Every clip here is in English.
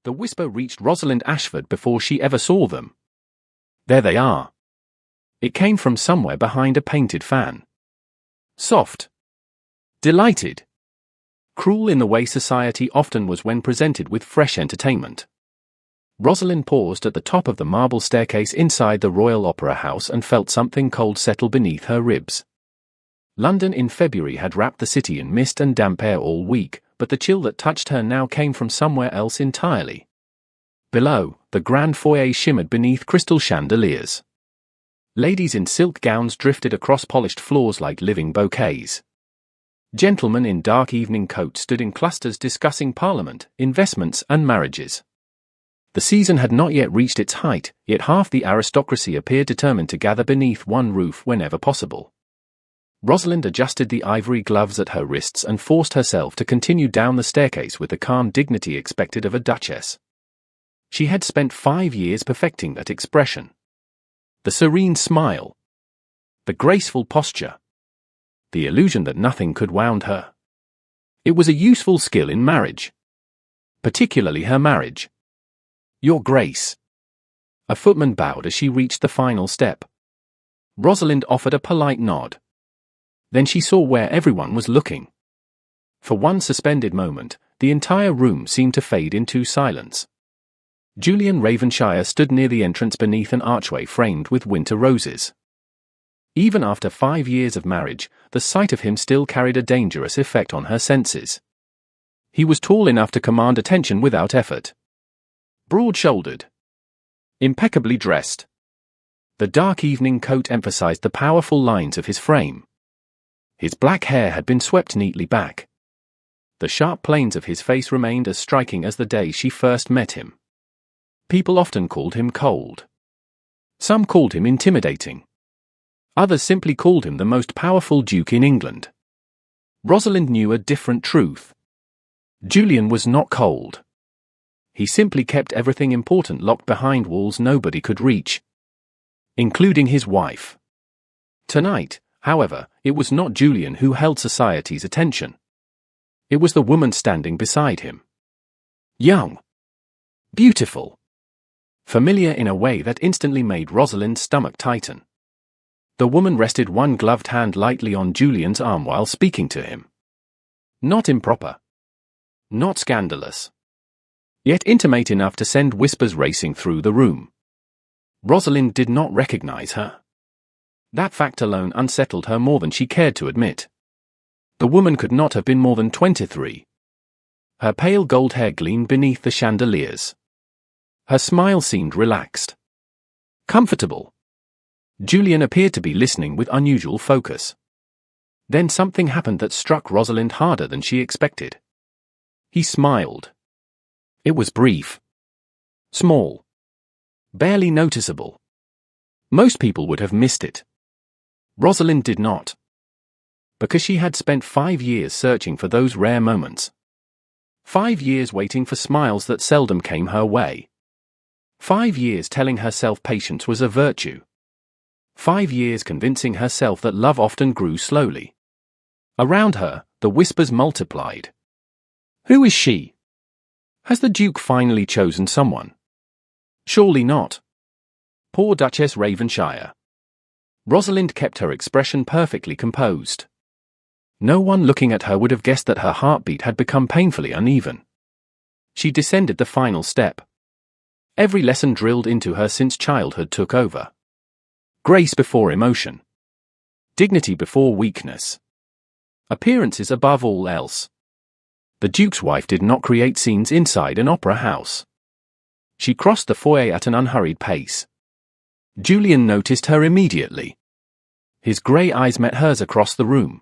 The whisper reached Rosalind Ashford before she ever saw them. There they are. It came from somewhere behind a painted fan. Soft. Delighted. Cruel in the way society often was when presented with fresh entertainment. Rosalind paused at the top of the marble staircase inside the Royal Opera House and felt something cold settle beneath her ribs. London in February had wrapped the city in mist and damp air all week, but the chill that touched her now came from somewhere else entirely. Below, the grand foyer shimmered beneath crystal chandeliers. Ladies in silk gowns drifted across polished floors like living bouquets. Gentlemen in dark evening coats stood in clusters discussing parliament, investments, and marriages. The season had not yet reached its height, yet half the aristocracy appeared determined to gather beneath one roof whenever possible. Rosalind adjusted the ivory gloves at her wrists and forced herself to continue down the staircase with the calm dignity expected of a duchess. She had spent 5 years perfecting that expression. The serene smile. The graceful posture. The illusion that nothing could wound her. It was a useful skill in marriage. Particularly her marriage. Your Grace. A footman bowed as she reached the final step. Rosalind offered a polite nod. Then she saw where everyone was looking. For one suspended moment, the entire room seemed to fade into silence. Julian Ravenshire stood near the entrance beneath an archway framed with winter roses. Even after 5 years of marriage, the sight of him still carried a dangerous effect on her senses. He was tall enough to command attention without effort. Broad-shouldered. Impeccably dressed. The dark evening coat emphasized the powerful lines of his frame. His black hair had been swept neatly back. The sharp planes of his face remained as striking as the day she first met him. People often called him cold. Some called him intimidating. Others simply called him the most powerful duke in England. Rosalind knew a different truth. Julian was not cold. He simply kept everything important locked behind walls nobody could reach. Including his wife. Tonight, however, it was not Julian who held society's attention. It was the woman standing beside him. Young. Beautiful. Familiar in a way that instantly made Rosalind's stomach tighten. The woman rested one gloved hand lightly on Julian's arm while speaking to him. Not improper. Not scandalous. Yet intimate enough to send whispers racing through the room. Rosalind did not recognize her. That fact alone unsettled her more than she cared to admit. The woman could not have been more than 23. Her pale gold hair gleamed beneath the chandeliers. Her smile seemed relaxed. Comfortable. Julian appeared to be listening with unusual focus. Then something happened that struck Rosalind harder than she expected. He smiled. It was brief. Small. Barely noticeable. Most people would have missed it. Rosalind did not. Because she had spent 5 years searching for those rare moments. 5 years waiting for smiles that seldom came her way. 5 years telling herself patience was a virtue. 5 years convincing herself that love often grew slowly. Around her, the whispers multiplied. Who is she? Has the Duke finally chosen someone? Surely not. Poor Duchess Ravenshire. Rosalind kept her expression perfectly composed. No one looking at her would have guessed that her heartbeat had become painfully uneven. She descended the final step. Every lesson drilled into her since childhood took over. Grace before emotion. Dignity before weakness. Appearances above all else. The Duke's wife did not create scenes inside an opera house. She crossed the foyer at an unhurried pace. Julian noticed her immediately. His grey eyes met hers across the room.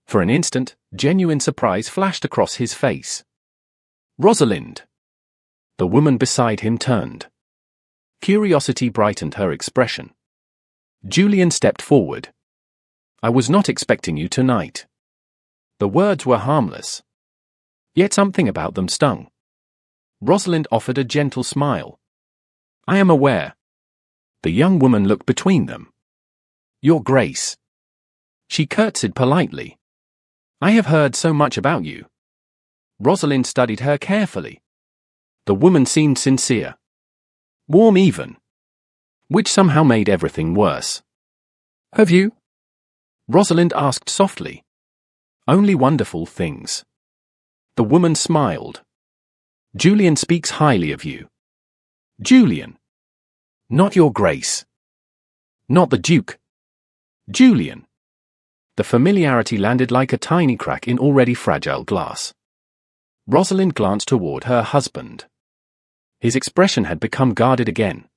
For an instant, genuine surprise flashed across his face. Rosalind. The woman beside him turned. Curiosity brightened her expression. Julian stepped forward. I was not expecting you tonight. The words were harmless. Yet something about them stung. Rosalind offered a gentle smile. I am aware. The young woman looked between them. Your Grace. She curtsied politely. I have heard so much about you. Rosalind studied her carefully. The woman seemed sincere. Warm even. Which somehow made everything worse. Have you? Rosalind asked softly. Only wonderful things. The woman smiled. Julian speaks highly of you. Julian. Not your Grace. Not the Duke. Julian. The familiarity landed like a tiny crack in already fragile glass. Rosalind glanced toward her husband. His expression had become guarded again.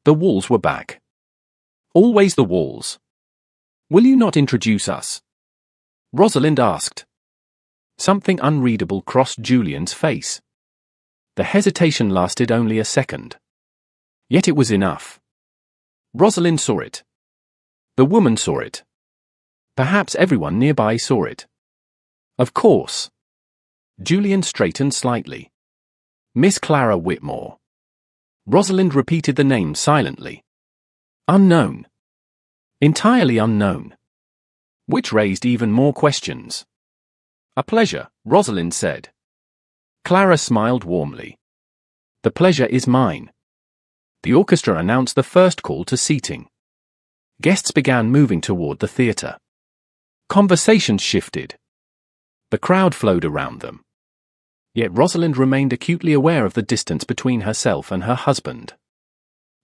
The walls were back. Always the walls. Will you not introduce us? Rosalind asked. Something unreadable crossed Julian's face. The hesitation lasted only a second. Yet it was enough. Rosalind saw it. The woman saw it. Perhaps everyone nearby saw it. Of course. Julian straightened slightly. Miss Clara Whitmore. Rosalind repeated the name silently. Unknown. Entirely unknown. Which raised even more questions. A pleasure, Rosalind said. Clara smiled warmly. The pleasure is mine. The orchestra announced the first call to seating. Guests began moving toward the theatre. Conversations shifted. The crowd flowed around them. Yet Rosalind remained acutely aware of the distance between herself and her husband.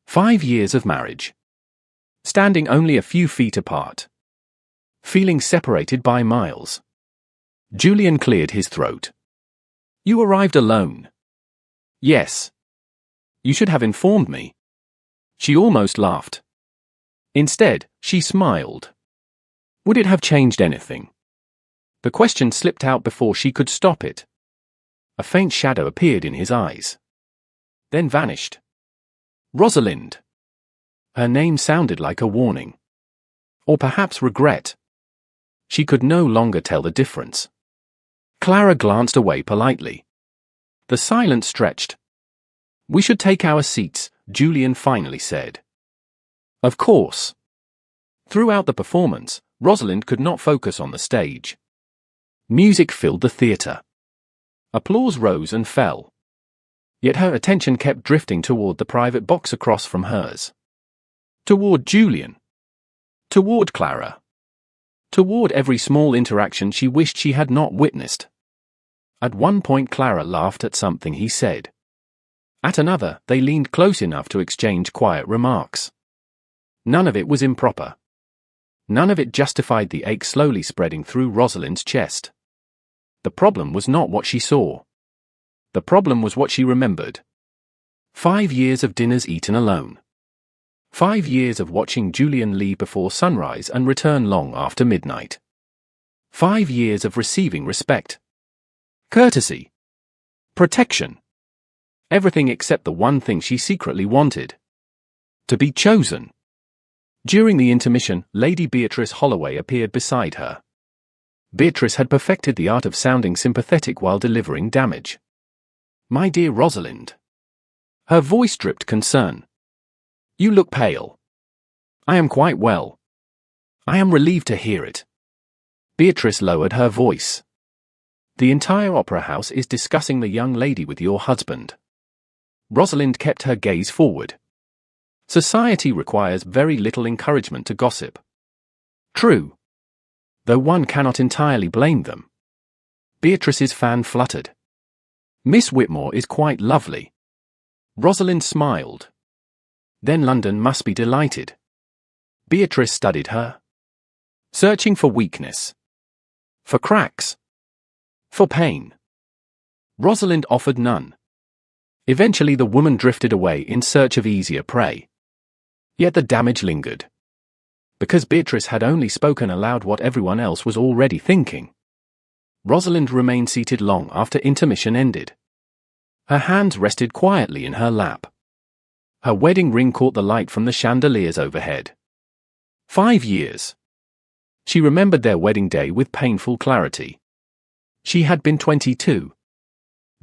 5 years of marriage. Standing only a few feet apart. Feeling separated by miles. Julian cleared his throat. You arrived alone. Yes. You should have informed me. She almost laughed. Instead, she smiled. Would it have changed anything? The question slipped out before she could stop it. A faint shadow appeared in his eyes. Then vanished. Rosalind. Her name sounded like a warning. Or perhaps regret. She could no longer tell the difference. Clara glanced away politely. The silence stretched. We should take our seats, Julian finally said. Of course. Throughout the performance, Rosalind could not focus on the stage. Music filled the theatre. Applause rose and fell. Yet her attention kept drifting toward the private box across from hers. Toward Julian. Toward Clara. Toward every small interaction she wished she had not witnessed. At one point Clara laughed at something he said. At another, they leaned close enough to exchange quiet remarks. None of it was improper. None of it justified the ache slowly spreading through Rosalind's chest. The problem was not what she saw. The problem was what she remembered. 5 years of dinners eaten alone. 5 years of watching Julian leave before sunrise and return long after midnight. 5 years of receiving respect. Courtesy. Protection. Everything except the one thing she secretly wanted. To be chosen. During the intermission, Lady Beatrice Holloway appeared beside her. Beatrice had perfected the art of sounding sympathetic while delivering damage. My dear Rosalind. Her voice dripped concern. You look pale. I am quite well. I am relieved to hear it. Beatrice lowered her voice. The entire opera house is discussing the young lady with your husband. Rosalind kept her gaze forward. Society requires very little encouragement to gossip. True. Though one cannot entirely blame them. Beatrice's fan fluttered. Miss Whitmore is quite lovely. Rosalind smiled. Then London must be delighted. Beatrice studied her. Searching for weakness. For cracks. For pain. Rosalind offered none. Eventually the woman drifted away in search of easier prey. Yet the damage lingered. Because Beatrice had only spoken aloud what everyone else was already thinking. Rosalind remained seated long after intermission ended. Her hands rested quietly in her lap. Her wedding ring caught the light from the chandeliers overhead. 5 years. She remembered their wedding day with painful clarity. She had been 22.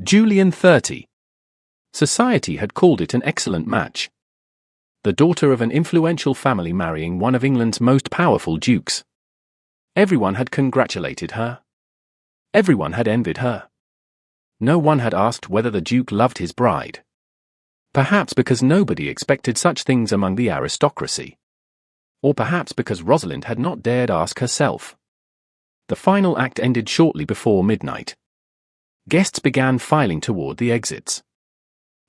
Julian 30. Society had called it an excellent match. The daughter of an influential family marrying one of England's most powerful dukes. Everyone had congratulated her. Everyone had envied her. No one had asked whether the Duke loved his bride. Perhaps because nobody expected such things among the aristocracy. Or perhaps because Rosalind had not dared ask herself. The final act ended shortly before midnight. Guests began filing toward the exits.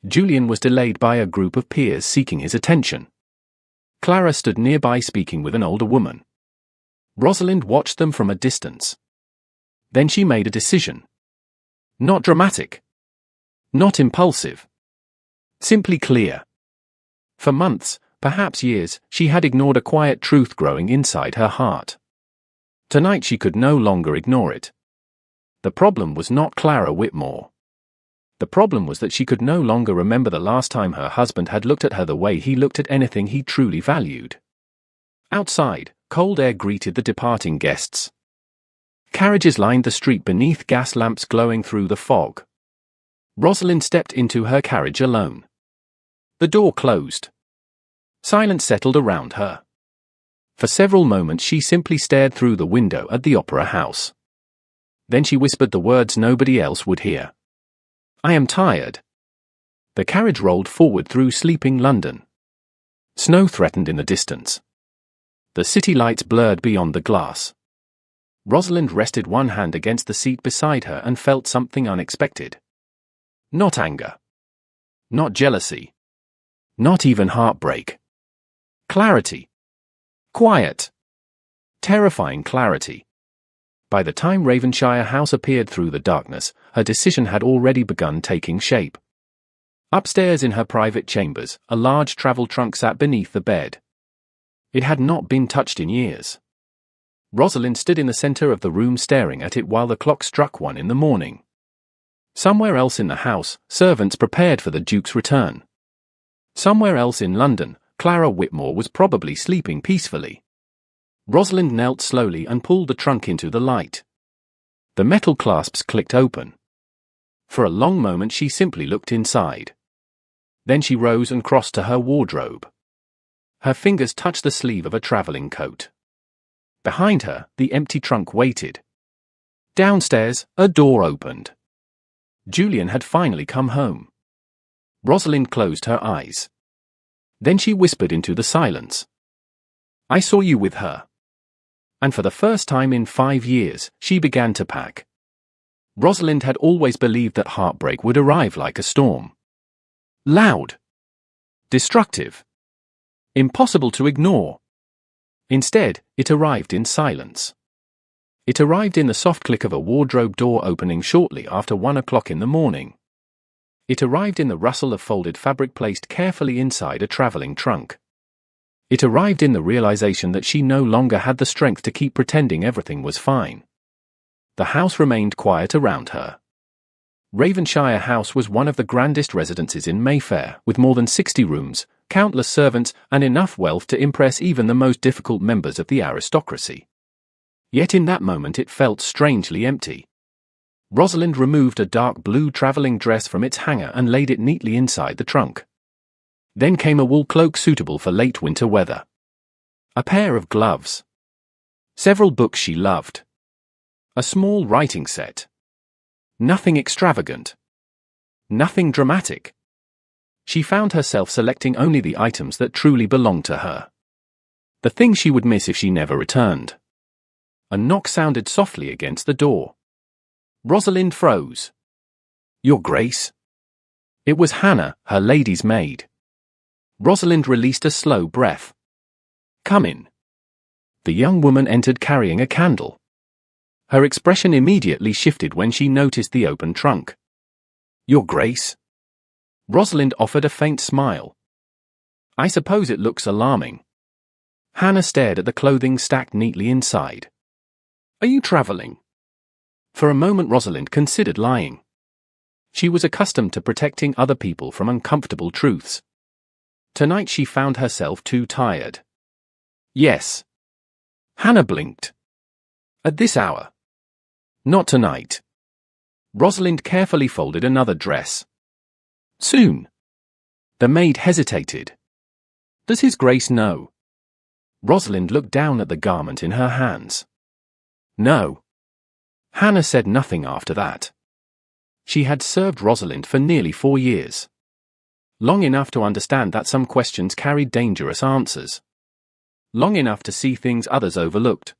Julian was delayed by a group of peers seeking his attention. Clara stood nearby speaking with an older woman. Rosalind watched them from a distance. Then she made a decision. Not dramatic. Not impulsive. Simply clear. For months, perhaps years, she had ignored a quiet truth growing inside her heart. Tonight she could no longer ignore it. The problem was not Clara Whitmore. The problem was that she could no longer remember the last time her husband had looked at her the way he looked at anything he truly valued. Outside, cold air greeted the departing guests. Carriages lined the street beneath gas lamps glowing through the fog. Rosalind stepped into her carriage alone. The door closed. Silence settled around her. For several moments she simply stared through the window at the opera house. Then she whispered the words nobody else would hear. I am tired. The carriage rolled forward through sleeping London. Snow threatened in the distance. The city lights blurred beyond the glass. Rosalind rested one hand against the seat beside her and felt something unexpected. Not anger. Not jealousy. Not even heartbreak. Clarity. Quiet. Terrifying clarity. By the time Ravenshire House appeared through the darkness, her decision had already begun taking shape. Upstairs in her private chambers, a large travel trunk sat beneath the bed. It had not been touched in years. Rosalind stood in the center of the room staring at it while the clock struck 1 in the morning. Somewhere else in the house, servants prepared for the Duke's return. Somewhere else in London, Clara Whitmore was probably sleeping peacefully. Rosalind knelt slowly and pulled the trunk into the light. The metal clasps clicked open. For a long moment she simply looked inside. Then she rose and crossed to her wardrobe. Her fingers touched the sleeve of a traveling coat. Behind her, the empty trunk waited. Downstairs, a door opened. Julian had finally come home. Rosalind closed her eyes. Then she whispered into the silence. I saw you with her. And for the first time in 5 years, she began to pack. Rosalind had always believed that heartbreak would arrive like a storm. Loud. Destructive. Impossible to ignore. Instead, it arrived in silence. It arrived in the soft click of a wardrobe door opening shortly after 1 o'clock in the morning. It arrived in the rustle of folded fabric placed carefully inside a traveling trunk. It arrived in the realization that she no longer had the strength to keep pretending everything was fine. The house remained quiet around her. Ravenshire House was one of the grandest residences in Mayfair, with more than 60 rooms, countless servants, and enough wealth to impress even the most difficult members of the aristocracy. Yet in that moment it felt strangely empty. Rosalind removed a dark blue traveling dress from its hanger and laid it neatly inside the trunk. Then came a wool cloak suitable for late winter weather. A pair of gloves. Several books she loved. A small writing set. Nothing extravagant. Nothing dramatic. She found herself selecting only the items that truly belonged to her. The things she would miss if she never returned. A knock sounded softly against the door. Rosalind froze. Your Grace? It was Hannah, her lady's maid. Rosalind released a slow breath. Come in. The young woman entered carrying a candle. Her expression immediately shifted when she noticed the open trunk. Your Grace? Rosalind offered a faint smile. I suppose it looks alarming. Hannah stared at the clothing stacked neatly inside. Are you traveling? For a moment Rosalind considered lying. She was accustomed to protecting other people from uncomfortable truths. Tonight she found herself too tired. Yes. Hannah blinked. At this hour? Not tonight. Rosalind carefully folded another dress. Soon. The maid hesitated. Does His Grace know? Rosalind looked down at the garment in her hands. No. Hannah said nothing after that. She had served Rosalind for nearly 4 years. Long enough to understand that some questions carried dangerous answers. Long enough to see things others overlooked.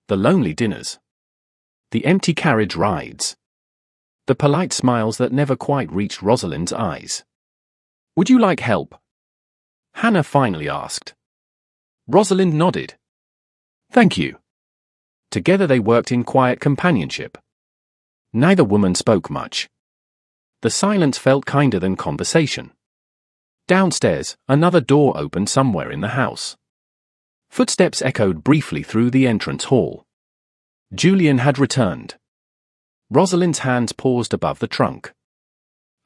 The lonely dinners. The empty carriage rides. The polite smiles that never quite reached Rosalind's eyes. "Would you like help?" Hannah finally asked. Rosalind nodded. "Thank you." Together they worked in quiet companionship. Neither woman spoke much. The silence felt kinder than conversation. Downstairs, another door opened somewhere in the house. Footsteps echoed briefly through the entrance hall. Julian had returned. Rosalind's hands paused above the trunk.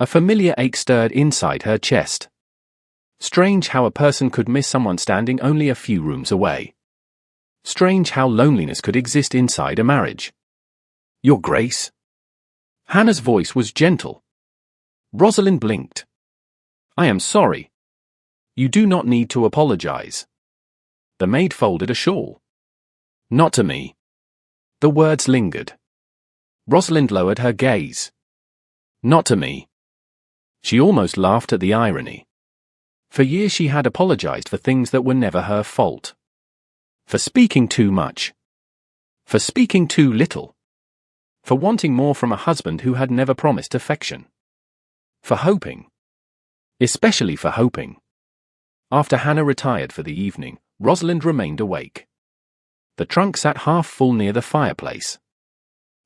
A familiar ache stirred inside her chest. Strange how a person could miss someone standing only a few rooms away. Strange how loneliness could exist inside a marriage. "Your Grace?" Hannah's voice was gentle. Rosalind blinked. "I am sorry." "You do not need to apologize." The maid folded a shawl. "Not to me." The words lingered. Rosalind lowered her gaze. "Not to me." She almost laughed at the irony. For years she had apologized for things that were never her fault. For speaking too much. For speaking too little. For wanting more from a husband who had never promised affection. For hoping. Especially for hoping. After Hannah retired for the evening, Rosalind remained awake. The trunk sat half full near the fireplace.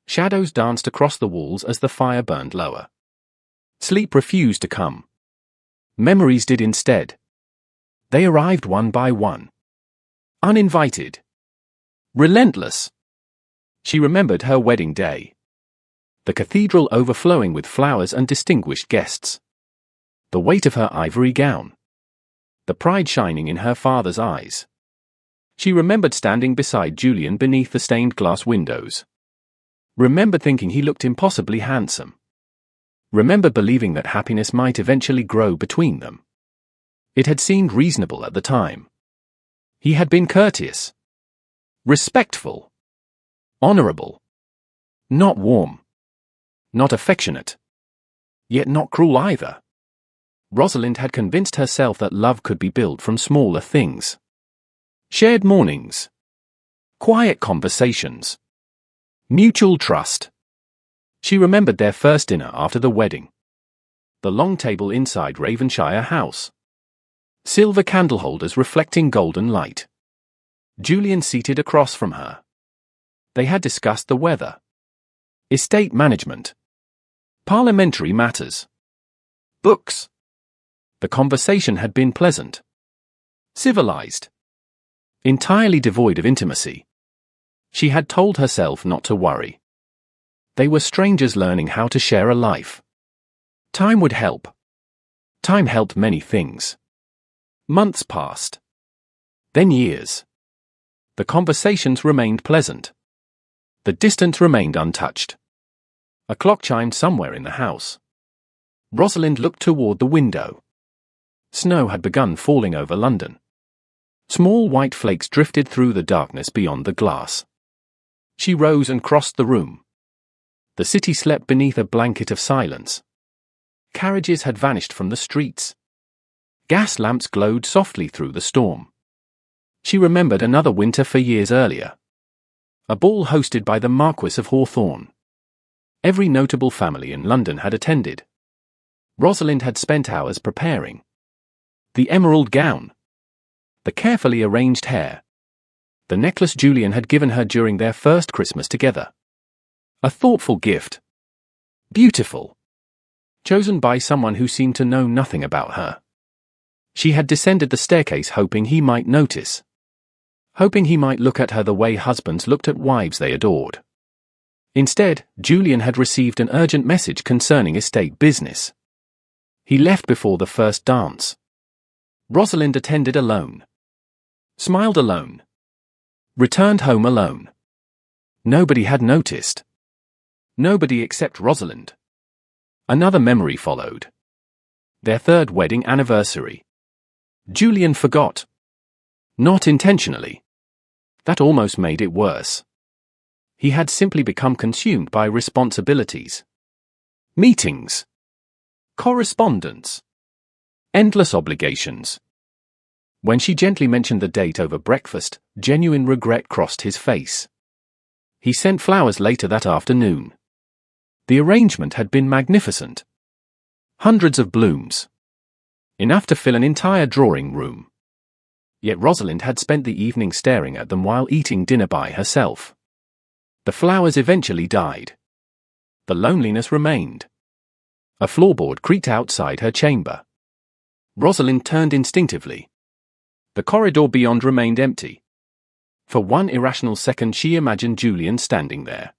Shadows danced across the walls as the fire burned lower. Sleep refused to come. Memories did instead. They arrived one by one. Uninvited. Relentless. She remembered her wedding day. The cathedral overflowing with flowers and distinguished guests. The weight of her ivory gown. The pride shining in her father's eyes. She remembered standing beside Julian beneath the stained glass windows. Remembered thinking he looked impossibly handsome. Remembered believing that happiness might eventually grow between them. It had seemed reasonable at the time. He had been courteous. Respectful. Honorable. Not warm. Not affectionate. Yet not cruel either. Rosalind had convinced herself that love could be built from smaller things. Shared mornings. Quiet conversations. Mutual trust. She remembered their first dinner after the wedding. The long table inside Ravenshire House. Silver candle holders reflecting golden light. Julian seated across from her. They had discussed the weather. Estate management. Parliamentary matters. Books. The conversation had been pleasant. Civilized. Entirely devoid of intimacy. She had told herself not to worry. They were strangers learning how to share a life. Time would help. Time helped many things. Months passed. Then years. The conversations remained pleasant. The distance remained untouched. A clock chimed somewhere in the house. Rosalind looked toward the window. Snow had begun falling over London. Small white flakes drifted through the darkness beyond the glass. She rose and crossed the room. The city slept beneath a blanket of silence. Carriages had vanished from the streets. Gas lamps glowed softly through the storm. She remembered another winter for years earlier. A ball hosted by the Marquis of Hawthorne. Every notable family in London had attended. Rosalind had spent hours preparing. The emerald gown. The carefully arranged hair. The necklace Julian had given her during their first Christmas together. A thoughtful gift. Beautiful. Chosen by someone who seemed to know nothing about her. She had descended the staircase hoping he might notice. Hoping he might look at her the way husbands looked at wives they adored. Instead, Julian had received an urgent message concerning estate business. He left before the first dance. Rosalind attended alone. Smiled alone. Returned home alone. Nobody had noticed. Nobody except Rosalind. Another memory followed. Their third wedding anniversary. Julian forgot. Not intentionally. That almost made it worse. He had simply become consumed by responsibilities. Meetings. Correspondence. Endless obligations. When she gently mentioned the date over breakfast, genuine regret crossed his face. He sent flowers later that afternoon. The arrangement had been magnificent. Hundreds of blooms. Enough to fill an entire drawing room. Yet Rosalind had spent the evening staring at them while eating dinner by herself. The flowers eventually died. The loneliness remained. A floorboard creaked outside her chamber. Rosalind turned instinctively. The corridor beyond remained empty. For one irrational second she imagined Julian standing there.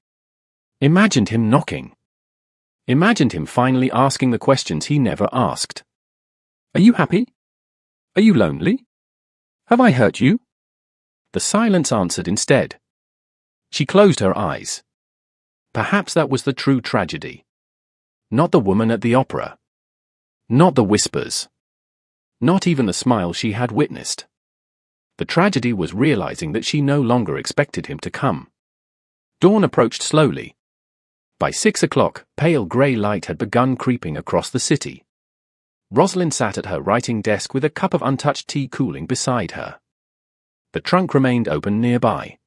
Imagined him knocking. Imagined him finally asking the questions he never asked. Are you happy? Are you lonely? Have I hurt you? The silence answered instead. She closed her eyes. Perhaps that was the true tragedy. Not the woman at the opera. Not the whispers. Not even the smile she had witnessed. The tragedy was realizing that she no longer expected him to come. Dawn approached slowly. By 6 o'clock, pale grey light had begun creeping across the city. Rosalind sat at her writing desk with a cup of untouched tea cooling beside her. The trunk remained open nearby.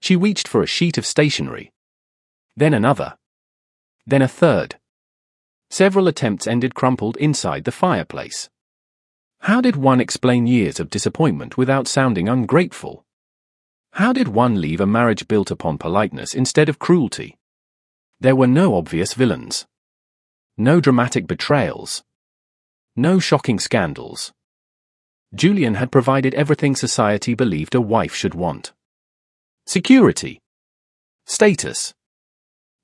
She reached for a sheet of stationery. Then another. Then a third. Several attempts ended crumpled inside the fireplace. How did one explain years of disappointment without sounding ungrateful? How did one leave a marriage built upon politeness instead of cruelty? There were no obvious villains. No dramatic betrayals. No shocking scandals. Julian had provided everything society believed a wife should want. Security. Status.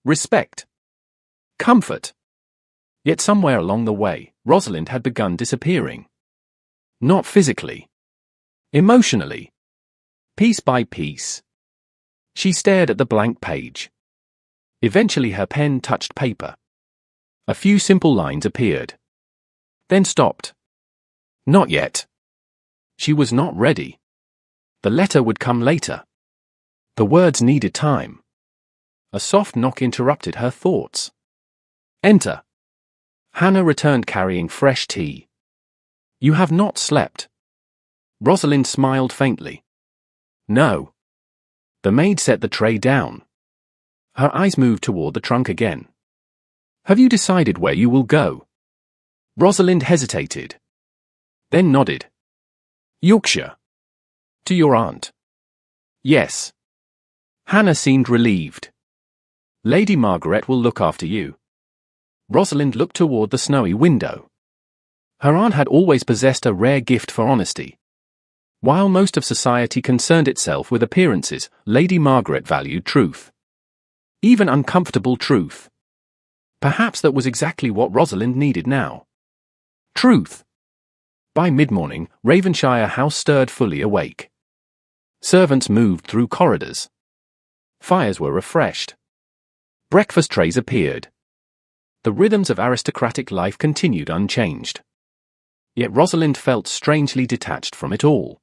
Respect. Comfort. Yet somewhere along the way, Rosalind had begun disappearing. Not physically. Emotionally. Piece by piece. She stared at the blank page. Eventually her pen touched paper. A few simple lines appeared. Then stopped. Not yet. She was not ready. The letter would come later. The words needed time. A soft knock interrupted her thoughts. Enter. Hannah returned carrying fresh tea. You have not slept. Rosalind smiled faintly. No. The maid set the tray down. Her eyes moved toward the trunk again. Have you decided where you will go? Rosalind hesitated. Then nodded. Yorkshire. To your aunt. Yes. Hannah seemed relieved. Lady Margaret will look after you. Rosalind looked toward the snowy window. Her aunt had always possessed a rare gift for honesty. While most of society concerned itself with appearances, Lady Margaret valued truth. Even uncomfortable truth. Perhaps that was exactly what Rosalind needed now. Truth. By mid-morning, Ravenshire House stirred fully awake. Servants moved through corridors. Fires were refreshed. Breakfast trays appeared. The rhythms of aristocratic life continued unchanged. Yet Rosalind felt strangely detached from it all.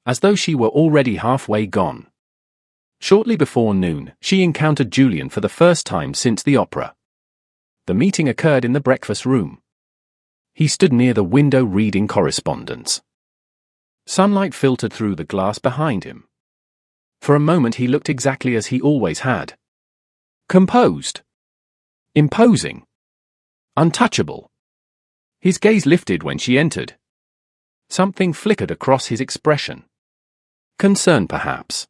As though she were already halfway gone. Shortly before noon, she encountered Julian for the first time since the opera. The meeting occurred in the breakfast room. He stood near the window reading correspondence. Sunlight filtered through the glass behind him. For a moment he looked exactly as he always had. Composed. Imposing. Untouchable. His gaze lifted when she entered. Something flickered across his expression. Concern, perhaps.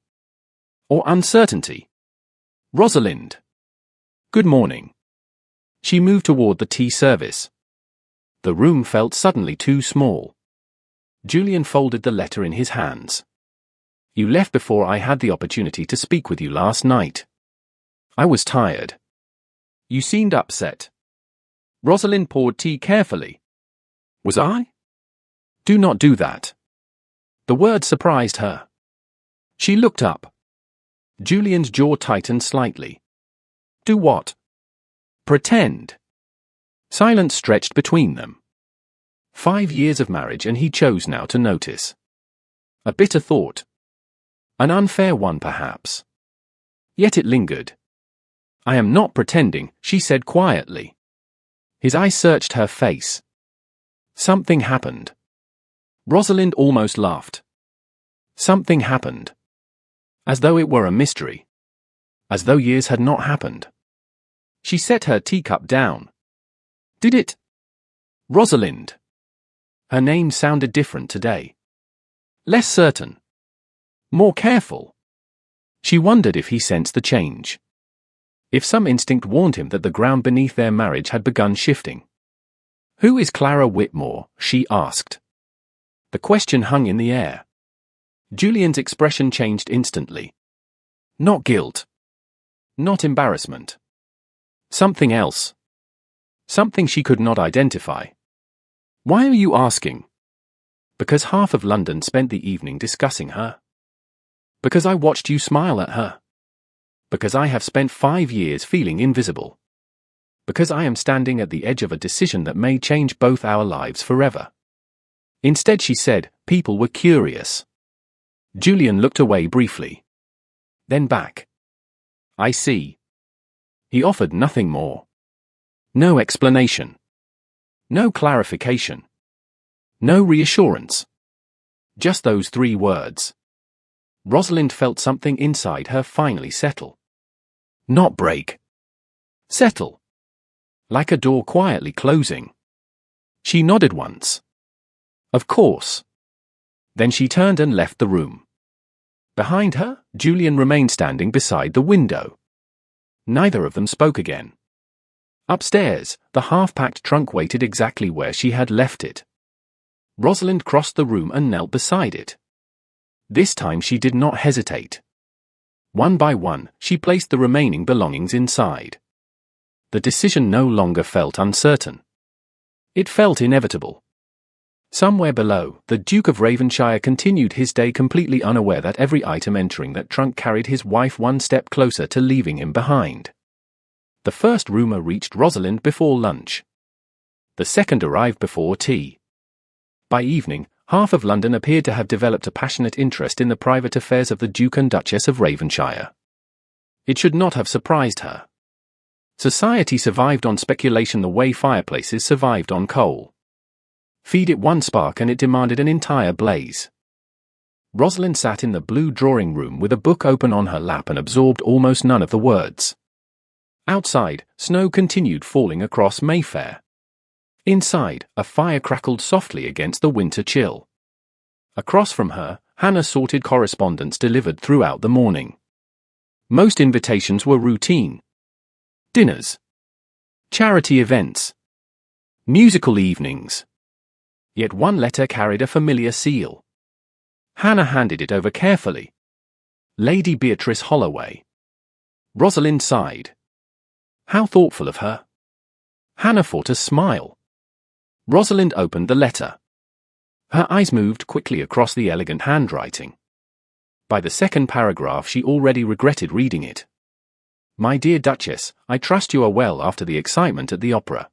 Or uncertainty. Rosalind. Good morning. She moved toward the tea service. The room felt suddenly too small. Julian folded the letter in his hands. You left before I had the opportunity to speak with you last night. I was tired. You seemed upset. Rosalind poured tea carefully. Was I? Do not do that. The word surprised her. She looked up. Julian's jaw tightened slightly. Do what? Pretend. Silence stretched between them. 5 years of marriage and he chose now to notice. A bitter thought. An unfair one, perhaps. Yet it lingered. I am not pretending, she said quietly. His eyes searched her face. Something happened. Rosalind almost laughed. Something happened. As though it were a mystery. As though years had not happened. She set her teacup down. Did it? Rosalind. Her name sounded different today. Less certain. More careful. She wondered if he sensed the change. If some instinct warned him that the ground beneath their marriage had begun shifting. Who is Clara Whitmore? She asked. The question hung in the air. Julian's expression changed instantly. Not guilt. Not embarrassment. Something else. Something she could not identify. Why are you asking? Because half of London spent the evening discussing her. Because I watched you smile at her. Because I have spent 5 years feeling invisible. Because I am standing at the edge of a decision that may change both our lives forever. Instead, she said, people were curious. Julian looked away briefly. Then back. I see. He offered nothing more. No explanation. No clarification. No reassurance. Just those 3 words. Rosalind felt something inside her finally settle. Not break. Settle. Like a door quietly closing. She nodded once. Of course. Then she turned and left the room. Behind her, Julian remained standing beside the window. Neither of them spoke again. Upstairs, the half-packed trunk waited exactly where she had left it. Rosalind crossed the room and knelt beside it. This time she did not hesitate. One by one, she placed the remaining belongings inside. The decision no longer felt uncertain. It felt inevitable. Somewhere below, the Duke of Ravenshire continued his day completely unaware that every item entering that trunk carried his wife one step closer to leaving him behind. The first rumour reached Rosalind before lunch. The second arrived before tea. By evening, half of London appeared to have developed a passionate interest in the private affairs of the Duke and Duchess of Ravenshire. It should not have surprised her. Society survived on speculation the way fireplaces survived on coal. Feed it one spark and it demanded an entire blaze. Rosalind sat in the blue drawing room with a book open on her lap and absorbed almost none of the words. Outside, snow continued falling across Mayfair. Inside, a fire crackled softly against the winter chill. Across from her, Hannah sorted correspondence delivered throughout the morning. Most invitations were routine. Dinners. Charity events. Musical evenings. Yet one letter carried a familiar seal. Hannah handed it over carefully. Lady Beatrice Holloway. Rosalind sighed. How thoughtful of her. Hannah fought a smile. Rosalind opened the letter. Her eyes moved quickly across the elegant handwriting. By the second paragraph she already regretted reading it. My dear Duchess, I trust you are well after the excitement at the opera.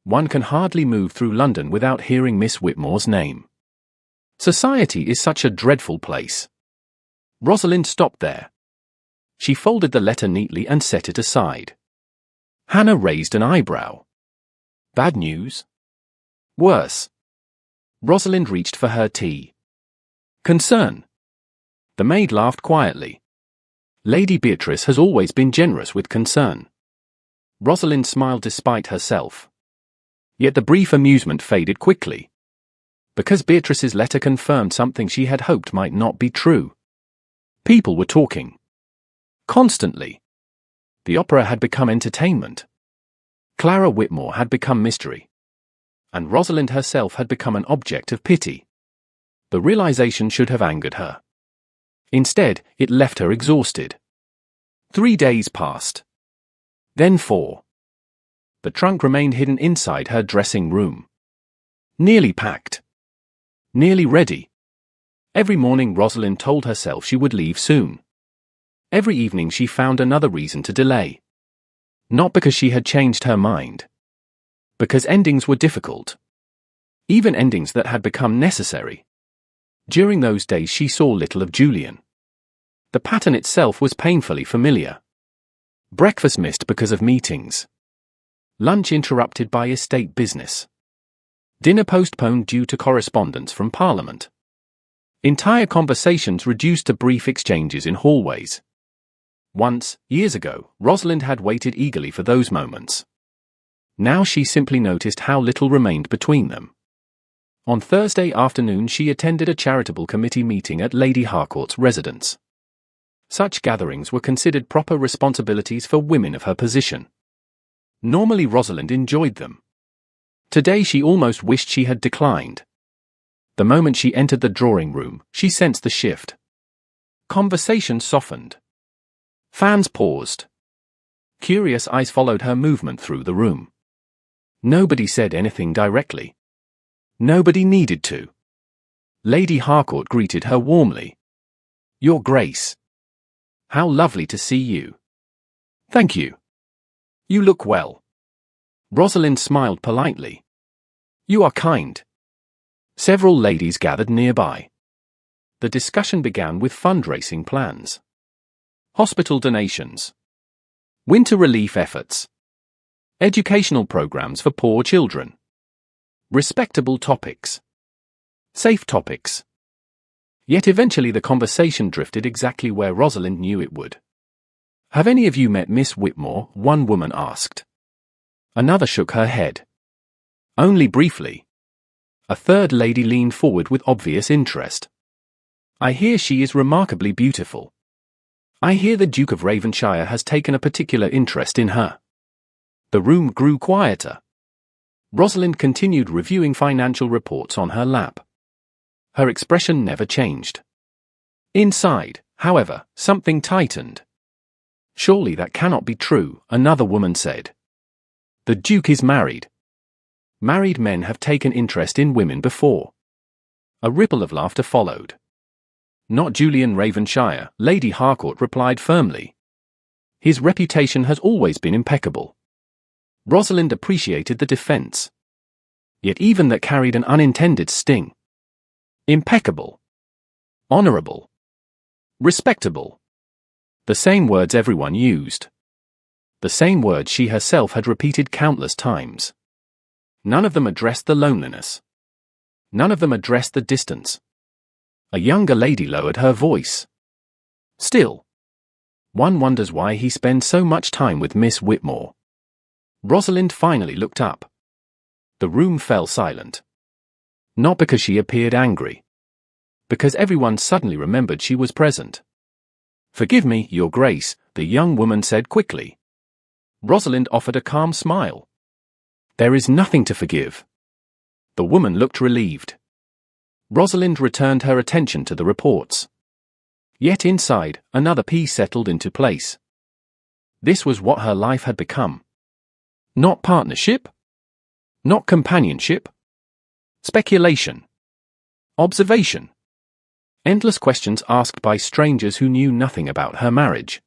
One can hardly move through London without hearing Miss Whitmore's name. Society is such a dreadful place. Rosalind stopped there. She folded the letter neatly and set it aside. Hannah raised an eyebrow. Bad news? Worse. Rosalind reached for her tea. Concern. The maid laughed quietly. Lady Beatrice has always been generous with concern. Rosalind smiled despite herself. Yet the brief amusement faded quickly. Because Beatrice's letter confirmed something she had hoped might not be true. People were talking. Constantly. The opera had become entertainment. Clara Whitmore had become mystery. And Rosalind herself had become an object of pity. The realization should have angered her. Instead, it left her exhausted. 3 days passed. Then 4. The trunk remained hidden inside her dressing room. Nearly packed. Nearly ready. Every morning Rosalind told herself she would leave soon. Every evening she found another reason to delay. Not because she had changed her mind. Because endings were difficult. Even endings that had become necessary. During those days she saw little of Julian. The pattern itself was painfully familiar. Breakfast missed because of meetings. Lunch interrupted by estate business. Dinner postponed due to correspondence from Parliament. Entire conversations reduced to brief exchanges in hallways. Once, years ago, Rosalind had waited eagerly for those moments. Now she simply noticed how little remained between them. On Thursday afternoon she attended a charitable committee meeting at Lady Harcourt's residence. Such gatherings were considered proper responsibilities for women of her position. Normally Rosalind enjoyed them. Today she almost wished she had declined. The moment she entered the drawing room, she sensed the shift. Conversation softened. Fans paused. Curious eyes followed her movement through the room. Nobody said anything directly. Nobody needed to. Lady Harcourt greeted her warmly. "Your Grace. How lovely to see you." "Thank you. You look well." Rosalind smiled politely. "You are kind." Several ladies gathered nearby. The discussion began with fundraising plans. Hospital donations. Winter relief efforts. Educational programs for poor children. Respectable topics. Safe topics. Yet eventually the conversation drifted exactly where Rosalind knew it would. "Have any of you met Miss Whitmore?" one woman asked. Another shook her head. "Only briefly." A third lady leaned forward with obvious interest. "I hear she is remarkably beautiful. I hear the Duke of Ravenshire has taken a particular interest in her." The room grew quieter. Rosalind continued reviewing financial reports on her lap. Her expression never changed. Inside, however, something tightened. "Surely that cannot be true," another woman said. "The Duke is married. Married men have taken interest in women before." A ripple of laughter followed. "Not Julian Ravenshire," Lady Harcourt replied firmly. "His reputation has always been impeccable." Rosalind appreciated the defense. Yet even that carried an unintended sting. Impeccable. Honorable. Respectable. The same words everyone used. The same words she herself had repeated countless times. None of them addressed the loneliness. None of them addressed the distance. A younger lady lowered her voice. "Still, one wonders why he spends so much time with Miss Whitmore." Rosalind finally looked up. The room fell silent. Not because she appeared angry. Because everyone suddenly remembered she was present. "Forgive me, Your Grace," the young woman said quickly. Rosalind offered a calm smile. "There is nothing to forgive." The woman looked relieved. Rosalind returned her attention to the reports. Yet inside, another piece settled into place. This was what her life had become. Not partnership. Not companionship. Speculation. Observation. Endless questions asked by strangers who knew nothing about her marriage.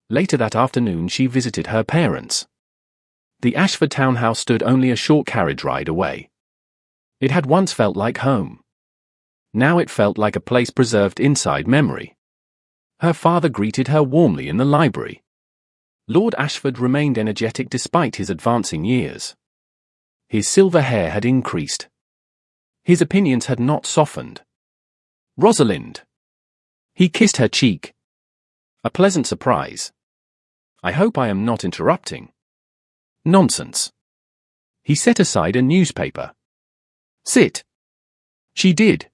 Later that afternoon she visited her parents. The Ashford townhouse stood only a short carriage ride away. It had once felt like home. Now it felt like a place preserved inside memory. Her father greeted her warmly in the library. Lord Ashford remained energetic despite his advancing years. His silver hair had increased. His opinions had not softened. "Rosalind." He kissed her cheek. A pleasant surprise. "I hope I am not interrupting." "Nonsense." He set aside a newspaper. "Sit." She did.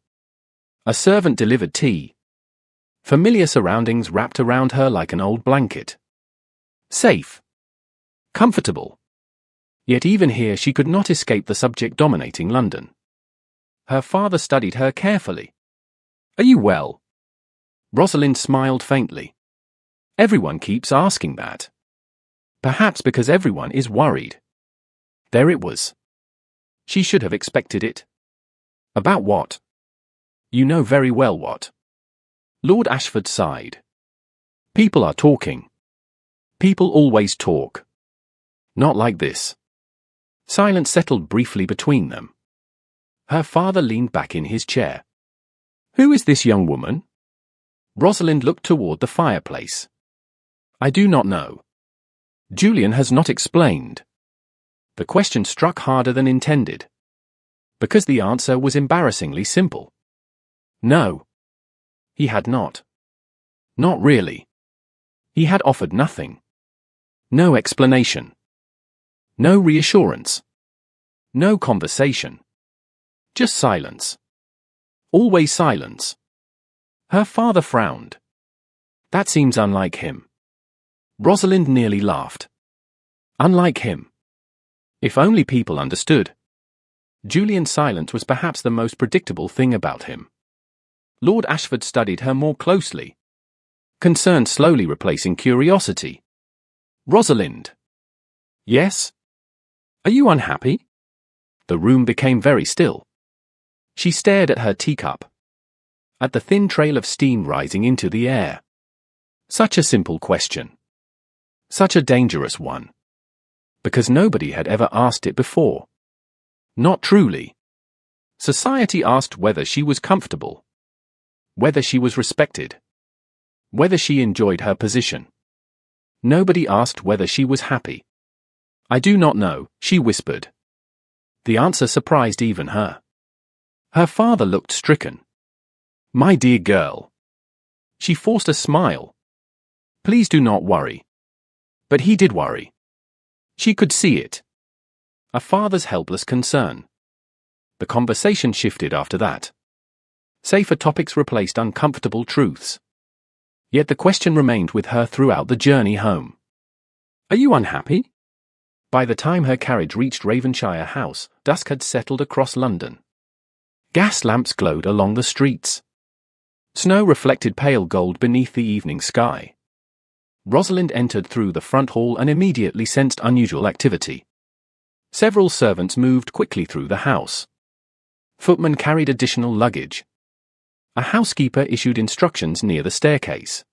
A servant delivered tea. Familiar surroundings wrapped around her like an old blanket. Safe. Comfortable. Yet even here she could not escape the subject dominating London. Her father studied her carefully. "Are you well?" Rosalind smiled faintly. Everyone keeps asking that. Perhaps because everyone is worried. There it was. She should have expected it. About what? You know very well what. Lord Ashford sighed. People are talking. People always talk. Not like this. Silence settled briefly between them. Her father leaned back in his chair. Who is this young woman? Rosalind looked toward the fireplace. I do not know. Julian has not explained. The question struck harder than intended. Because the answer was embarrassingly simple. No. He had not. Not really. He had offered nothing. No explanation. No reassurance. No conversation. Just silence. Always silence. Her father frowned. That seems unlike him. Rosalind nearly laughed. Unlike him. If only people understood. Julian's silence was perhaps the most predictable thing about him. Lord Ashford studied her more closely. Concern slowly replacing curiosity. Rosalind. Yes? Are you unhappy? The room became very still. She stared at her teacup. At the thin trail of steam rising into the air. Such a simple question. Such a dangerous one. Because nobody had ever asked it before. Not truly. Society asked whether she was comfortable. Whether she was respected. Whether she enjoyed her position. Nobody asked whether she was happy. I do not know, she whispered. The answer surprised even her. Her father looked stricken. My dear girl. She forced a smile. Please do not worry. But he did worry. She could see it. A father's helpless concern. The conversation shifted after that. Safer topics replaced uncomfortable truths. Yet the question remained with her throughout the journey home. Are you unhappy? By the time her carriage reached Ravenshire House, dusk had settled across London. Gas lamps glowed along the streets. Snow reflected pale gold beneath the evening sky. Rosalind entered through the front hall and immediately sensed unusual activity. Several servants moved quickly through the house. Footmen carried additional luggage. A housekeeper issued instructions near the staircase.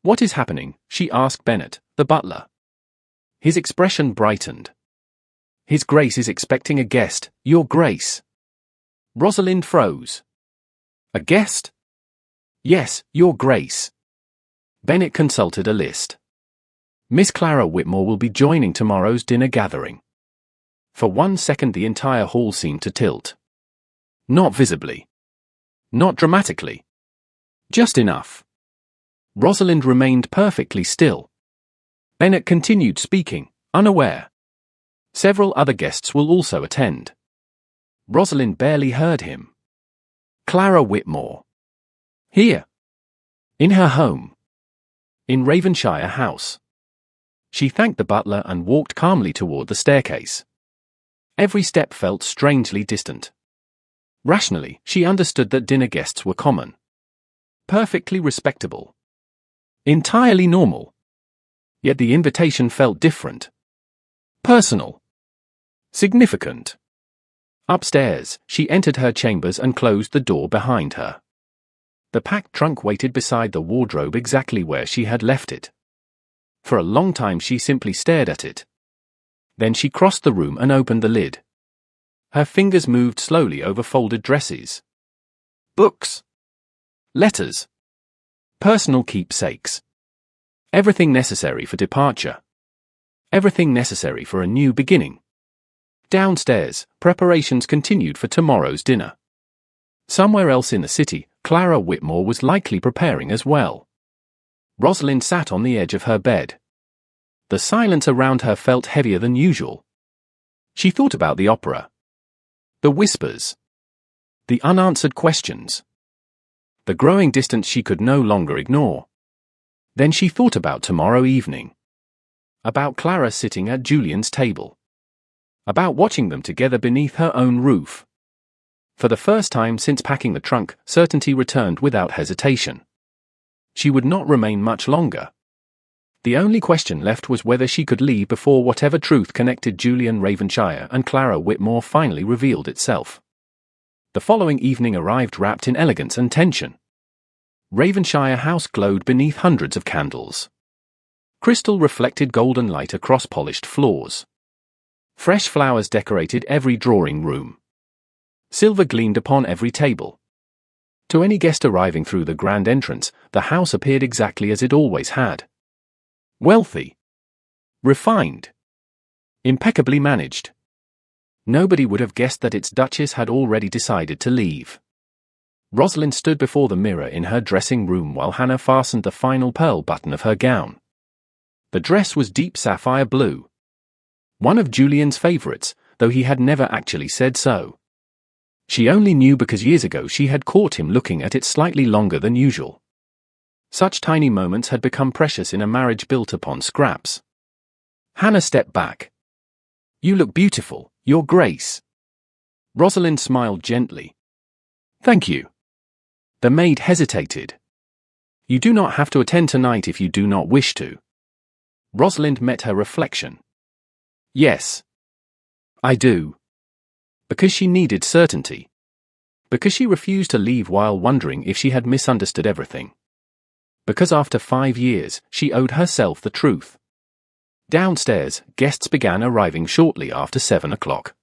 What is happening? She asked Bennet, the butler. His expression brightened. His Grace is expecting a guest, Your Grace. Rosalind froze. A guest? Yes, Your Grace. Bennet consulted a list. Miss Clara Whitmore will be joining tomorrow's dinner gathering. For 1 second the entire hall seemed to tilt. Not visibly. Not dramatically. Just enough. Rosalind remained perfectly still. Bennet continued speaking, unaware. Several other guests will also attend. Rosalind barely heard him. Clara Whitmore. Here. In her home. In Ravenshire House. She thanked the butler and walked calmly toward the staircase. Every step felt strangely distant. Rationally, she understood that dinner guests were common. Perfectly respectable. Entirely normal. Yet the invitation felt different. Personal. Significant. Upstairs, she entered her chambers and closed the door behind her. The packed trunk waited beside the wardrobe exactly where she had left it. For a long time she simply stared at it. Then she crossed the room and opened the lid. Her fingers moved slowly over folded dresses. Books. Letters. Personal keepsakes. Everything necessary for departure. Everything necessary for a new beginning. Downstairs, preparations continued for tomorrow's dinner. Somewhere else in the city, Clara Whitmore was likely preparing as well. Rosalind sat on the edge of her bed. The silence around her felt heavier than usual. She thought about the opera. The whispers. The unanswered questions. The growing distance she could no longer ignore. Then she thought about tomorrow evening. About Clara sitting at Julian's table. About watching them together beneath her own roof. For the first time since packing the trunk, certainty returned without hesitation. She would not remain much longer. The only question left was whether she could leave before whatever truth connected Julian Ravenshire and Clara Whitmore finally revealed itself. The following evening arrived wrapped in elegance and tension. Ravenshire House glowed beneath hundreds of candles. Crystal reflected golden light across polished floors. Fresh flowers decorated every drawing room. Silver gleamed upon every table. To any guest arriving through the grand entrance, the house appeared exactly as it always had. Wealthy. Refined. Impeccably managed. Nobody would have guessed that its Duchess had already decided to leave. Rosalind stood before the mirror in her dressing room while Hannah fastened the final pearl button of her gown. The dress was deep sapphire blue. One of Julian's favorites, though he had never actually said so. She only knew because years ago she had caught him looking at it slightly longer than usual. Such tiny moments had become precious in a marriage built upon scraps. Hannah stepped back. "You look beautiful, Your Grace." Rosalind smiled gently. "Thank you." The maid hesitated. "You do not have to attend tonight if you do not wish to." Rosalind met her reflection. "Yes. I do." Because she needed certainty. Because she refused to leave while wondering if she had misunderstood everything. Because after 5 years, she owed herself the truth. Downstairs, guests began arriving shortly after 7 o'clock.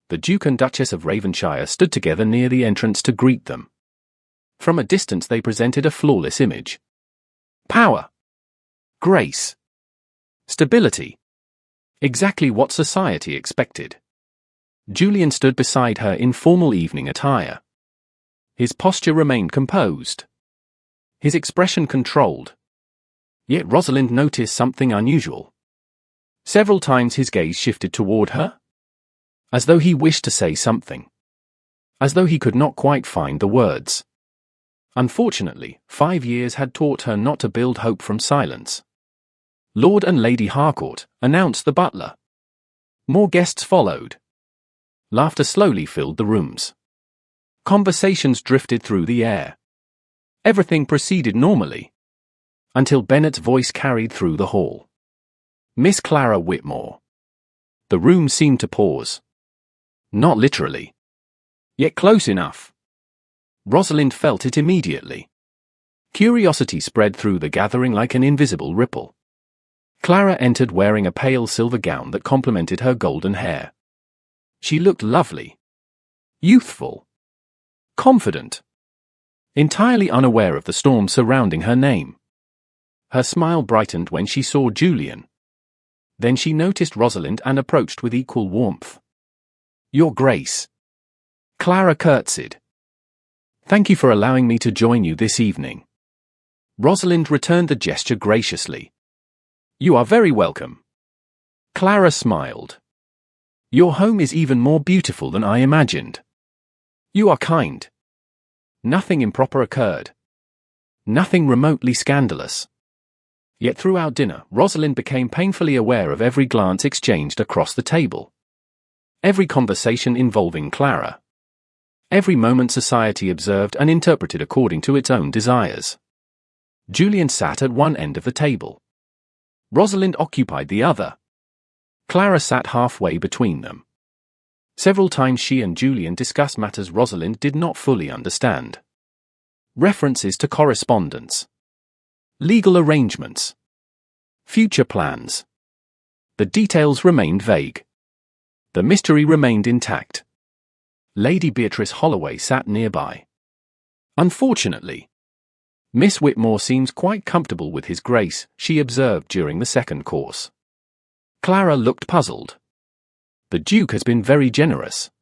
The Duke and Duchess of Ravenshire stood together near the entrance to greet them. From a distance they presented a flawless image. Power. Grace. Stability. Exactly what society expected. Julian stood beside her in formal evening attire. His posture remained composed. His expression controlled. Yet Rosalind noticed something unusual. Several times his gaze shifted toward her. As though he wished to say something. As though he could not quite find the words. Unfortunately, 5 years had taught her not to build hope from silence. Lord and Lady Harcourt, announced the butler. More guests followed. Laughter slowly filled the rooms. Conversations drifted through the air. Everything proceeded normally. Until Bennet's voice carried through the hall. "Miss Clara Whitmore." The room seemed to pause. Not literally. Yet close enough. Rosalind felt it immediately. Curiosity spread through the gathering like an invisible ripple. Clara entered wearing a pale silver gown that complemented her golden hair. She looked lovely. Youthful. Confident. Entirely unaware of the storm surrounding her name. Her smile brightened when she saw Julian. Then she noticed Rosalind and approached with equal warmth. "Your Grace." Clara curtsied. "Thank you for allowing me to join you this evening." Rosalind returned the gesture graciously. "You are very welcome." Clara smiled. "Your home is even more beautiful than I imagined. You are kind." Nothing improper occurred. Nothing remotely scandalous. Yet throughout dinner, Rosalind became painfully aware of every glance exchanged across the table. Every conversation involving Clara. Every moment society observed and interpreted according to its own desires. Julian sat at one end of the table. Rosalind occupied the other. Clara sat halfway between them. Several times she and Julian discussed matters Rosalind did not fully understand. References to correspondence. Legal arrangements. Future plans. The details remained vague. The mystery remained intact. Lady Beatrice Holloway sat nearby. "Unfortunately, Miss Whitmore seems quite comfortable with His Grace," she observed during the second course. Clara looked puzzled. "The Duke has been very generous."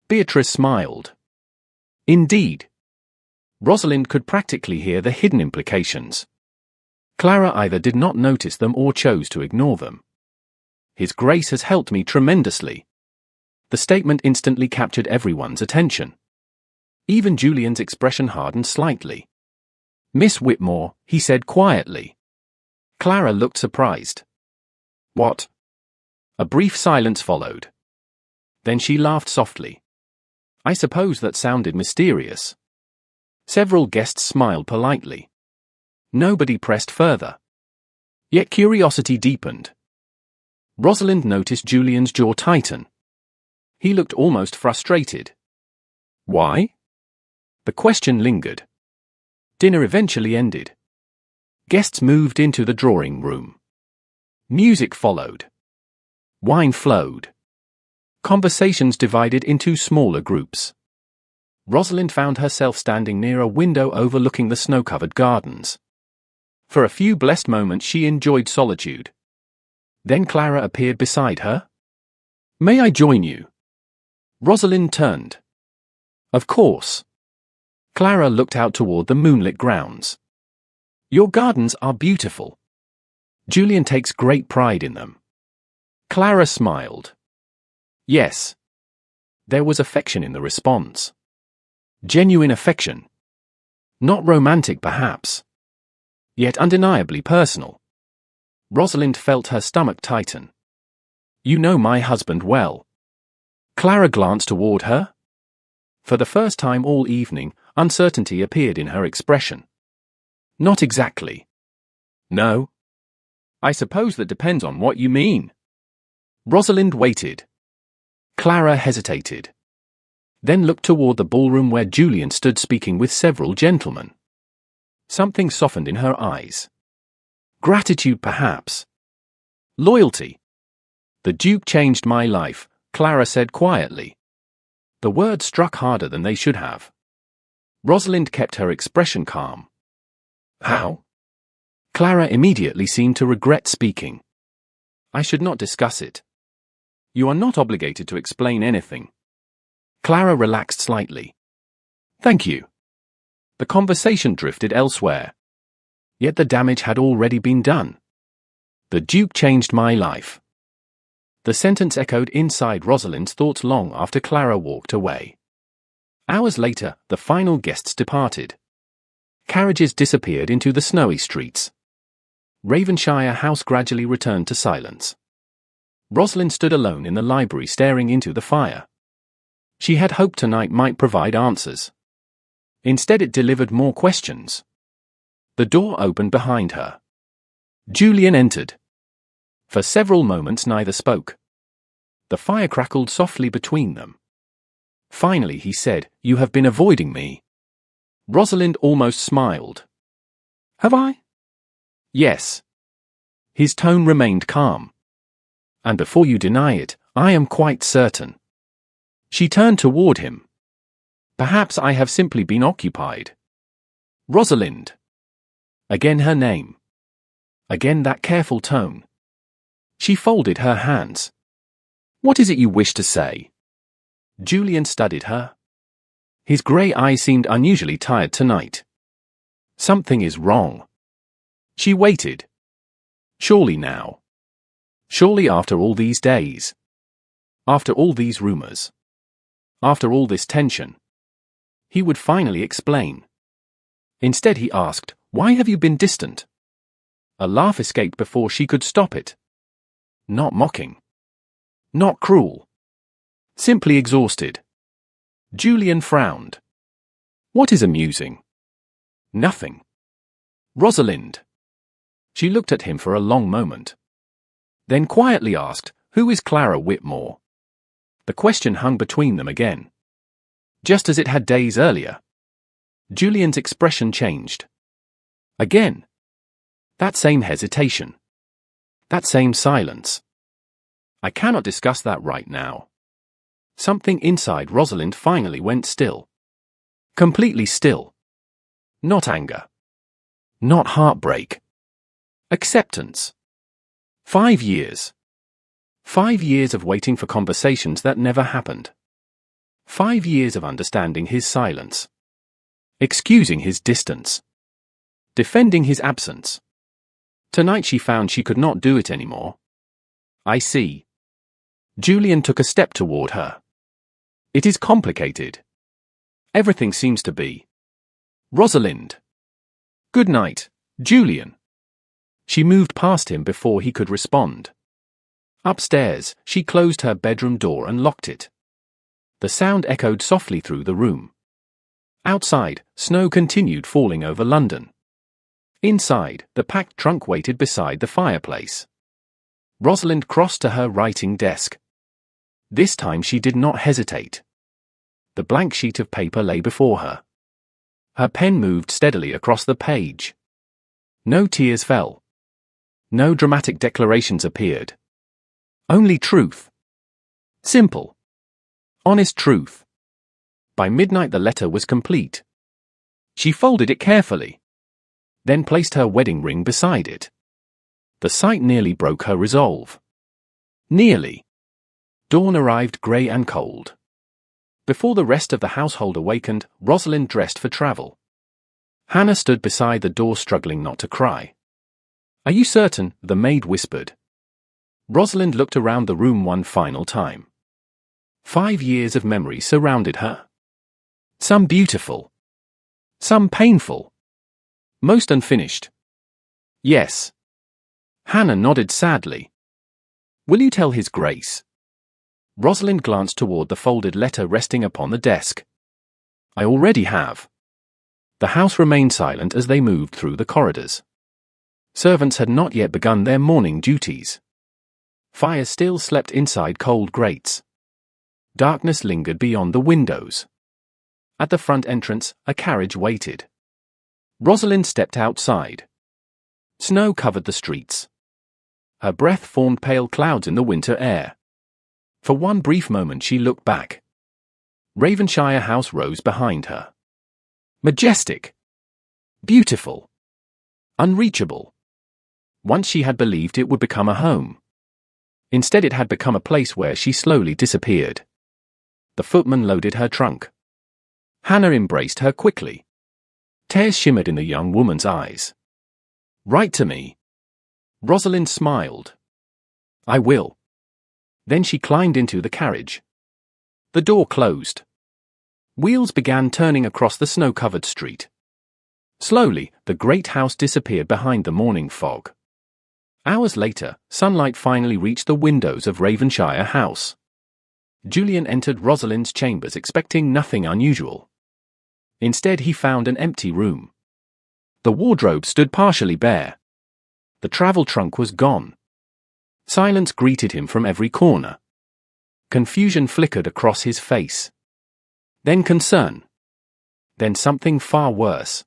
Beatrice smiled. "Indeed." Rosalind could practically hear the hidden implications. Clara either did not notice them or chose to ignore them. "His Grace has helped me tremendously." The statement instantly captured everyone's attention. Even Julian's expression hardened slightly. "Miss Whitmore," he said quietly. Clara looked surprised. "What?" A brief silence followed. Then she laughed softly. "I suppose that sounded mysterious." Several guests smiled politely. Nobody pressed further. Yet curiosity deepened. Rosalind noticed Julian's jaw tighten. He looked almost frustrated. Why? The question lingered. Dinner eventually ended. Guests moved into the drawing room. Music followed. Wine flowed. Conversations divided into smaller groups. Rosalind found herself standing near a window overlooking the snow-covered gardens. For a few blessed moments she enjoyed solitude. Then Clara appeared beside her. "May I join you?" Rosalind turned. "Of course." Clara looked out toward the moonlit grounds. "Your gardens are beautiful. Julian takes great pride in them." Clara smiled. Yes. There was affection in the response. Genuine affection. Not romantic, perhaps. Yet undeniably personal. Rosalind felt her stomach tighten. "You know my husband well." Clara glanced toward her. For the first time all evening, uncertainty appeared in her expression. "Not exactly." "No?" "I suppose that depends on what you mean." Rosalind waited. Clara hesitated. Then looked toward the ballroom where Julian stood speaking with several gentlemen. Something softened in her eyes. Gratitude, perhaps. Loyalty. "The Duke changed my life," Clara said quietly. The words struck harder than they should have. Rosalind kept her expression calm. "How?" Clara immediately seemed to regret speaking. "I should not discuss it." "You are not obligated to explain anything." Clara relaxed slightly. "Thank you." The conversation drifted elsewhere. Yet the damage had already been done. "The Duke changed my life." The sentence echoed inside Rosalind's thoughts long after Clara walked away. Hours later, the final guests departed. Carriages disappeared into the snowy streets. Ravenshire House gradually returned to silence. Rosalind stood alone in the library staring into the fire. She had hoped tonight might provide answers. Instead it delivered more questions. The door opened behind her. Julian entered. For several moments neither spoke. The fire crackled softly between them. Finally he said, "You have been avoiding me." Rosalind almost smiled. "Have I?" "Yes." His tone remained calm. "And before you deny it, I am quite certain." She turned toward him. "Perhaps I have simply been occupied." "Rosalind." Again her name. Again that careful tone. She folded her hands. "What is it you wish to say?" Julian studied her. His grey eyes seemed unusually tired tonight. "Something is wrong." She waited. Surely now. Surely after all these days. After all these rumors. After all this tension. He would finally explain. Instead he asked, "Why have you been distant?" A laugh escaped before she could stop it. Not mocking. Not cruel. Simply exhausted. Julian frowned. "What is amusing?" "Nothing." "Rosalind." She looked at him for a long moment. Then quietly asked, "Who is Clara Whitmore?" The question hung between them again. Just as it had days earlier. Julian's expression changed. Again. That same hesitation. That same silence. "I cannot discuss that right now." Something inside Rosalind finally went still. Completely still. Not anger. Not heartbreak. Acceptance. 5 years. 5 years of waiting for conversations that never happened. 5 years of understanding his silence. Excusing his distance. Defending his absence. Tonight she found she could not do it anymore. "I see." Julian took a step toward her. "It is complicated. Everything seems to be." "Rosalind." "Good night, Julian." She moved past him before he could respond. Upstairs, she closed her bedroom door and locked it. The sound echoed softly through the room. Outside, snow continued falling over London. Inside, the packed trunk waited beside the fireplace. Rosalind crossed to her writing desk. This time she did not hesitate. The blank sheet of paper lay before her. Her pen moved steadily across the page. No tears fell. No dramatic declarations appeared. Only truth. Simple. Honest truth. By midnight the letter was complete. She folded it carefully. Then placed her wedding ring beside it. The sight nearly broke her resolve. Nearly. Dawn arrived grey and cold. Before the rest of the household awakened, Rosalind dressed for travel. Hannah stood beside the door struggling not to cry. "Are you certain?" the maid whispered. Rosalind looked around the room one final time. 5 years of memory surrounded her. Some beautiful. Some painful. Most unfinished. "Yes." Hannah nodded sadly. "Will you tell His Grace?" Rosalind glanced toward the folded letter resting upon the desk. "I already have." The house remained silent as they moved through the corridors. Servants had not yet begun their morning duties. Fires still slept inside cold grates. Darkness lingered beyond the windows. At the front entrance, a carriage waited. Rosalind stepped outside. Snow covered the streets. Her breath formed pale clouds in the winter air. For one brief moment she looked back. Ravenshire House rose behind her. Majestic. Beautiful. Unreachable. Once she had believed it would become a home. Instead it had become a place where she slowly disappeared. The footman loaded her trunk. Hannah embraced her quickly. Tears shimmered in the young woman's eyes. "Write to me." Rosalind smiled. "I will." Then she climbed into the carriage. The door closed. Wheels began turning across the snow-covered street. Slowly, the great house disappeared behind the morning fog. Hours later, sunlight finally reached the windows of Ravenshire House. Julian entered Rosalind's chambers expecting nothing unusual. Instead he found an empty room. The wardrobe stood partially bare. The travel trunk was gone. Silence greeted him from every corner. Confusion flickered across his face. Then concern. Then something far worse.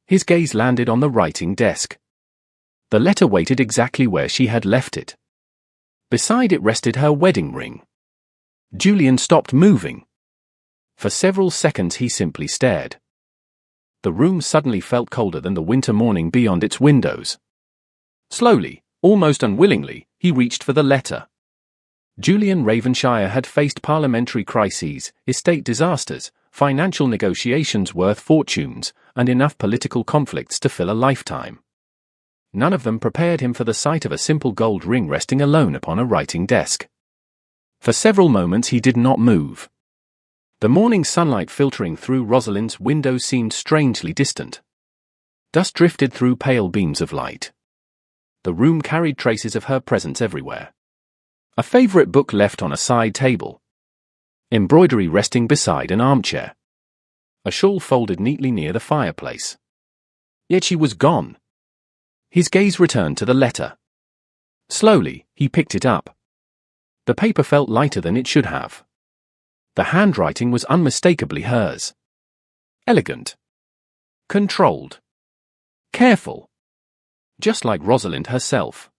His gaze landed on the writing desk. The letter waited exactly where she had left it. Beside it rested her wedding ring. Julian stopped moving. For several seconds he simply stared. The room suddenly felt colder than the winter morning beyond its windows. Slowly, almost unwillingly, he reached for the letter. Julian Ravenshire had faced parliamentary crises, estate disasters, financial negotiations worth fortunes, and enough political conflicts to fill a lifetime. None of them prepared him for the sight of a simple gold ring resting alone upon a writing desk. For several moments he did not move. The morning sunlight filtering through Rosalind's window seemed strangely distant. Dust drifted through pale beams of light. The room carried traces of her presence everywhere. A favorite book left on a side table. Embroidery resting beside an armchair. A shawl folded neatly near the fireplace. Yet she was gone. His gaze returned to the letter. Slowly, he picked it up. The paper felt lighter than it should have. The handwriting was unmistakably hers. Elegant. Controlled. Careful. Just like Rosalind herself.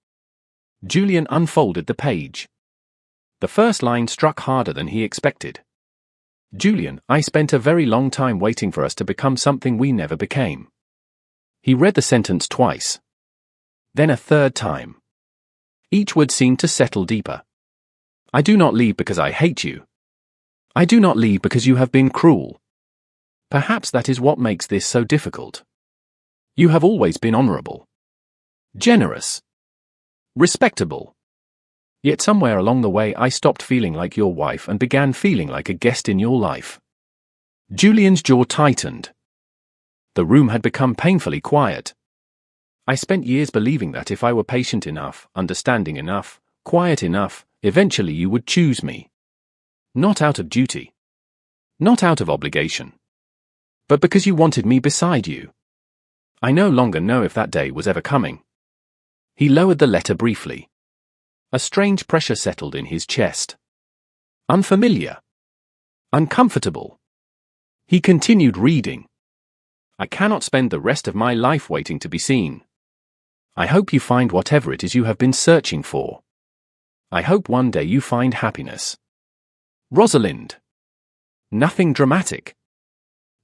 Julian unfolded the page. The first line struck harder than he expected. "Julian, I spent a very long time waiting for us to become something we never became." He read the sentence twice. Then a third time. Each word seemed to settle deeper. "I do not leave because I hate you. I do not leave because you have been cruel. Perhaps that is what makes this so difficult. You have always been honorable. Generous. Respectable. Yet somewhere along the way I stopped feeling like your wife and began feeling like a guest in your life." Julian's jaw tightened. The room had become painfully quiet. "I spent years believing that if I were patient enough, understanding enough, quiet enough, eventually you would choose me. Not out of duty. Not out of obligation. But because you wanted me beside you. I no longer know if that day was ever coming." He lowered the letter briefly. A strange pressure settled in his chest. Unfamiliar. Uncomfortable. He continued reading. "I cannot spend the rest of my life waiting to be seen. I hope you find whatever it is you have been searching for. I hope one day you find happiness. Rosalind." Nothing dramatic.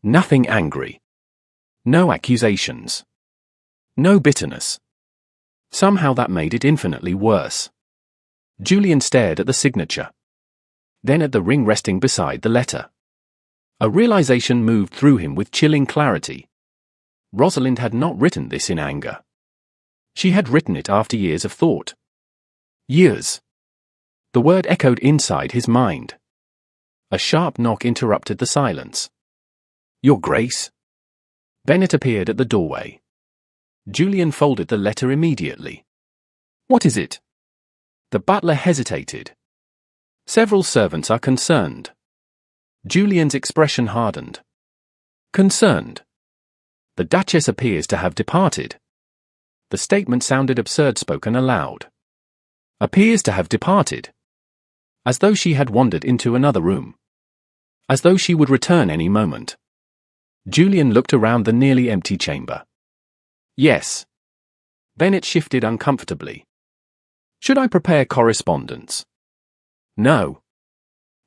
Nothing angry. No accusations. No bitterness. Somehow that made it infinitely worse. Julian stared at the signature, then at the ring resting beside the letter. A realization moved through him with chilling clarity. Rosalind had not written this in anger. She had written it after years of thought. Years. The word echoed inside his mind. A sharp knock interrupted the silence. Your Grace? Bennett appeared at the doorway. Julian folded the letter immediately. What is it? The butler hesitated. Several servants are concerned. Julian's expression hardened. Concerned. The Duchess appears to have departed. The statement sounded absurd spoken aloud. Appears to have departed. As though she had wandered into another room. As though she would return any moment. Julian looked around the nearly empty chamber. Yes. Bennett shifted uncomfortably. Should I prepare correspondence? No.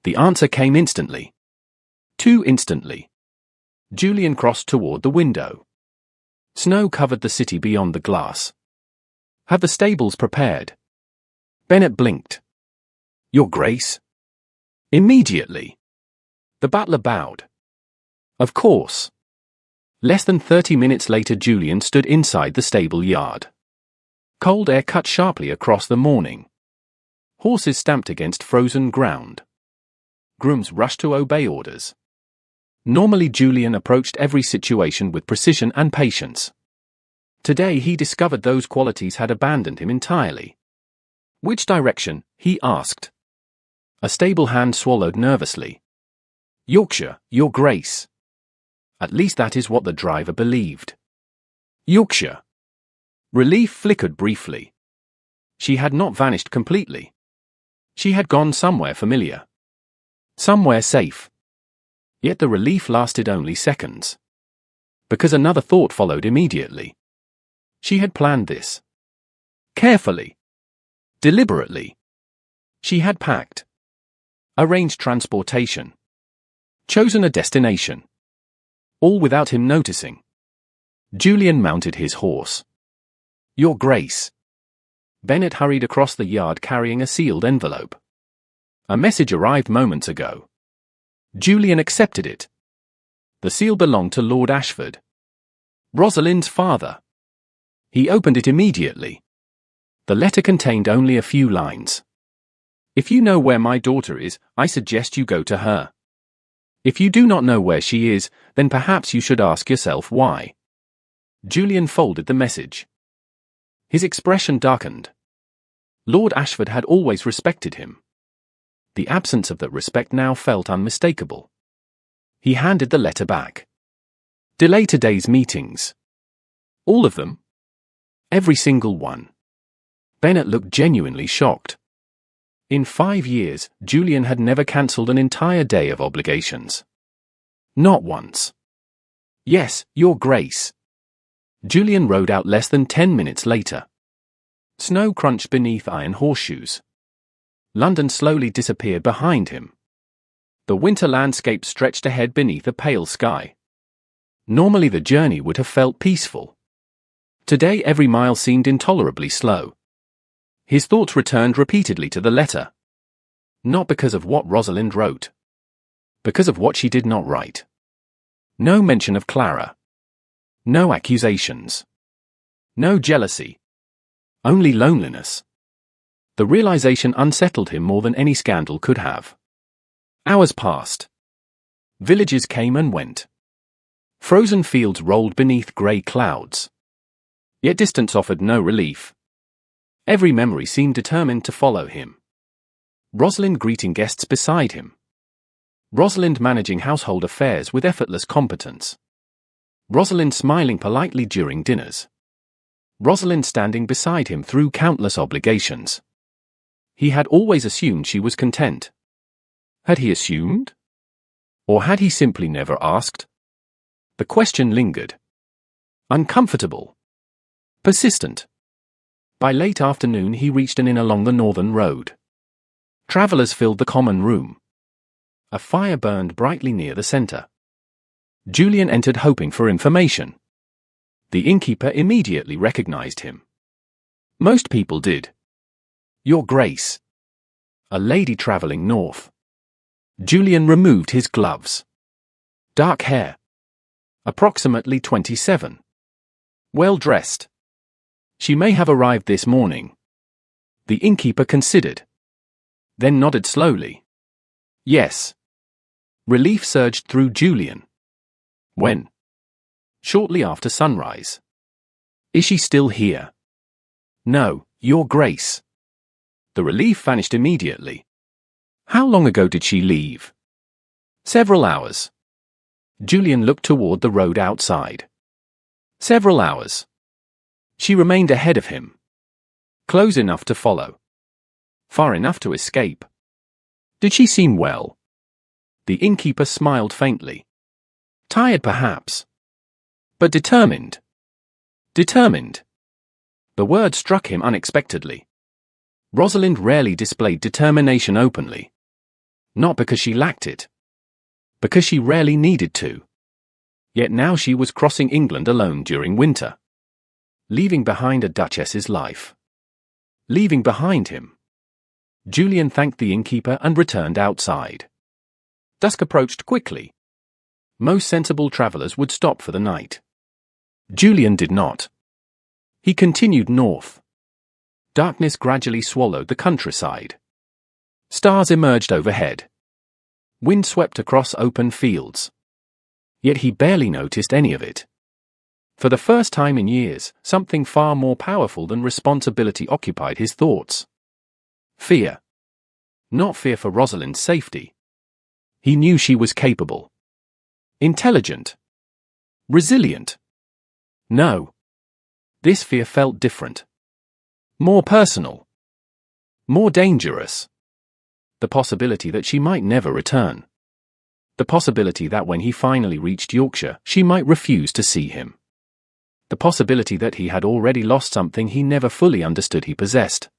The answer came instantly. Too instantly. Julian crossed toward the window. Snow covered the city beyond the glass. Have the stables prepared? Bennett blinked. Your Grace? Immediately. The butler bowed. Of course. Less than 30 minutes later, Julian stood inside the stable yard. Cold air cut sharply across the morning. Horses stamped against frozen ground. Grooms rushed to obey orders. Normally, Julian approached every situation with precision and patience. Today he discovered those qualities had abandoned him entirely. Which direction? He asked. A stable hand swallowed nervously. Yorkshire, Your Grace. At least that is what the driver believed. Yorkshire. Relief flickered briefly. She had not vanished completely. She had gone somewhere familiar. Somewhere safe. Yet the relief lasted only seconds. Because another thought followed immediately. She had planned this. Carefully. Deliberately. She had packed. Arranged transportation. Chosen a destination. All without him noticing. Julian mounted his horse. Your Grace. Bennett hurried across the yard carrying a sealed envelope. A message arrived moments ago. Julian accepted it. The seal belonged to Lord Ashford. Rosalind's father. He opened it immediately. The letter contained only a few lines. If you know where my daughter is, I suggest you go to her. If you do not know where she is, then perhaps you should ask yourself why. Julian folded the message. His expression darkened. Lord Ashford had always respected him. The absence of that respect now felt unmistakable. He handed the letter back. Delay today's meetings. All of them? Every single one. Bennett looked genuinely shocked. In 5 years, Julian had never cancelled an entire day of obligations. Not once. Yes, Your Grace. Julian rode out less than 10 minutes later. Snow crunched beneath iron horseshoes. London slowly disappeared behind him. The winter landscape stretched ahead beneath a pale sky. Normally the journey would have felt peaceful. Today every mile seemed intolerably slow. His thoughts returned repeatedly to the letter. Not because of what Rosalind wrote. Because of what she did not write. No mention of Clara. No accusations. No jealousy. Only loneliness. The realization unsettled him more than any scandal could have. Hours passed. Villages came and went. Frozen fields rolled beneath grey clouds. Yet distance offered no relief. Every memory seemed determined to follow him. Rosalind greeting guests beside him. Rosalind managing household affairs with effortless competence. Rosalind smiling politely during dinners. Rosalind standing beside him through countless obligations. He had always assumed she was content. Had he assumed? Or had he simply never asked? The question lingered. Uncomfortable. Persistent. By late afternoon he reached an inn along the northern road. Travellers filled the common room. A fire burned brightly near the centre. Julian entered hoping for information. The innkeeper immediately recognized him. Most people did. Your Grace. A lady travelling north. Julian removed his gloves. Dark hair. Approximately 27. Well dressed. She may have arrived this morning. The innkeeper considered. Then nodded slowly. Yes. Relief surged through Julian. When? Shortly after sunrise. Is she still here? No, Your Grace. The relief vanished immediately. How long ago did she leave? Several hours. Julian looked toward the road outside. Several hours. She remained ahead of him. Close enough to follow. Far enough to escape. Did she seem well? The innkeeper smiled faintly. Tired perhaps. But determined. Determined. The word struck him unexpectedly. Rosalind rarely displayed determination openly. Not because she lacked it. Because she rarely needed to. Yet now she was crossing England alone during winter. Leaving behind a duchess's life. Leaving behind him. Julian thanked the innkeeper and returned outside. Dusk approached quickly. Most sensible travellers would stop for the night. Julian did not. He continued north. Darkness gradually swallowed the countryside. Stars emerged overhead. Wind swept across open fields. Yet he barely noticed any of it. For the first time in years, something far more powerful than responsibility occupied his thoughts. Fear. Not fear for Rosalind's safety. He knew she was capable. Intelligent. Resilient. No. This fear felt different. More personal. More dangerous. The possibility that she might never return. The possibility that when he finally reached Yorkshire, she might refuse to see him. The possibility that he had already lost something he never fully understood he possessed.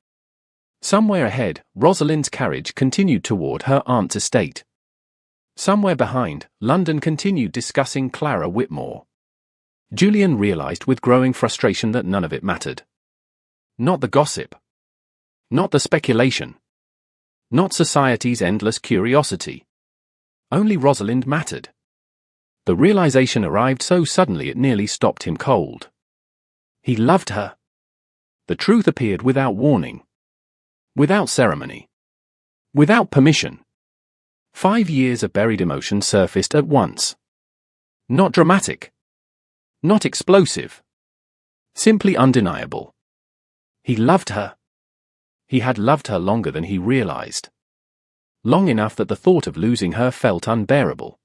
Somewhere ahead, Rosalind's carriage continued toward her aunt's estate. Somewhere behind, London continued discussing Clara Whitmore. Julian realized with growing frustration that none of it mattered. Not the gossip. Not the speculation. Not society's endless curiosity. Only Rosalind mattered. The realization arrived so suddenly it nearly stopped him cold. He loved her. The truth appeared without warning. Without ceremony. Without permission. 5 years of buried emotion surfaced at once. Not dramatic. Not explosive. Simply undeniable. He loved her. He had loved her longer than he realized. Long enough that the thought of losing her felt unbearable.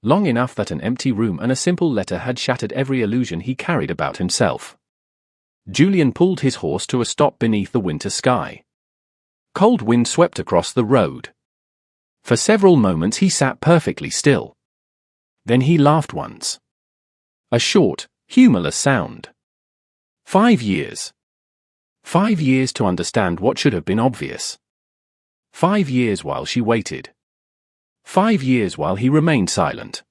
Long enough that an empty room and a simple letter had shattered every illusion he carried about himself. Julian pulled his horse to a stop beneath the winter sky. Cold wind swept across the road. For several moments he sat perfectly still. Then he laughed once. A short, humorless sound. 5 years. 5 years to understand what should have been obvious. 5 years while she waited. 5 years while he remained silent.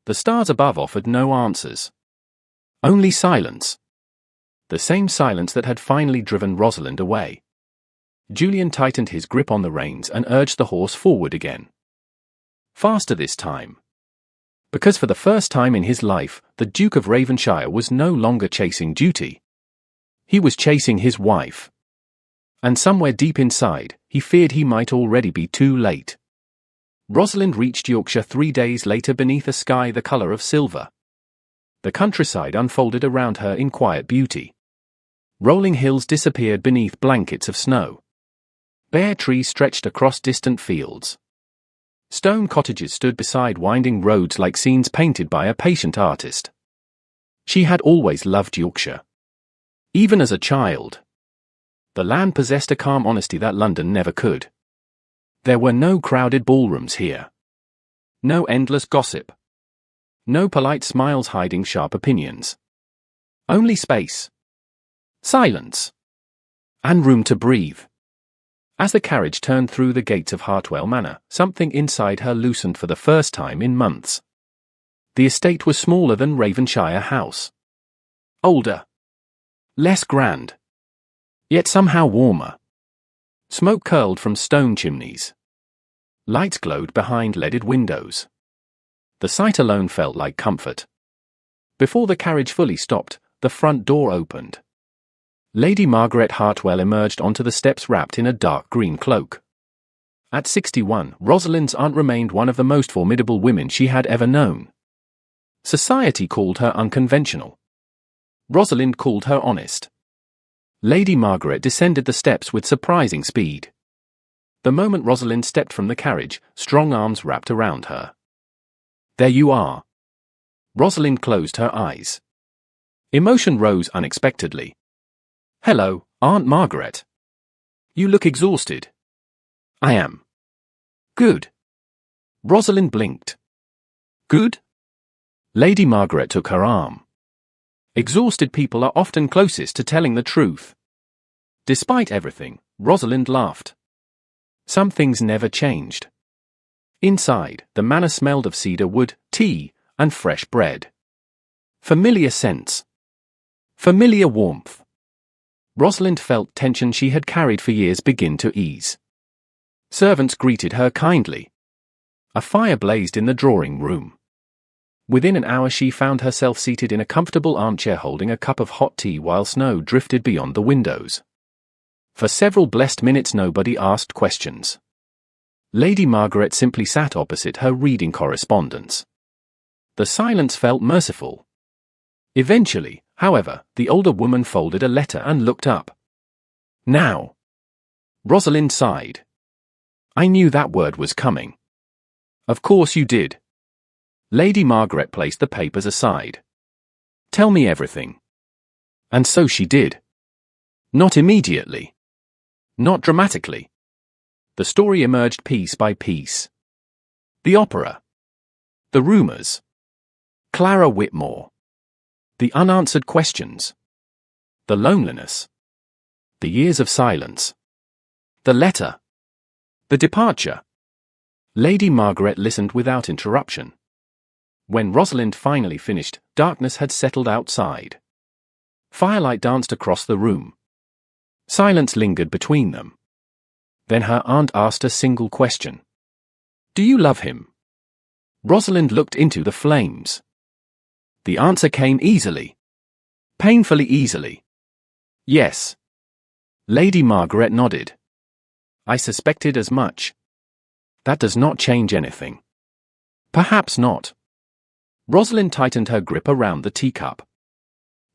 The stars above offered no answers. Only silence. The same silence that had finally driven Rosalind away. Julian tightened his grip on the reins and urged the horse forward again. Faster this time. Because for the first time in his life, the Duke of Ravenshire was no longer chasing duty. He was chasing his wife. And somewhere deep inside, he feared he might already be too late. Rosalind reached Yorkshire 3 days later beneath a sky the colour of silver. The countryside unfolded around her in quiet beauty. Rolling hills disappeared beneath blankets of snow. Bare trees stretched across distant fields. Stone cottages stood beside winding roads like scenes painted by a patient artist. She had always loved Yorkshire. Even as a child. The land possessed a calm honesty that London never could. There were no crowded ballrooms here. No endless gossip. No polite smiles hiding sharp opinions. Only space. Silence. And room to breathe. As the carriage turned through the gates of Hartwell Manor, something inside her loosened for the first time in months. The estate was smaller than Ravenshire House. Older. Less grand. yet somehow warmer. Smoke curled from stone chimneys. Lights glowed behind leaded windows. The sight alone felt like comfort. Before the carriage fully stopped, the front door opened. Lady Margaret Hartwell emerged onto the steps wrapped in a dark green cloak. At 61, Rosalind's aunt remained one of the most formidable women she had ever known. Society called her unconventional. Rosalind called her honest. Lady Margaret descended the steps with surprising speed. The moment Rosalind stepped from the carriage, strong arms wrapped around her. "There you are." Rosalind closed her eyes. Emotion rose unexpectedly. "Hello, Aunt Margaret. You look exhausted." "I am." "Good." Rosalind blinked. "Good?" Lady Margaret took her arm. Exhausted people are often closest to telling the truth. Despite everything, Rosalind laughed. Some things never changed. Inside, the manor smelled of cedar wood, tea, and fresh bread. Familiar scents. Familiar warmth. Rosalind felt tension she had carried for years begin to ease. Servants greeted her kindly. A fire blazed in the drawing room. Within an hour she found herself seated in a comfortable armchair holding a cup of hot tea while snow drifted beyond the windows. For several blessed minutes nobody asked questions. Lady Margaret simply sat opposite her reading correspondence. The silence felt merciful. Eventually, however, the older woman folded a letter and looked up. "Now." Rosalind sighed. "I knew that word was coming." "Of course you did." Lady Margaret placed the papers aside. "Tell me everything." And so she did. Not immediately. Not dramatically. The story emerged piece by piece. The opera. The rumors. Clara Whitmore. The unanswered questions. The loneliness. The years of silence. The letter. The departure. Lady Margaret listened without interruption. When Rosalind finally finished, darkness had settled outside. Firelight danced across the room. Silence lingered between them. Then her aunt asked a single question. "Do you love him?" Rosalind looked into the flames. The answer came easily. Painfully easily. "Yes." Lady Margaret nodded. "I suspected as much." "That does not change anything." "Perhaps not." Rosalind tightened her grip around the teacup.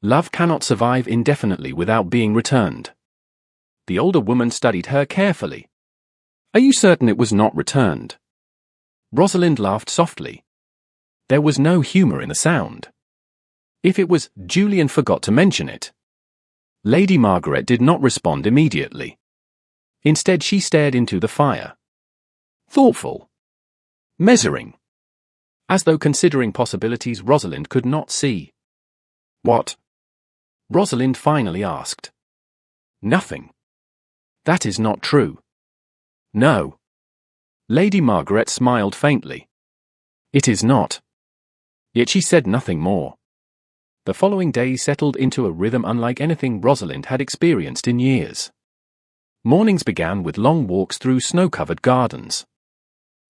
"Love cannot survive indefinitely without being returned." The older woman studied her carefully. "Are you certain it was not returned?" Rosalind laughed softly. There was no humor in the sound. "If it was, Julian forgot to mention it." Lady Margaret did not respond immediately. Instead she stared into the fire. Thoughtful. Measuring. As though considering possibilities Rosalind could not see. "What?" Rosalind finally asked. "Nothing." "That is not true." "No." Lady Margaret smiled faintly. "It is not." Yet she said nothing more. The following days settled into a rhythm unlike anything Rosalind had experienced in years. Mornings began with long walks through snow-covered gardens.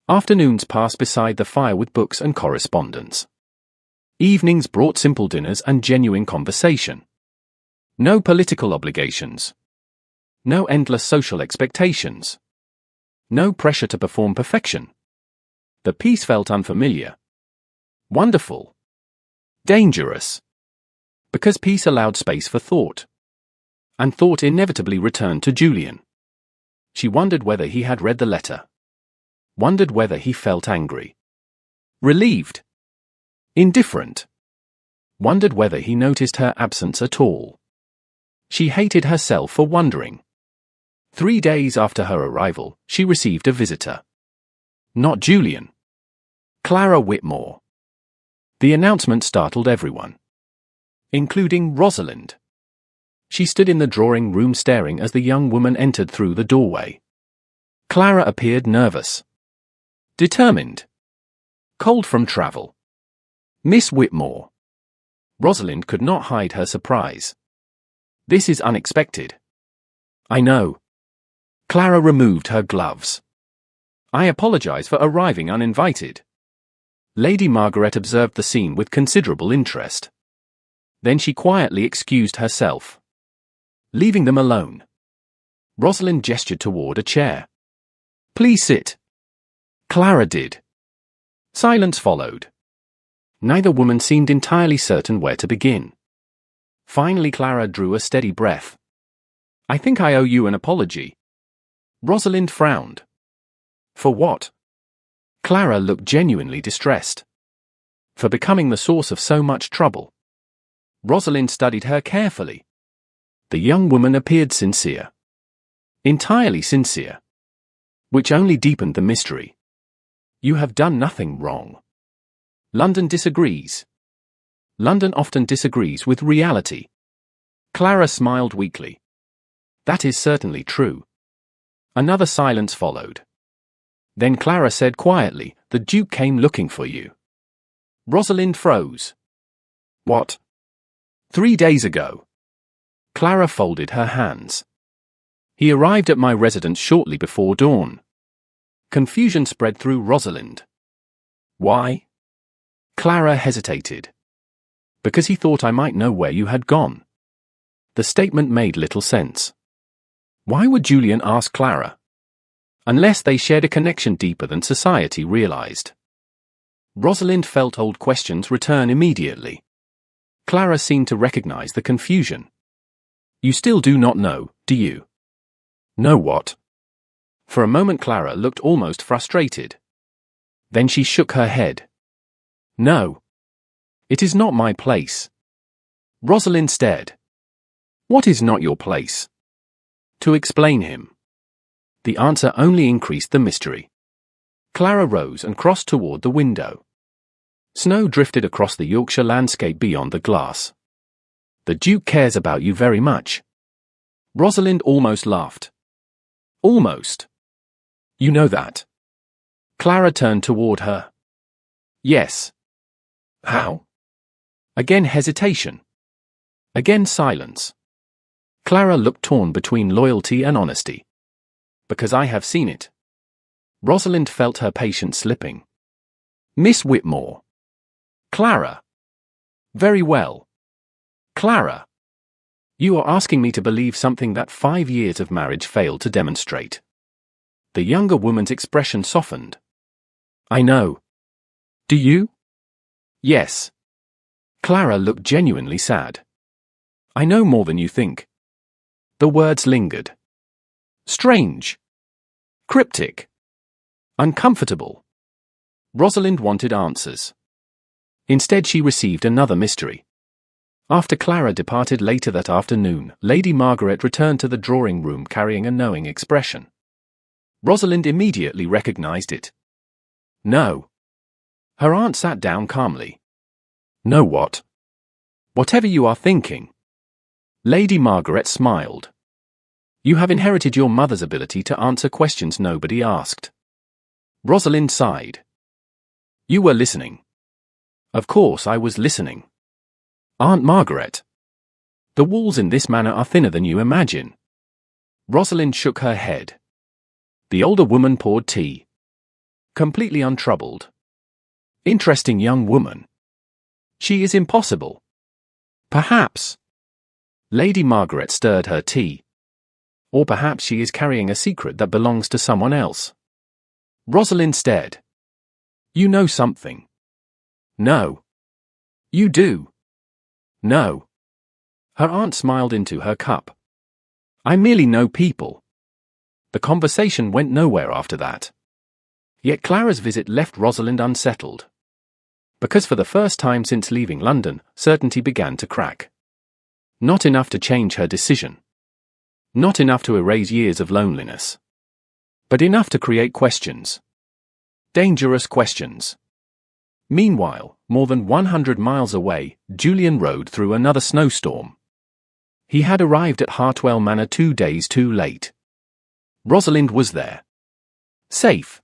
Afternoons passed beside the fire with books and correspondence. Evenings brought simple dinners and genuine conversation. No political obligations. No endless social expectations. No pressure to perform perfection. The peace felt unfamiliar. Wonderful. Dangerous. Because peace allowed space for thought. And thought inevitably returned to Julian. She wondered whether he had read the letter. Wondered whether he felt angry. Relieved. Indifferent. Wondered whether he noticed her absence at all. She hated herself for wondering. 3 days after her arrival, she received a visitor. Not Julian. Clara Whitmore. The announcement startled everyone. Including Rosalind. She stood in the drawing room staring as the young woman entered through the doorway. Clara appeared nervous. Determined. Cold from travel. "Miss Whitmore." Rosalind could not hide her surprise. "This is unexpected." I know. Clara removed her gloves. I apologize for arriving uninvited. Lady Margaret observed the scene with considerable interest. Then she quietly excused herself. Leaving them alone, Rosalind gestured toward a chair. Please sit. Clara did. Silence followed. Neither woman seemed entirely certain where to begin. Finally, Clara drew a steady breath. I think I owe you an apology. Rosalind frowned. For what? Clara looked genuinely distressed. For becoming the source of so much trouble. Rosalind studied her carefully. The young woman appeared sincere. Entirely sincere. Which only deepened the mystery. You have done nothing wrong. London disagrees. London often disagrees with reality. Clara smiled weakly. That is certainly true. Another silence followed. Then Clara said quietly, the Duke came looking for you. Rosalind froze. What? 3 days ago. Clara folded her hands. He arrived at my residence shortly before dawn. Confusion spread through Rosalind. Why? Clara hesitated. Because he thought I might know where you had gone. The statement made little sense. Why would Julian ask Clara? Unless they shared a connection deeper than society realized. Rosalind felt old questions return immediately. Clara seemed to recognize the confusion. You still do not know, do you? Know what? For a moment Clara looked almost frustrated. Then she shook her head. No. It is not my place. Rosalind stared. What is not your place? To explain him. The answer only increased the mystery. Clara rose and crossed toward the window. Snow drifted across the Yorkshire landscape beyond the glass. The Duke cares about you very much. Rosalind almost laughed. Almost. You know that. Clara turned toward her. Yes. How? Again hesitation. Again silence. Clara looked torn between loyalty and honesty. Because I have seen it. Rosalind felt her patience slipping. Miss Whitmore. Clara. Very well. Clara. You are asking me to believe something that 5 years of marriage failed to demonstrate. The younger woman's expression softened. I know. Do you? Yes. Clara looked genuinely sad. I know more than you think. The words lingered. Strange. Cryptic. Uncomfortable. Rosalind wanted answers. Instead she received another mystery. After Clara departed later that afternoon, Lady Margaret returned to the drawing room carrying a knowing expression. Rosalind immediately recognized it. No. Her aunt sat down calmly. No what? Whatever you are thinking. Lady Margaret smiled. You have inherited your mother's ability to answer questions nobody asked. Rosalind sighed. You were listening. Of course I was listening. Aunt Margaret. The walls in this manor are thinner than you imagine. Rosalind shook her head. The older woman poured tea. Completely untroubled. Interesting young woman. She is impossible. Perhaps. Lady Margaret stirred her tea. Or perhaps she is carrying a secret that belongs to someone else. Rosalind stared. You know something. No. You do. No. Her aunt smiled into her cup. I merely know people. The conversation went nowhere after that. Yet Clara's visit left Rosalind unsettled. Because for the first time since leaving London, certainty began to crack. Not enough to change her decision. Not enough to erase years of loneliness. But enough to create questions. Dangerous questions. Meanwhile, more than 100 miles away, Julian rode through another snowstorm. He had arrived at Hartwell Manor 2 days too late. Rosalind was there. Safe.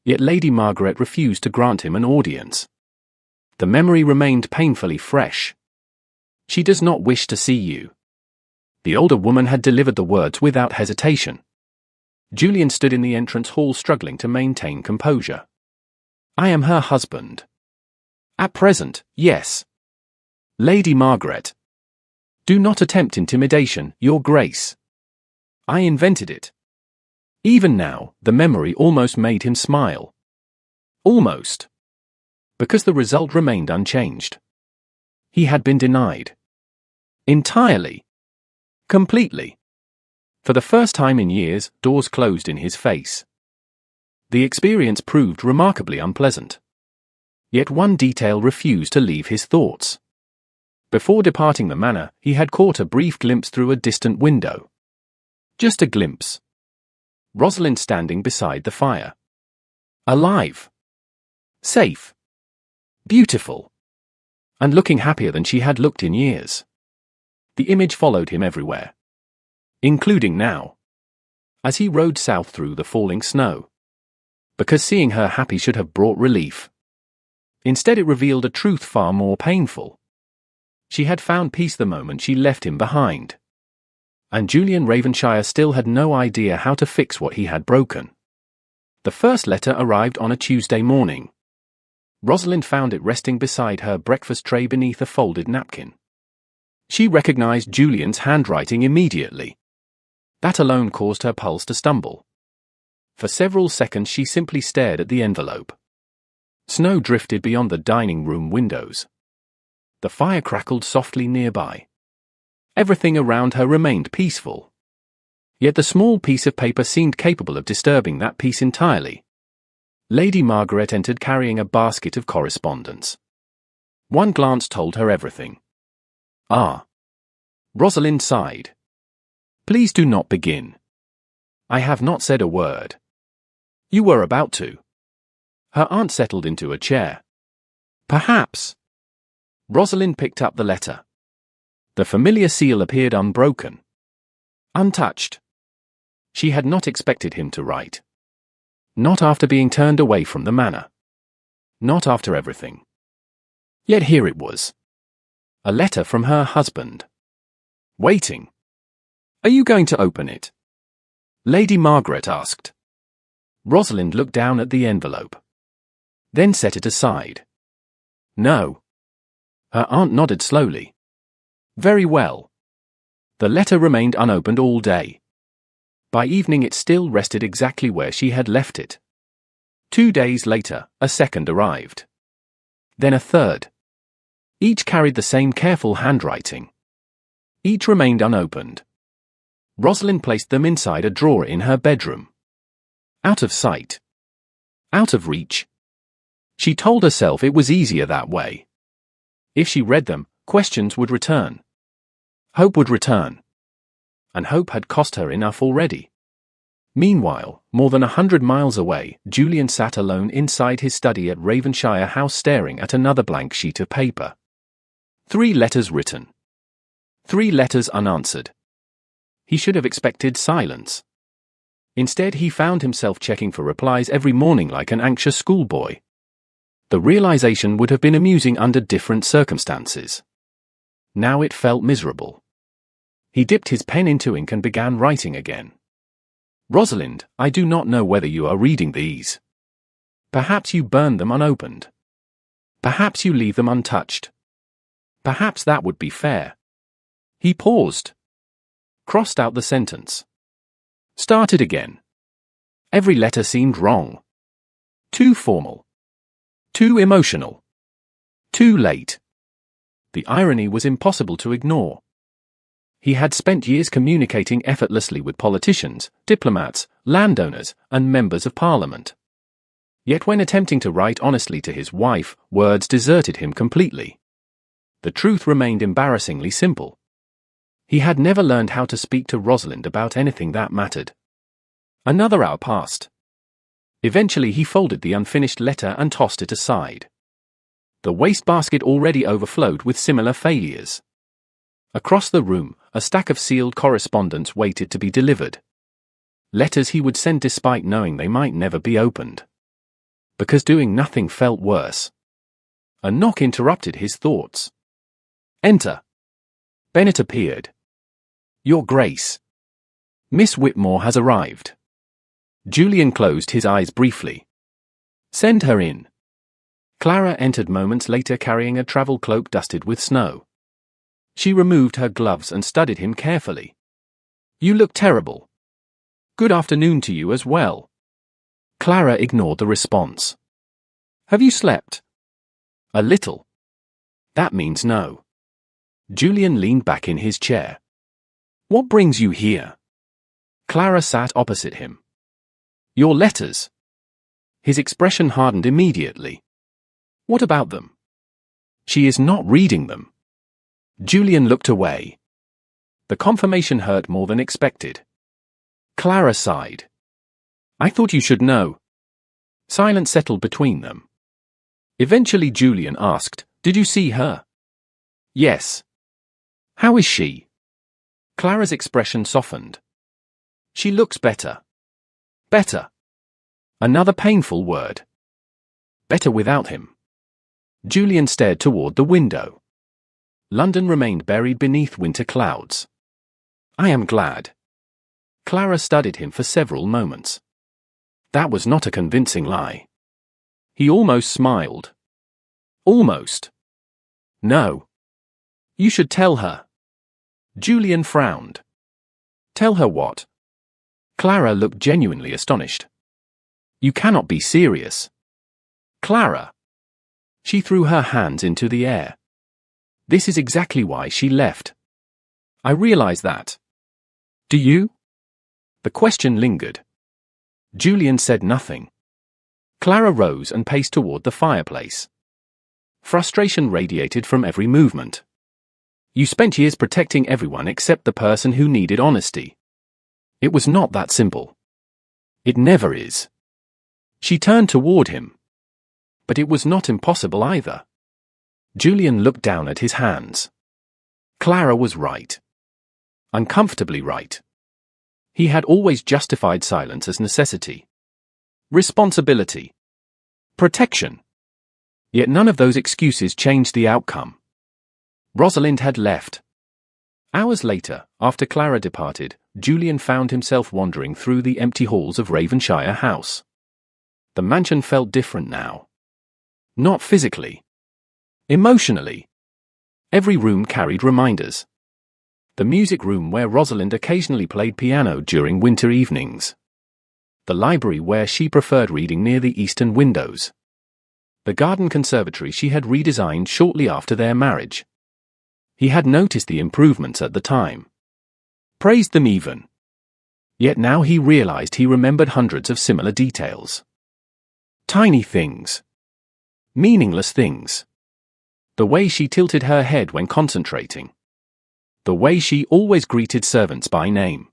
Yet Lady Margaret refused to grant him an audience. The memory remained painfully fresh. She does not wish to see you. The older woman had delivered the words without hesitation. Julian stood in the entrance hall struggling to maintain composure. I am her husband. At present, yes. Lady Margaret. Do not attempt intimidation, Your Grace. I invented it. Even now, the memory almost made him smile. Almost. Because the result remained unchanged. He had been denied. Entirely. Completely. For the first time in years, doors closed in his face. The experience proved remarkably unpleasant. Yet one detail refused to leave his thoughts. Before departing the manor, he had caught a brief glimpse through a distant window. Just a glimpse. Rosalind standing beside the fire. Alive. Safe. Beautiful. And looking happier than she had looked in years. The image followed him everywhere. Including now. As he rode south through the falling snow. Because seeing her happy should have brought relief. Instead it revealed a truth far more painful. She had found peace the moment she left him behind. And Julian Ravenshire still had no idea how to fix what he had broken. The first letter arrived on a Tuesday morning. Rosalind found it resting beside her breakfast tray beneath a folded napkin. She recognized Julian's handwriting immediately. That alone caused her pulse to stumble. For several seconds she simply stared at the envelope. Snow drifted beyond the dining room windows. The fire crackled softly nearby. Everything around her remained peaceful. Yet the small piece of paper seemed capable of disturbing that peace entirely. Lady Margaret entered carrying a basket of correspondence. One glance told her everything. Ah. Rosalind sighed. Please do not begin. I have not said a word. You were about to. Her aunt settled into a chair. Perhaps. Rosalind picked up the letter. The familiar seal appeared unbroken. Untouched. She had not expected him to write. Not after being turned away from the manor. Not after everything. Yet here it was. A letter from her husband. Waiting. Are you going to open it? Lady Margaret asked. Rosalind looked down at the envelope. Then set it aside. No. Her aunt nodded slowly. Very well. The letter remained unopened all day. By evening it still rested exactly where she had left it. 2 days later, a second arrived. Then a third. Each carried the same careful handwriting. Each remained unopened. Rosalind placed them inside a drawer in her bedroom. Out of sight. Out of reach. She told herself it was easier that way. If she read them, questions would return. Hope would return. And hope had cost her enough already. Meanwhile, more than 100 miles away, Julian sat alone inside his study at Ravenshire House staring at another blank sheet of paper. 3 letters written. 3 letters unanswered. He should have expected silence. Instead, he found himself checking for replies every morning like an anxious schoolboy. The realization would have been amusing under different circumstances. Now it felt miserable. He dipped his pen into ink and began writing again. Rosalind, I do not know whether you are reading these. Perhaps you burn them unopened. Perhaps you leave them untouched. Perhaps that would be fair. He paused. Crossed out the sentence. Started again. Every letter seemed wrong. Too formal. Too emotional. Too late. The irony was impossible to ignore. He had spent years communicating effortlessly with politicians, diplomats, landowners, and members of parliament. Yet when attempting to write honestly to his wife, words deserted him completely. The truth remained embarrassingly simple. He had never learned how to speak to Rosalind about anything that mattered. Another hour passed. Eventually he folded the unfinished letter and tossed it aside. The wastebasket already overflowed with similar failures. Across the room, a stack of sealed correspondence waited to be delivered. Letters he would send despite knowing they might never be opened. Because doing nothing felt worse. A knock interrupted his thoughts. Enter. Bennett appeared. Your Grace. Miss Whitmore has arrived. Julian closed his eyes briefly. Send her in. Clara entered moments later carrying a travel cloak dusted with snow. She removed her gloves and studied him carefully. You look terrible. Good afternoon to you as well. Clara ignored the response. Have you slept? A little. That means no. Julian leaned back in his chair. What brings you here? Clara sat opposite him. Your letters. His expression hardened immediately. What about them? She is not reading them. Julian looked away. The confirmation hurt more than expected. Clara sighed. I thought you should know. Silence settled between them. Eventually Julian asked, Did you see her? Yes. How is she? Clara's expression softened. She looks better. Better. Another painful word. Better without him. Julian stared toward the window. London remained buried beneath winter clouds. I am glad. Clara studied him for several moments. That was not a convincing lie. He almost smiled. Almost. No. You should tell her. Julian frowned. Tell her what? Clara looked genuinely astonished. You cannot be serious. Clara. She threw her hands into the air. This is exactly why she left. I realize that. Do you? The question lingered. Julian said nothing. Clara rose and paced toward the fireplace. Frustration radiated from every movement. You spent years protecting everyone except the person who needed honesty. It was not that simple. It never is. She turned toward him. But it was not impossible either. Julian looked down at his hands. Clara was right. Uncomfortably right. He had always justified silence as necessity. Responsibility. Protection. Yet none of those excuses changed the outcome. Rosalind had left. Hours later, after Clara departed, Julian found himself wandering through the empty halls of Ravenshire House. The mansion felt different now. Not physically. Emotionally. Every room carried reminders. The music room where Rosalind occasionally played piano during winter evenings. The library where she preferred reading near the eastern windows. The garden conservatory she had redesigned shortly after their marriage. He had noticed the improvements at the time. Praised them even. Yet now he realized he remembered hundreds of similar details. Tiny things. Meaningless things. The way she tilted her head when concentrating. The way she always greeted servants by name.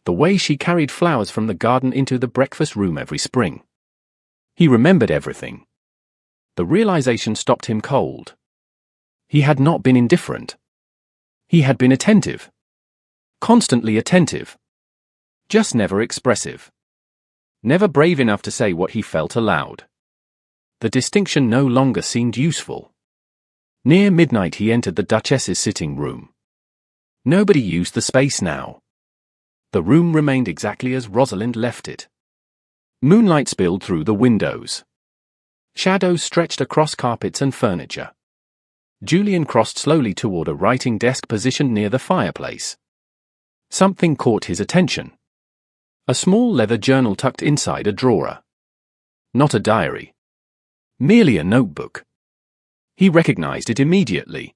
The way she carried flowers from the garden into the breakfast room every spring. He remembered everything. The realization stopped him cold. He had not been indifferent. He had been attentive. Constantly attentive. Just never expressive. Never brave enough to say what he felt aloud. The distinction no longer seemed useful. Near midnight he entered the Duchess's sitting room. Nobody used the space now. The room remained exactly as Rosalind left it. Moonlight spilled through the windows. Shadows stretched across carpets and furniture. Julian crossed slowly toward a writing desk positioned near the fireplace. Something caught his attention. A small leather journal tucked inside a drawer. Not a diary. Merely a notebook. He recognized it immediately.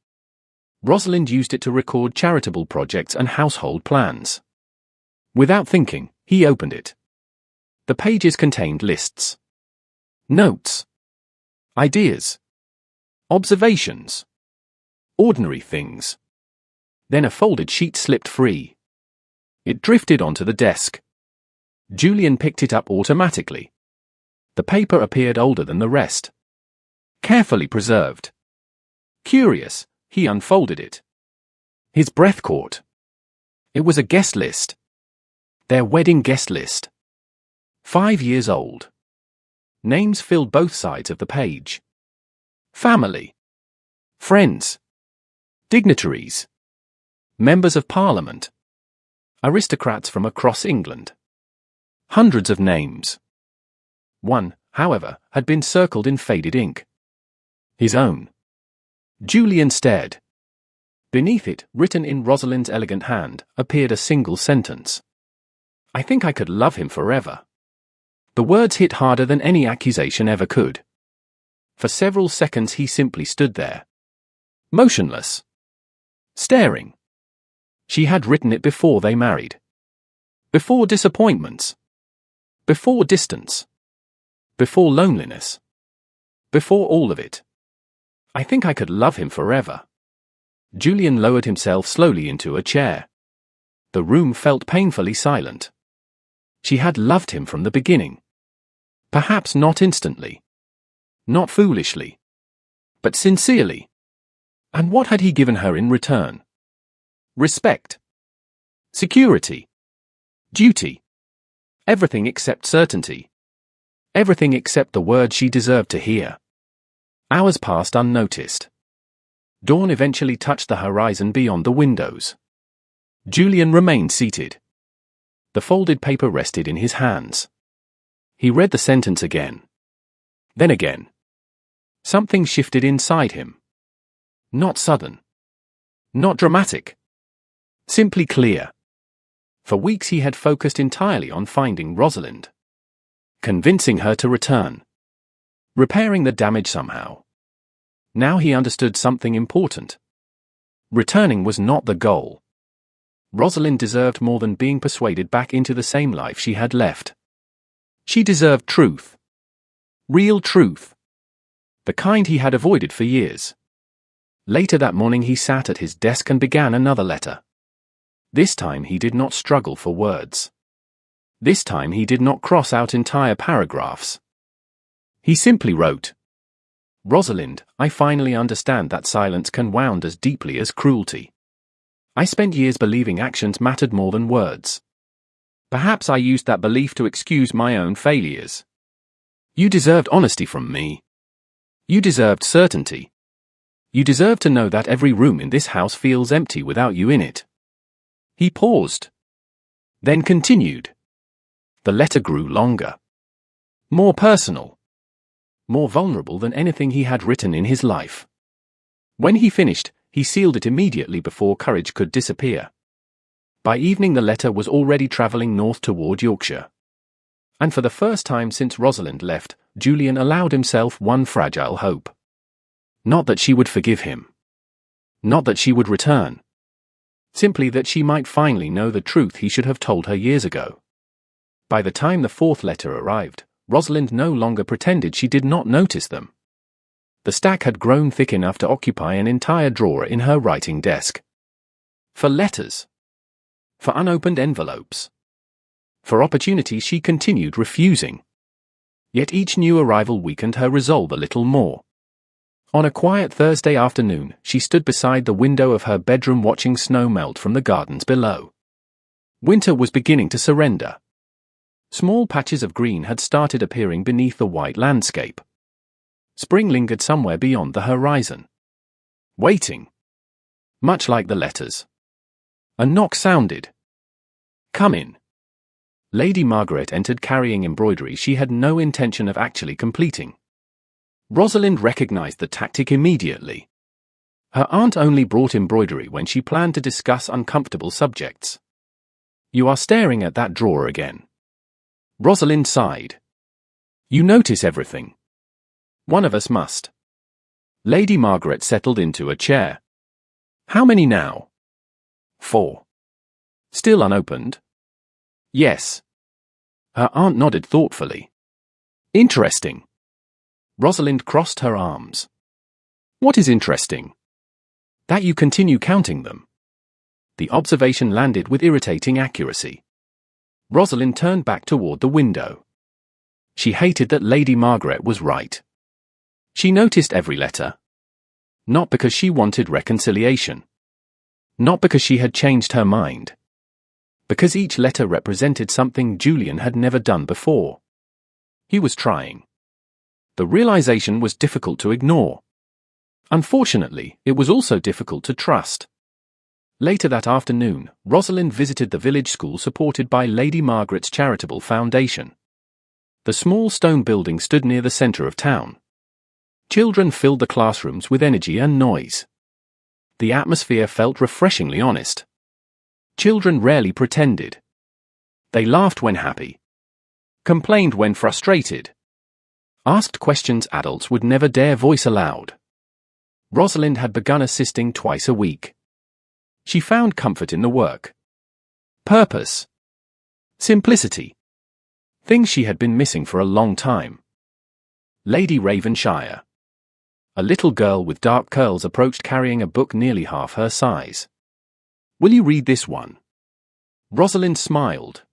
Rosalind used it to record charitable projects and household plans. Without thinking, he opened it. The pages contained lists. Notes. Ideas. Observations. Ordinary things. Then a folded sheet slipped free. It drifted onto the desk. Julian picked it up automatically. The paper appeared older than the rest. Carefully preserved. Curious, he unfolded it. His breath caught. It was a guest list. Their wedding guest list. 5 years old. Names filled both sides of the page. Family. Friends. Dignitaries. Members of Parliament. Aristocrats from across England. Hundreds of names. One, however, had been circled in faded ink. His own. Julian stared. Beneath it, written in Rosalind's elegant hand, appeared a single sentence. I think I could love him forever. The words hit harder than any accusation ever could. For several seconds he simply stood there. Motionless. Staring. She had written it before they married. Before disappointments. Before distance. Before loneliness. Before all of it. I think I could love him forever. Julian lowered himself slowly into a chair. The room felt painfully silent. She had loved him from the beginning. Perhaps not instantly. Not foolishly. But sincerely. And what had he given her in return? Respect. Security. Duty. Everything except certainty. Everything except the words she deserved to hear. Hours passed unnoticed. Dawn eventually touched the horizon beyond the windows. Julian remained seated. The folded paper rested in his hands. He read the sentence again. Then again. Something shifted inside him. Not sudden. Not dramatic. Simply clear. For weeks he had focused entirely on finding Rosalind. Convincing her to return. Repairing the damage somehow. Now he understood something important. Returning was not the goal. Rosalind deserved more than being persuaded back into the same life she had left. She deserved truth. Real truth. The kind he had avoided for years. Later that morning he sat at his desk and began another letter. This time he did not struggle for words. This time he did not cross out entire paragraphs. He simply wrote, Rosalind, I finally understand that silence can wound as deeply as cruelty. I spent years believing actions mattered more than words. Perhaps I used that belief to excuse my own failures. You deserved honesty from me. You deserved certainty. You deserve to know that every room in this house feels empty without you in it. He paused. Then continued. The letter grew longer. More personal. More vulnerable than anything he had written in his life. When he finished, he sealed it immediately before courage could disappear. By evening the letter was already travelling north toward Yorkshire. And for the first time since Rosalind left, Julian allowed himself one fragile hope. Not that she would forgive him. Not that she would return. Simply that she might finally know the truth he should have told her years ago. By the time the fourth letter arrived, Rosalind no longer pretended she did not notice them. The stack had grown thick enough to occupy an entire drawer in her writing desk. For letters. For unopened envelopes. For opportunities she continued refusing. Yet each new arrival weakened her resolve a little more. On a quiet Thursday afternoon, she stood beside the window of her bedroom watching snow melt from the gardens below. Winter was beginning to surrender. Small patches of green had started appearing beneath the white landscape. Spring lingered somewhere beyond the horizon. Waiting. Much like the letters. A knock sounded. Come in. Lady Margaret entered carrying embroidery she had no intention of actually completing. Rosalind recognized the tactic immediately. Her aunt only brought embroidery when she planned to discuss uncomfortable subjects. You are staring at that drawer again. Rosalind sighed. You notice everything. One of us must. Lady Margaret settled into a chair. How many now? 4. Still unopened? Yes. Her aunt nodded thoughtfully. Interesting. Rosalind crossed her arms. What is interesting? That you continue counting them. The observation landed with irritating accuracy. Rosalind turned back toward the window. She hated that Lady Margaret was right. She noticed every letter. Not because she wanted reconciliation. Not because she had changed her mind. Because each letter represented something Julian had never done before. He was trying. The realization was difficult to ignore. Unfortunately, it was also difficult to trust. Later that afternoon, Rosalind visited the village school supported by Lady Margaret's charitable foundation. The small stone building stood near the centre of town. Children filled the classrooms with energy and noise. The atmosphere felt refreshingly honest. Children rarely pretended. They laughed when happy, complained when frustrated, asked questions adults would never dare voice aloud. Rosalind had begun assisting twice a week. She found comfort in the work. Purpose. Simplicity. Things she had been missing for a long time. Lady Ravenshire. A little girl with dark curls approached carrying a book nearly half her size. "Will you read this one?" Rosalind smiled.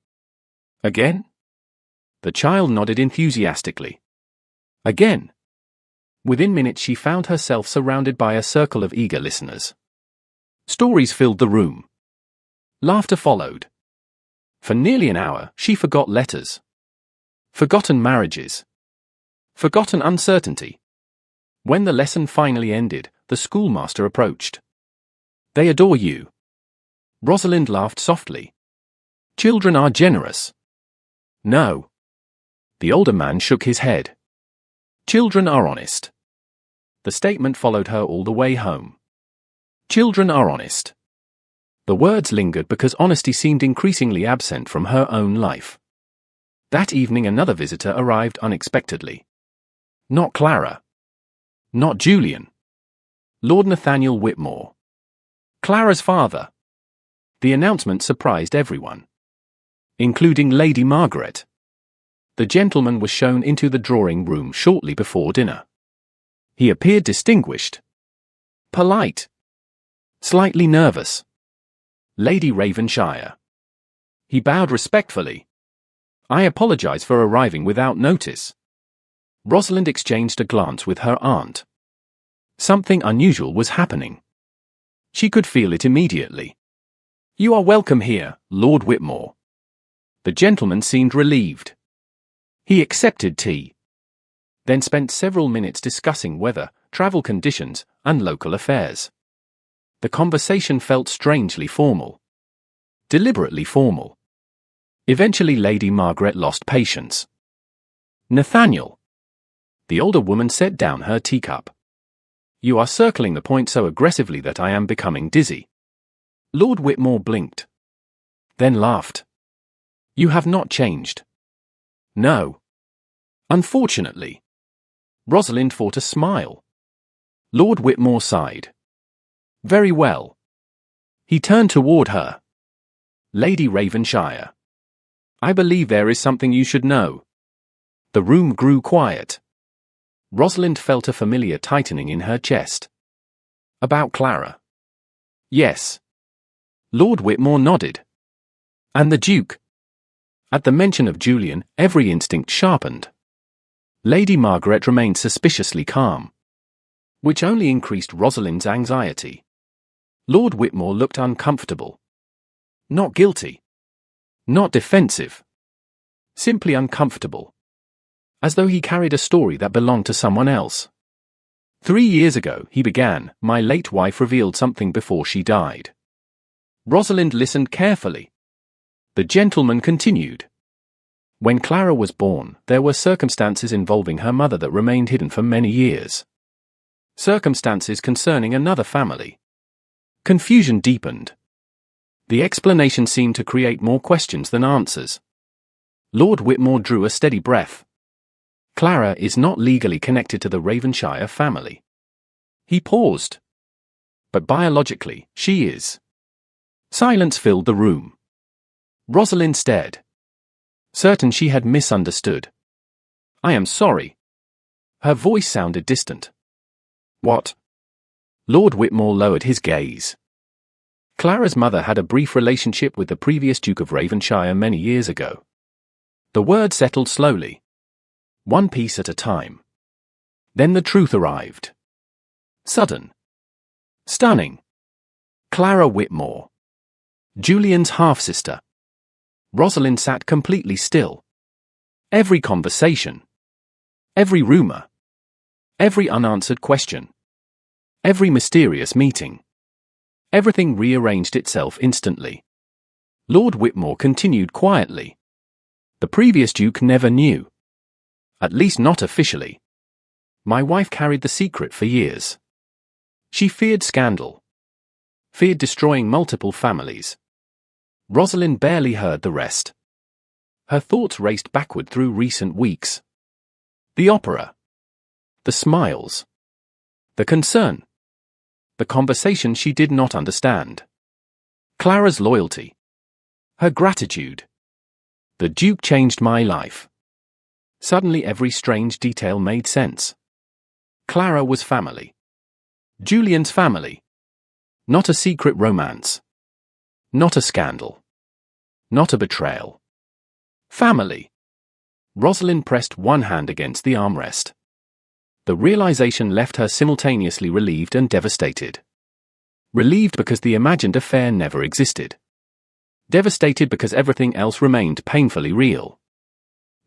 "Again?" The child nodded enthusiastically. "Again." Within minutes she found herself surrounded by a circle of eager listeners. Stories filled the room. Laughter followed. For nearly an hour, she forgot letters. Forgotten marriages. Forgotten uncertainty. When the lesson finally ended, the schoolmaster approached. "They adore you." Rosalind laughed softly. "Children are generous." "No." The older man shook his head. "Children are honest." The statement followed her all the way home. Children are honest. The words lingered because honesty seemed increasingly absent from her own life. That evening another visitor arrived unexpectedly. Not Clara. Not Julian. Lord Nathaniel Whitmore. Clara's father. The announcement surprised everyone, including Lady Margaret. The gentleman was shown into the drawing room shortly before dinner. He appeared distinguished, polite, slightly nervous. Lady Ravenshire. He bowed respectfully. "I apologize for arriving without notice." Rosalind exchanged a glance with her aunt. Something unusual was happening. She could feel it immediately. "You are welcome here, Lord Whitmore." The gentleman seemed relieved. He accepted tea, then spent several minutes discussing weather, travel conditions, and local affairs. The conversation felt strangely formal. Deliberately formal. Eventually Lady Margaret lost patience. "Nathaniel." The older woman set down her teacup. "You are circling the point so aggressively that I am becoming dizzy." Lord Whitmore blinked, then laughed. "You have not changed." "No." "Unfortunately." Rosalind fought a smile. Lord Whitmore sighed. "Very well." He turned toward her. "Lady Ravenshire. I believe there is something you should know." The room grew quiet. Rosalind felt a familiar tightening in her chest. "About Clara?" "Yes." Lord Whitmore nodded. "And the Duke?" At the mention of Julian, every instinct sharpened. Lady Margaret remained suspiciously calm, which only increased Rosalind's anxiety. Lord Whitmore looked uncomfortable. Not guilty. Not defensive. Simply uncomfortable. As though he carried a story that belonged to someone else. 3 years ago, he began, my late wife revealed something before she died. Rosalind listened carefully. The gentleman continued. When Clara was born, there were circumstances involving her mother that remained hidden for many years. Circumstances concerning another family. Confusion deepened. The explanation seemed to create more questions than answers. Lord Whitmore drew a steady breath. Clara is not legally connected to the Ravenshire family. He paused. But biologically, she is. Silence filled the room. Rosalind stared, certain she had misunderstood. "I am sorry." Her voice sounded distant. "What?" Lord Whitmore lowered his gaze. Clara's mother had a brief relationship with the previous Duke of Ravenshire many years ago. The word settled slowly, one piece at a time. Then the truth arrived. Sudden. Stunning. Clara Whitmore. Julian's half-sister. Rosalind sat completely still. Every conversation. Every rumor. Every unanswered question. Every mysterious meeting. Everything rearranged itself instantly. Lord Whitmore continued quietly. The previous Duke never knew. At least not officially. My wife carried the secret for years. She feared scandal. Feared destroying multiple families. Rosalind barely heard the rest. Her thoughts raced backward through recent weeks. The opera. The smiles. The concern. The conversation she did not understand. Clara's loyalty. Her gratitude. The Duke changed my life. Suddenly every strange detail made sense. Clara was family. Julian's family. Not a secret romance. Not a scandal. Not a betrayal. Family. Rosalind pressed one hand against the armrest. The realization left her simultaneously relieved and devastated. Relieved because the imagined affair never existed. Devastated because everything else remained painfully real.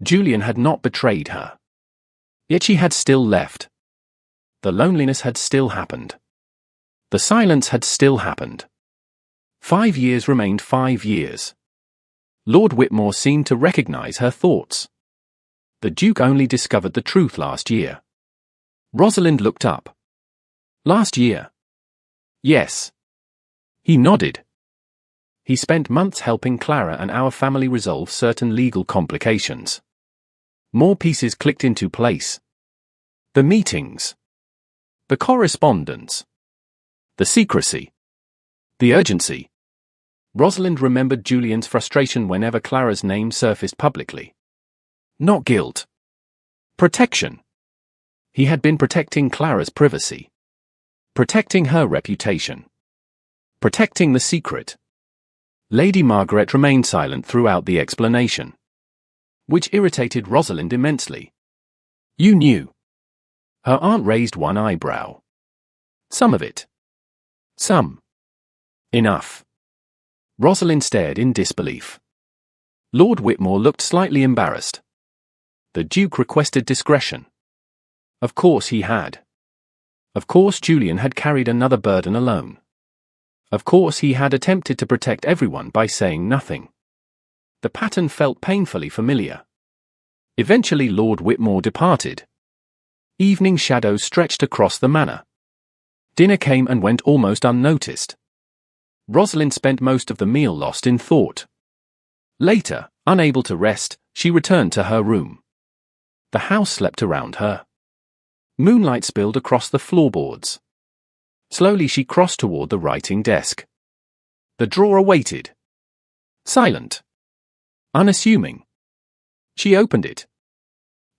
Julian had not betrayed her. Yet she had still left. The loneliness had still happened. The silence had still happened. 5 years remained 5 years. Lord Whitmore seemed to recognize her thoughts. The Duke only discovered the truth last year. Rosalind looked up. Last year? Yes. He nodded. He spent months helping Clara and our family resolve certain legal complications. More pieces clicked into place. The meetings. The correspondence. The secrecy. The urgency. Rosalind remembered Julian's frustration whenever Clara's name surfaced publicly. Not guilt. Protection. He had been protecting Clara's privacy. Protecting her reputation. Protecting the secret. Lady Margaret remained silent throughout the explanation. Which irritated Rosalind immensely. You knew. Her aunt raised one eyebrow. Some of it. Some. Enough. Rosalind stared in disbelief. Lord Whitmore looked slightly embarrassed. The Duke requested discretion. Of course he had. Of course Julian had carried another burden alone. Of course he had attempted to protect everyone by saying nothing. The pattern felt painfully familiar. Eventually Lord Whitmore departed. Evening shadows stretched across the manor. Dinner came and went almost unnoticed. Rosalind spent most of the meal lost in thought. Later, unable to rest, she returned to her room. The house slept around her. Moonlight spilled across the floorboards. Slowly she crossed toward the writing desk. The drawer waited. Silent. Unassuming. She opened it.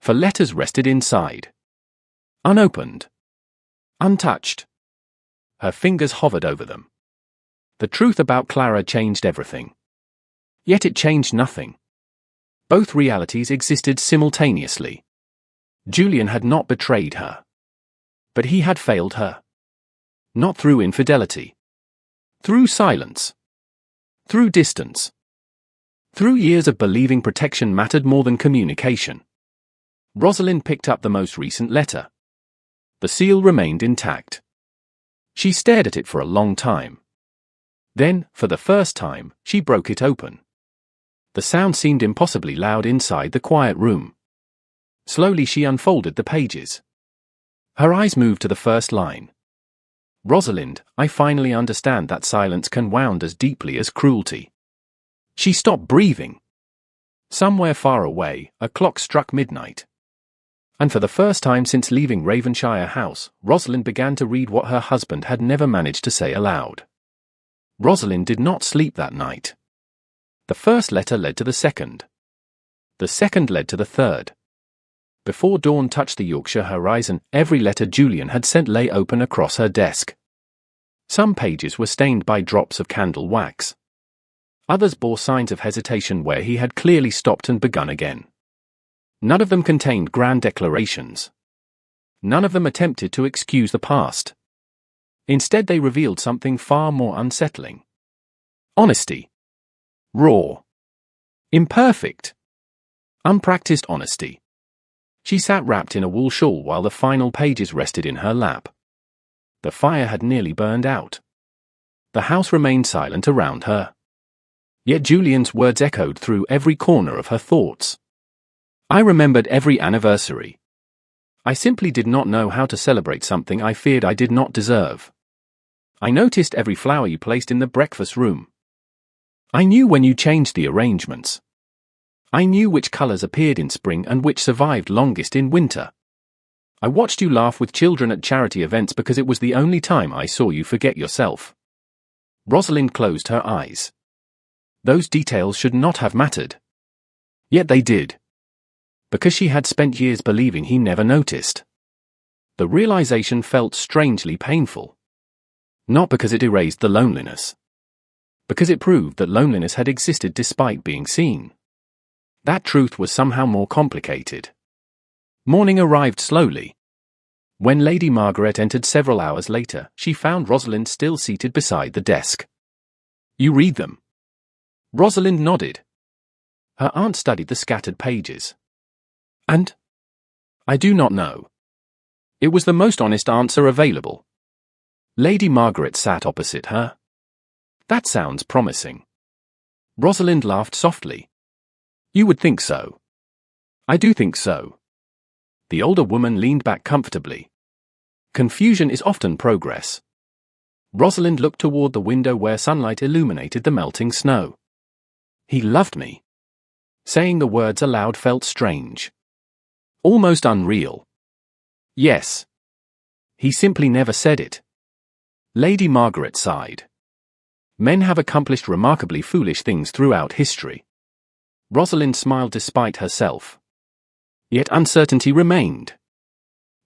4 letters rested inside. Unopened. Untouched. Her fingers hovered over them. The truth about Clara changed everything. Yet it changed nothing. Both realities existed simultaneously. Julian had not betrayed her. But he had failed her. Not through infidelity. Through silence. Through distance. Through years of believing protection mattered more than communication. Rosalind picked up the most recent letter. The seal remained intact. She stared at it for a long time. Then, for the first time, she broke it open. The sound seemed impossibly loud inside the quiet room. Slowly she unfolded the pages. Her eyes moved to the first line. Rosalind, I finally understand that silence can wound as deeply as cruelty. She stopped breathing. Somewhere far away, a clock struck midnight. And for the first time since leaving Ravenshire House, Rosalind began to read what her husband had never managed to say aloud. Rosalind did not sleep that night. The first letter led to the second. The second led to the third. Before dawn touched the Yorkshire horizon, every letter Julian had sent lay open across her desk. Some pages were stained by drops of candle wax. Others bore signs of hesitation where he had clearly stopped and begun again. None of them contained grand declarations. None of them attempted to excuse the past. Instead they revealed something far more unsettling. Honesty. Raw. Imperfect. Unpracticed honesty. She sat wrapped in a wool shawl while the final pages rested in her lap. The fire had nearly burned out. The house remained silent around her. Yet Julian's words echoed through every corner of her thoughts. I remembered every anniversary. I simply did not know how to celebrate something I feared I did not deserve. I noticed every flower you placed in the breakfast room. I knew when you changed the arrangements. I knew which colors appeared in spring and which survived longest in winter. I watched you laugh with children at charity events because it was the only time I saw you forget yourself. Rosalind closed her eyes. Those details should not have mattered. Yet they did. Because she had spent years believing he never noticed. The realization felt strangely painful. Not because it erased the loneliness. Because it proved that loneliness had existed despite being seen. That truth was somehow more complicated. Morning arrived slowly. When Lady Margaret entered several hours later, she found Rosalind still seated beside the desk. You read them? Rosalind nodded. Her aunt studied the scattered pages. And? I do not know. It was the most honest answer available. Lady Margaret sat opposite her. That sounds promising. Rosalind laughed softly. You would think so. I do think so. The older woman leaned back comfortably. Confusion is often progress. Rosalind looked toward the window where sunlight illuminated the melting snow. He loved me. Saying the words aloud felt strange. Almost unreal. Yes. He simply never said it. Lady Margaret sighed. Men have accomplished remarkably foolish things throughout history. Rosalind smiled despite herself. Yet uncertainty remained.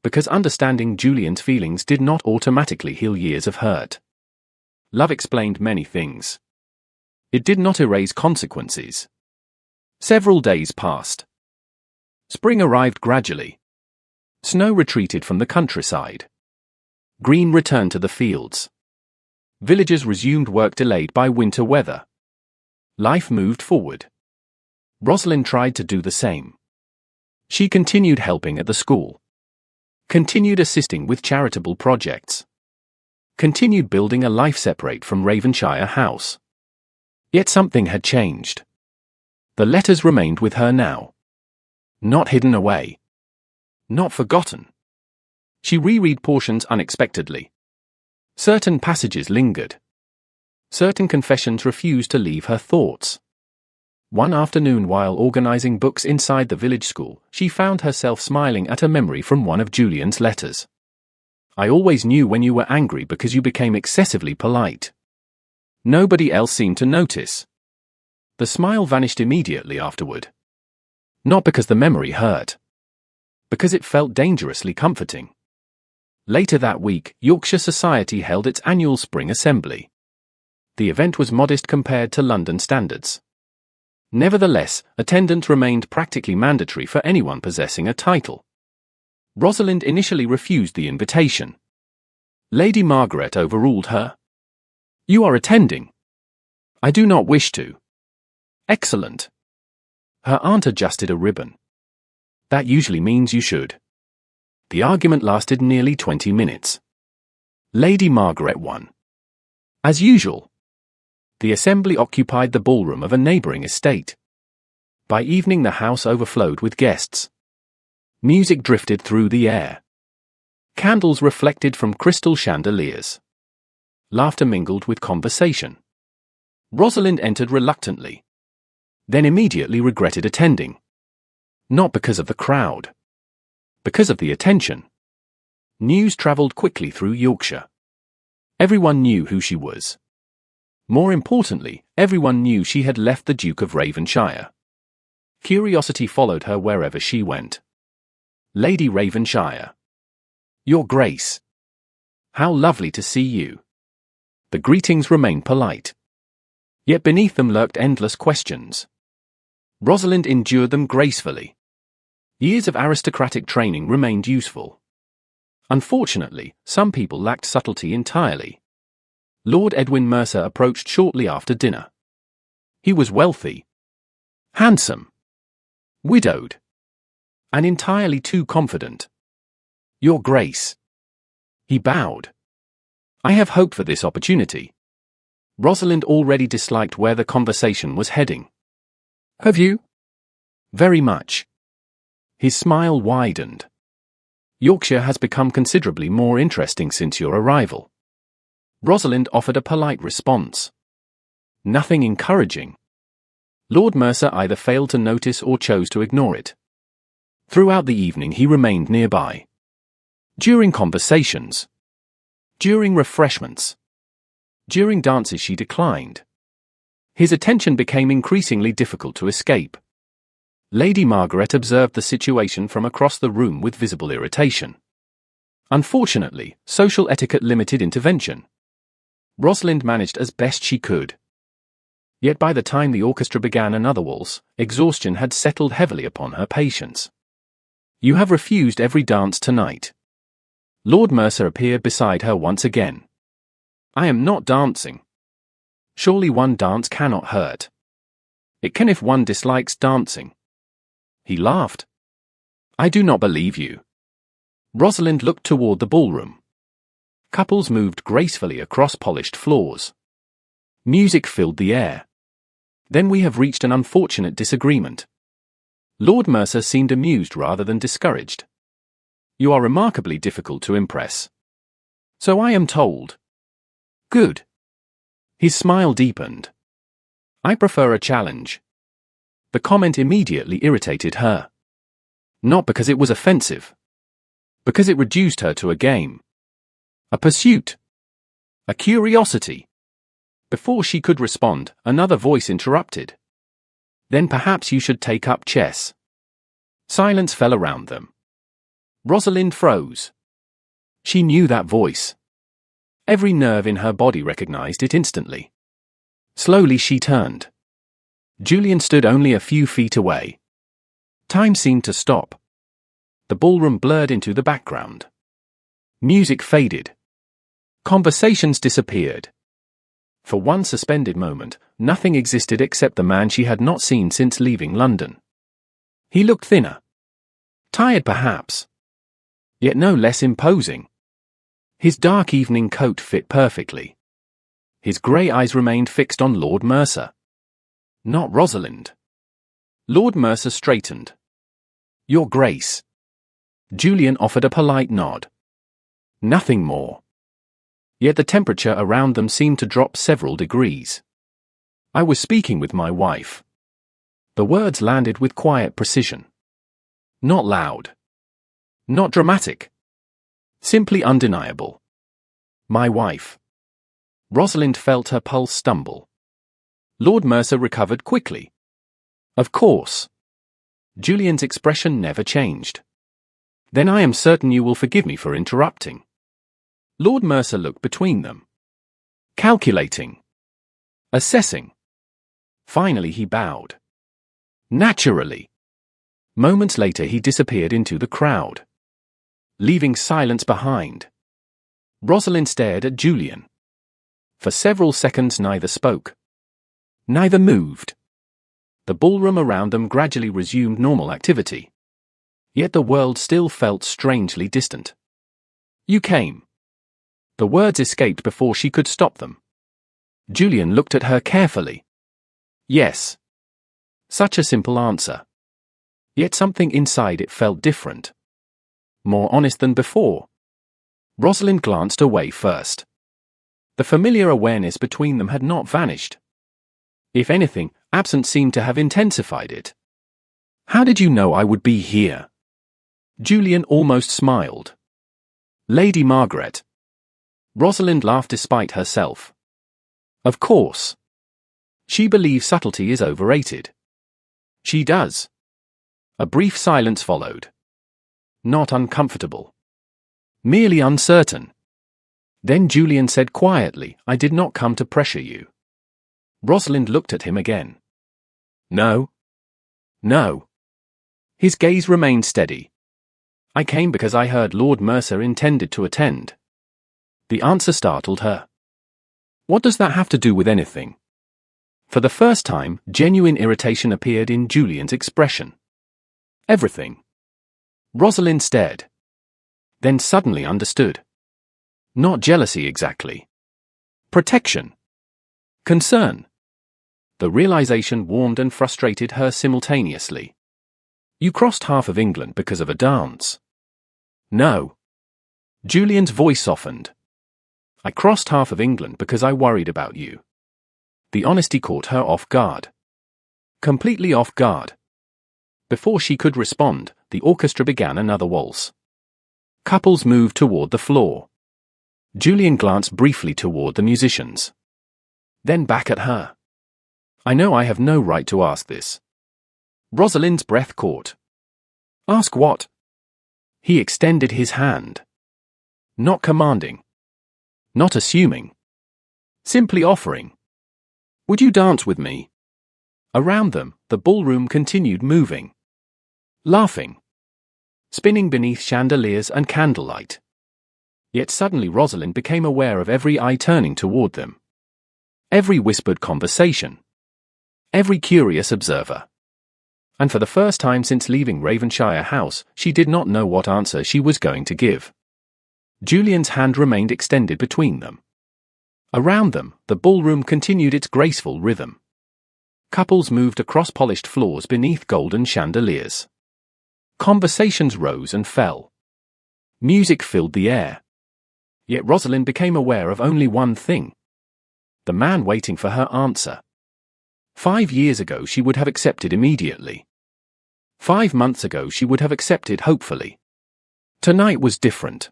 Because understanding Julian's feelings did not automatically heal years of hurt. Love explained many things. It did not erase consequences. Several days passed. Spring arrived gradually. Snow retreated from the countryside. Green returned to the fields. Villagers resumed work delayed by winter weather. Life moved forward. Rosalind tried to do the same. She continued helping at the school. Continued assisting with charitable projects. Continued building a life separate from Ravenshire House. Yet something had changed. The letters remained with her now. Not hidden away. Not forgotten. She reread portions unexpectedly. Certain passages lingered. Certain confessions refused to leave her thoughts. One afternoon while organizing books inside the village school, she found herself smiling at a memory from one of Julian's letters. I always knew when you were angry because you became excessively polite. Nobody else seemed to notice. The smile vanished immediately afterward. Not because the memory hurt. Because it felt dangerously comforting. Later that week, Yorkshire Society held its annual spring assembly. The event was modest compared to London standards. Nevertheless, attendance remained practically mandatory for anyone possessing a title. Rosalind initially refused the invitation. Lady Margaret overruled her. You are attending. I do not wish to. Excellent. Her aunt adjusted a ribbon. That usually means you should. The argument lasted nearly 20 minutes. Lady Margaret won. As usual. The assembly occupied the ballroom of a neighboring estate. By evening the house overflowed with guests. Music drifted through the air. Candles reflected from crystal chandeliers. Laughter mingled with conversation. Rosalind entered reluctantly. Then immediately regretted attending. Not because of the crowd. Because of the attention. News travelled quickly through Yorkshire. Everyone knew who she was. More importantly, everyone knew she had left the Duke of Ravenshire. Curiosity followed her wherever she went. Lady Ravenshire. Your Grace. How lovely to see you. The greetings remained polite. Yet beneath them lurked endless questions. Rosalind endured them gracefully. Years of aristocratic training remained useful. Unfortunately, some people lacked subtlety entirely. Lord Edwin Mercer approached shortly after dinner. He was wealthy. Handsome. Widowed. And entirely too confident. Your Grace. He bowed. I have hoped for this opportunity. Rosalind already disliked where the conversation was heading. Have you? Very much. His smile widened. Yorkshire has become considerably more interesting since your arrival. Rosalind offered a polite response. Nothing encouraging. Lord Mercer either failed to notice or chose to ignore it. Throughout the evening he remained nearby. During conversations. During refreshments. During dances she declined. His attention became increasingly difficult to escape. Lady Margaret observed the situation from across the room with visible irritation. Unfortunately, social etiquette limited intervention. Rosalind managed as best she could. Yet by the time the orchestra began another waltz, exhaustion had settled heavily upon her patience. You have refused every dance tonight. Lord Mercer appeared beside her once again. I am not dancing. Surely one dance cannot hurt. It can if one dislikes dancing. He laughed. I do not believe you. Rosalind looked toward the ballroom. Couples moved gracefully across polished floors. Music filled the air. Then we have reached an unfortunate disagreement. Lord Mercer seemed amused rather than discouraged. You are remarkably difficult to impress. So I am told. Good. His smile deepened. I prefer a challenge. The comment immediately irritated her. Not because it was offensive. Because it reduced her to a game. A pursuit. A curiosity. Before she could respond, another voice interrupted. Then perhaps you should take up chess. Silence fell around them. Rosalind froze. She knew that voice. Every nerve in her body recognized it instantly. Slowly she turned. Julian stood only a few feet away. Time seemed to stop. The ballroom blurred into the background. Music faded. Conversations disappeared. For one suspended moment, nothing existed except the man she had not seen since leaving London. He looked thinner. Tired perhaps. Yet no less imposing. His dark evening coat fit perfectly. His grey eyes remained fixed on Lord Mercer. Not Rosalind. Lord Mercer straightened. Your Grace. Julian offered a polite nod. Nothing more. Yet the temperature around them seemed to drop several degrees. I was speaking with my wife. The words landed with quiet precision. Not loud. Not dramatic. Simply undeniable. My wife. Rosalind felt her pulse stumble. Lord Mercer recovered quickly. Of course. Julian's expression never changed. Then I am certain you will forgive me for interrupting. Lord Mercer looked between them. Calculating. Assessing. Finally he bowed. Naturally. Moments later he disappeared into the crowd. Leaving silence behind. Rosalind stared at Julian. For several seconds neither spoke. Neither moved. The ballroom around them gradually resumed normal activity. Yet the world still felt strangely distant. You came. The words escaped before she could stop them. Julian looked at her carefully. Yes. Such a simple answer. Yet something inside it felt different. More honest than before. Rosalind glanced away first. The familiar awareness between them had not vanished. If anything, absence seemed to have intensified it. How did you know I would be here? Julian almost smiled. Lady Margaret. Rosalind laughed despite herself. Of course. She believes subtlety is overrated. She does. A brief silence followed. Not uncomfortable. Merely uncertain. Then Julian said quietly, I did not come to pressure you. Rosalind looked at him again. No. No. His gaze remained steady. I came because I heard Lord Mercer intended to attend. The answer startled her. What does that have to do with anything? For the first time, genuine irritation appeared in Julian's expression. Everything. Rosalind stared. Then suddenly understood. Not jealousy exactly. Protection. Concern. The realization warmed and frustrated her simultaneously. You crossed half of England because of a dance. No. Julian's voice softened. I crossed half of England because I worried about you. The honesty caught her off guard. Completely off guard. Before she could respond, the orchestra began another waltz. Couples moved toward the floor. Julian glanced briefly toward the musicians. Then back at her. I know I have no right to ask this. Rosalind's breath caught. Ask what? He extended his hand. Not commanding. Not assuming. Simply offering. Would you dance with me? Around them, the ballroom continued moving. Laughing. Spinning beneath chandeliers and candlelight. Yet suddenly Rosalind became aware of every eye turning toward them. Every whispered conversation. Every curious observer. And for the first time since leaving Ravenshire House, she did not know what answer she was going to give. Julian's hand remained extended between them. Around them, the ballroom continued its graceful rhythm. Couples moved across polished floors beneath golden chandeliers. Conversations rose and fell. Music filled the air. Yet Rosalind became aware of only one thing. The man waiting for her answer. 5 years ago she would have accepted immediately. 5 months ago she would have accepted hopefully. Tonight was different.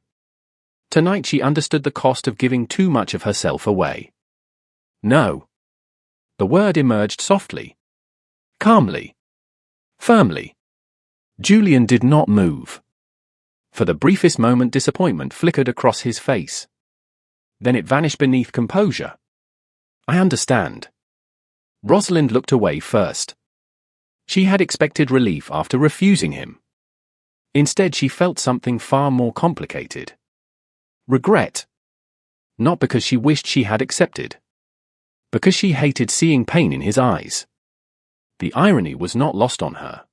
Tonight she understood the cost of giving too much of herself away. No. The word emerged softly. Calmly. Firmly. Julian did not move. For the briefest moment disappointment flickered across his face. Then it vanished beneath composure. I understand. Rosalind looked away first. She had expected relief after refusing him. Instead she felt something far more complicated. Regret. Not because she wished she had accepted. Because she hated seeing pain in his eyes. The irony was not lost on her.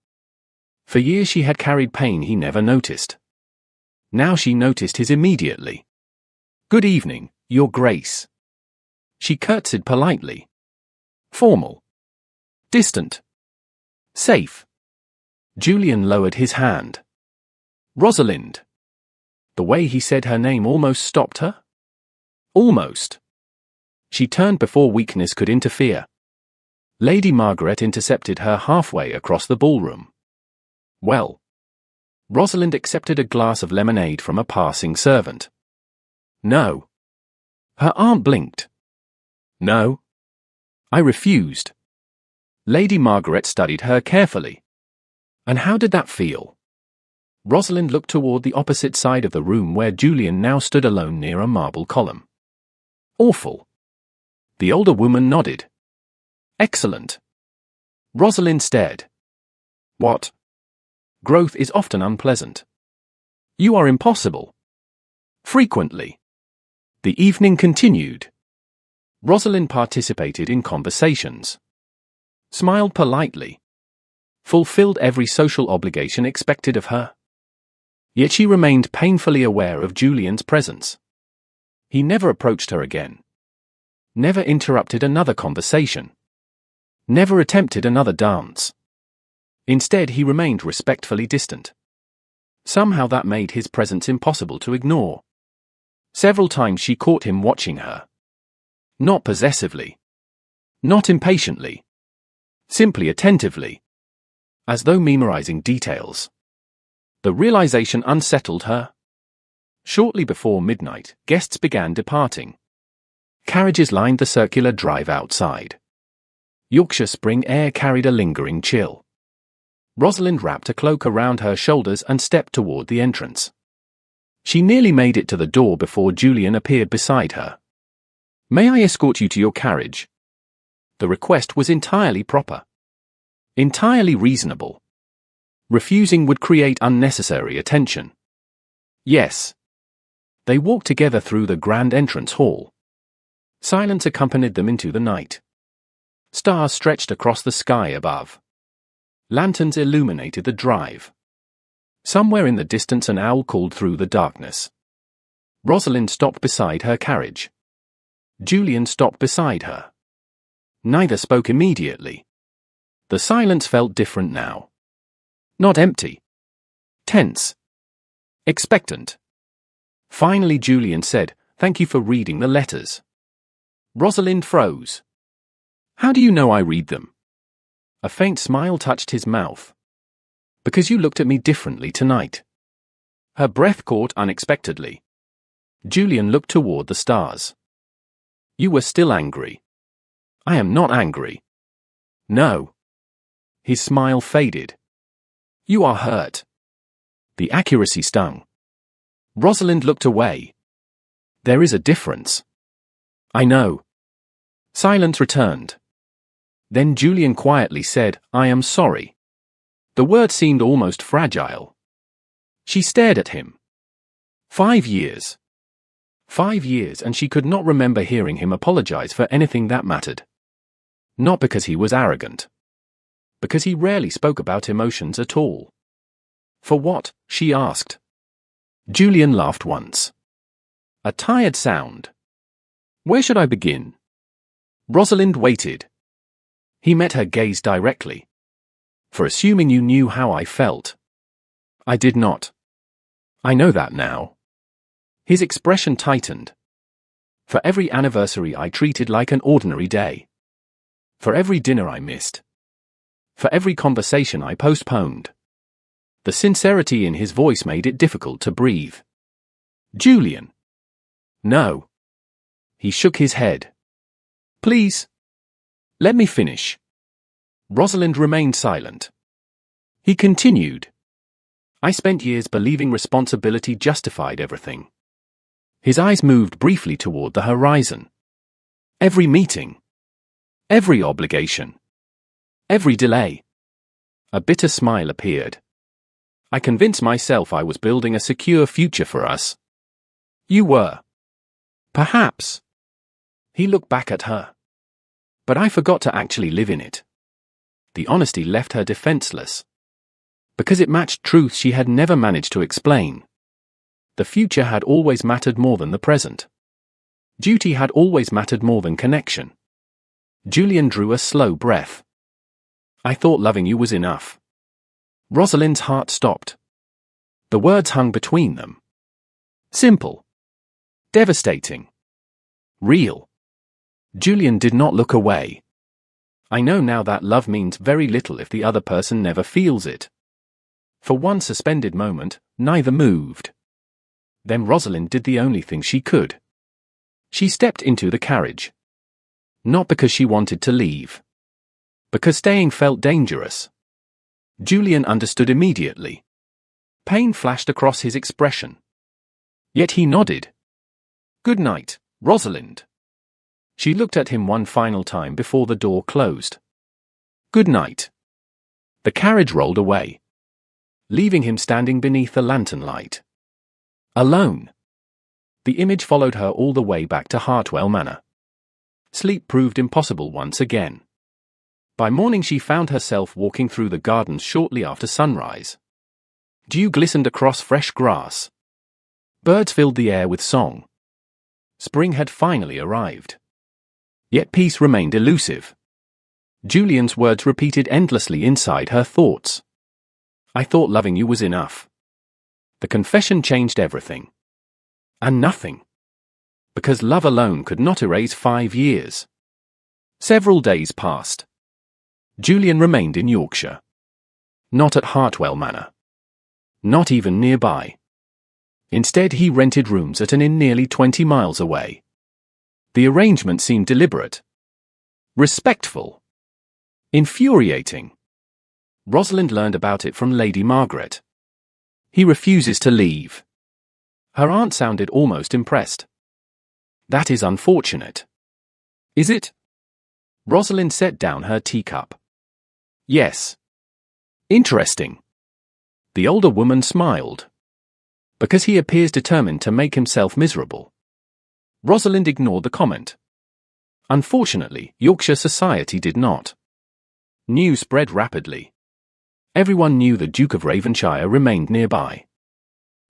For years she had carried pain he never noticed. Now she noticed his immediately. Good evening, Your Grace. She curtsied politely. Formal. Distant. Safe. Julian lowered his hand. Rosalind. The way he said her name almost stopped her. Almost. She turned before weakness could interfere. Lady Margaret intercepted her halfway across the ballroom. Well. Rosalind accepted a glass of lemonade from a passing servant. No. Her aunt blinked. No. I refused. Lady Margaret studied her carefully. And how did that feel? Rosalind looked toward the opposite side of the room where Julian now stood alone near a marble column. Awful. The older woman nodded. Excellent. Rosalind stared. What? Growth is often unpleasant. You are impossible. Frequently. The evening continued. Rosalind participated in conversations. Smiled politely. Fulfilled every social obligation expected of her. Yet she remained painfully aware of Julian's presence. He never approached her again. Never interrupted another conversation. Never attempted another dance. Instead, he remained respectfully distant. Somehow that made his presence impossible to ignore. Several times she caught him watching her. Not possessively. Not impatiently. Simply attentively. As though memorizing details. The realization unsettled her. Shortly before midnight, guests began departing. Carriages lined the circular drive outside. Yorkshire spring air carried a lingering chill. Rosalind wrapped a cloak around her shoulders and stepped toward the entrance. She nearly made it to the door before Julian appeared beside her. May I escort you to your carriage? The request was entirely proper. Entirely reasonable. Refusing would create unnecessary attention. Yes. They walked together through the grand entrance hall. Silence accompanied them into the night. Stars stretched across the sky above. Lanterns illuminated the drive. Somewhere in the distance an owl called through the darkness. Rosalind stopped beside her carriage. Julian stopped beside her. Neither spoke immediately. The silence felt different now. Not empty. Tense. Expectant. Finally Julian said, "Thank you for reading the letters." Rosalind froze. "How do you know I read them?" A faint smile touched his mouth. "Because you looked at me differently tonight." Her breath caught unexpectedly. Julian looked toward the stars. "You were still angry." "I am not angry." "No." His smile faded. "You are hurt." The accuracy stung. Rosalind looked away. "There is a difference." "I know." Silence returned. Then Julian quietly said, "I am sorry." The word seemed almost fragile. She stared at him. 5 years. 5 years, and she could not remember hearing him apologize for anything that mattered. Not because he was arrogant. Because he rarely spoke about emotions at all. "For what?" she asked. Julian laughed once. A tired sound. "Where should I begin?" Rosalind waited. He met her gaze directly. "For assuming you knew how I felt." "I did not." "I know that now." His expression tightened. "For every anniversary I treated like an ordinary day. For every dinner I missed. For every conversation I postponed." The sincerity in his voice made it difficult to breathe. "Julian." "No." He shook his head. "Please. Let me finish." Rosalind remained silent. He continued. "I spent years believing responsibility justified everything." His eyes moved briefly toward the horizon. "Every meeting. Every obligation. Every delay." A bitter smile appeared. "I convinced myself I was building a secure future for us." "You were." "Perhaps." He looked back at her. "But I forgot to actually live in it." The honesty left her defenseless. Because it matched truths she had never managed to explain. The future had always mattered more than the present. Duty had always mattered more than connection. Julian drew a slow breath. "I thought loving you was enough." Rosalind's heart stopped. The words hung between them. Simple. Devastating. Real. Julian did not look away. "I know now that love means very little if the other person never feels it." For one suspended moment, neither moved. Then Rosalind did the only thing she could. She stepped into the carriage. Not because she wanted to leave. Because staying felt dangerous. Julian understood immediately. Pain flashed across his expression. Yet he nodded. "Good night, Rosalind." She looked at him one final time before the door closed. "Good night." The carriage rolled away, leaving him standing beneath the lantern light. Alone. The image followed her all the way back to Hartwell Manor. Sleep proved impossible once again. By morning she found herself walking through the gardens shortly after sunrise. Dew glistened across fresh grass. Birds filled the air with song. Spring had finally arrived. Yet peace remained elusive. Julian's words repeated endlessly inside her thoughts. "I thought loving you was enough." The confession changed everything. And nothing. Because love alone could not erase 5 years. Several days passed. Julian remained in Yorkshire. Not at Hartwell Manor. Not even nearby. Instead he rented rooms at an inn nearly 20 miles away. The arrangement seemed deliberate. Respectful. Infuriating. Rosalind learned about it from Lady Margaret. "He refuses to leave." Her aunt sounded almost impressed. "That is unfortunate." "Is it?" Rosalind set down her teacup. "Yes." "Interesting." The older woman smiled. "Because he appears determined to make himself miserable." Rosalind ignored the comment. Unfortunately, Yorkshire society did not. News spread rapidly. Everyone knew the Duke of Ravenshire remained nearby.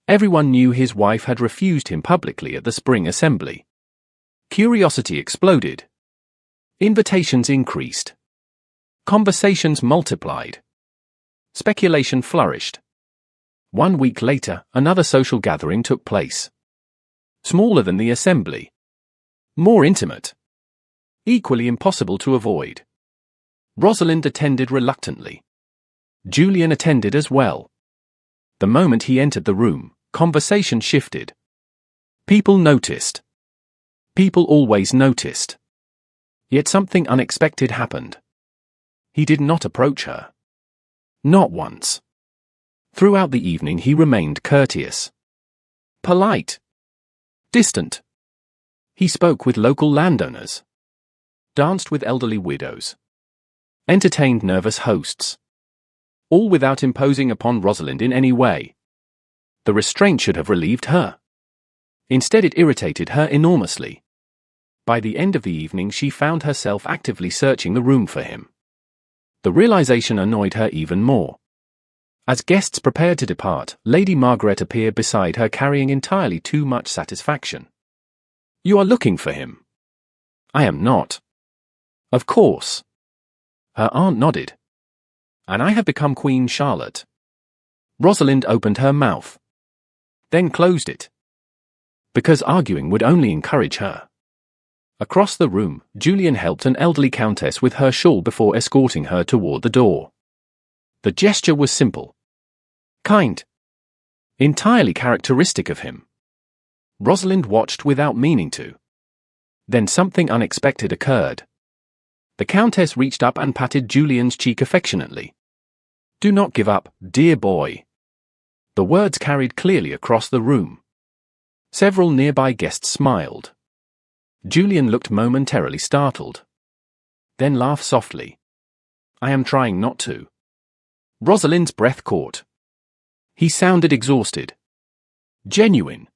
Everyone knew his wife had refused him publicly at the spring assembly. Curiosity exploded. Invitations increased. Conversations multiplied. Speculation flourished. 1 week later, another social gathering took place. Smaller than the assembly. More intimate. Equally impossible to avoid. Rosalind attended reluctantly. Julian attended as well. The moment he entered the room, conversation shifted. People noticed. People always noticed. Yet something unexpected happened. He did not approach her. Not once. Throughout the evening he remained courteous. Polite. Distant. He spoke with local landowners. Danced with elderly widows. Entertained nervous hosts. All without imposing upon Rosalind in any way. The restraint should have relieved her. Instead it irritated her enormously. By the end of the evening she found herself actively searching the room for him. The realization annoyed her even more. As guests prepared to depart, Lady Margaret appeared beside her carrying entirely too much satisfaction. "You are looking for him." "I am not." "Of course." Her aunt nodded. "And I have become Queen Charlotte." Rosalind opened her mouth. Then closed it. Because arguing would only encourage her. Across the room, Julian helped an elderly countess with her shawl before escorting her toward the door. The gesture was simple. Kind. Entirely characteristic of him. Rosalind watched without meaning to. Then something unexpected occurred. The countess reached up and patted Julian's cheek affectionately. "Do not give up, dear boy." The words carried clearly across the room. Several nearby guests smiled. Julian looked momentarily startled. Then laughed softly. "I am trying not to." Rosalind's breath caught. He sounded exhausted. Genuine.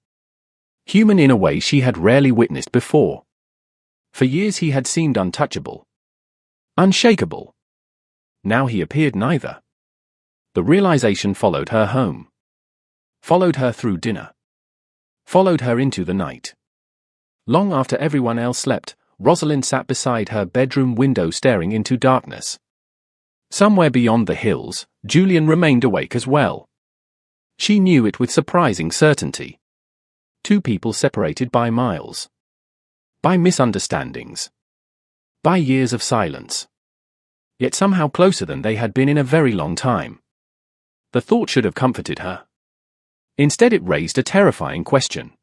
Human in a way she had rarely witnessed before. For years he had seemed untouchable. Unshakable. Now he appeared neither. The realization followed her home. Followed her through dinner. Followed her into the night. Long after everyone else slept, Rosalind sat beside her bedroom window staring into darkness. Somewhere beyond the hills, Julian remained awake as well. She knew it with surprising certainty. Two people separated by miles. By misunderstandings. By years of silence. Yet somehow closer than they had been in a very long time. The thought should have comforted her. Instead it raised a terrifying question.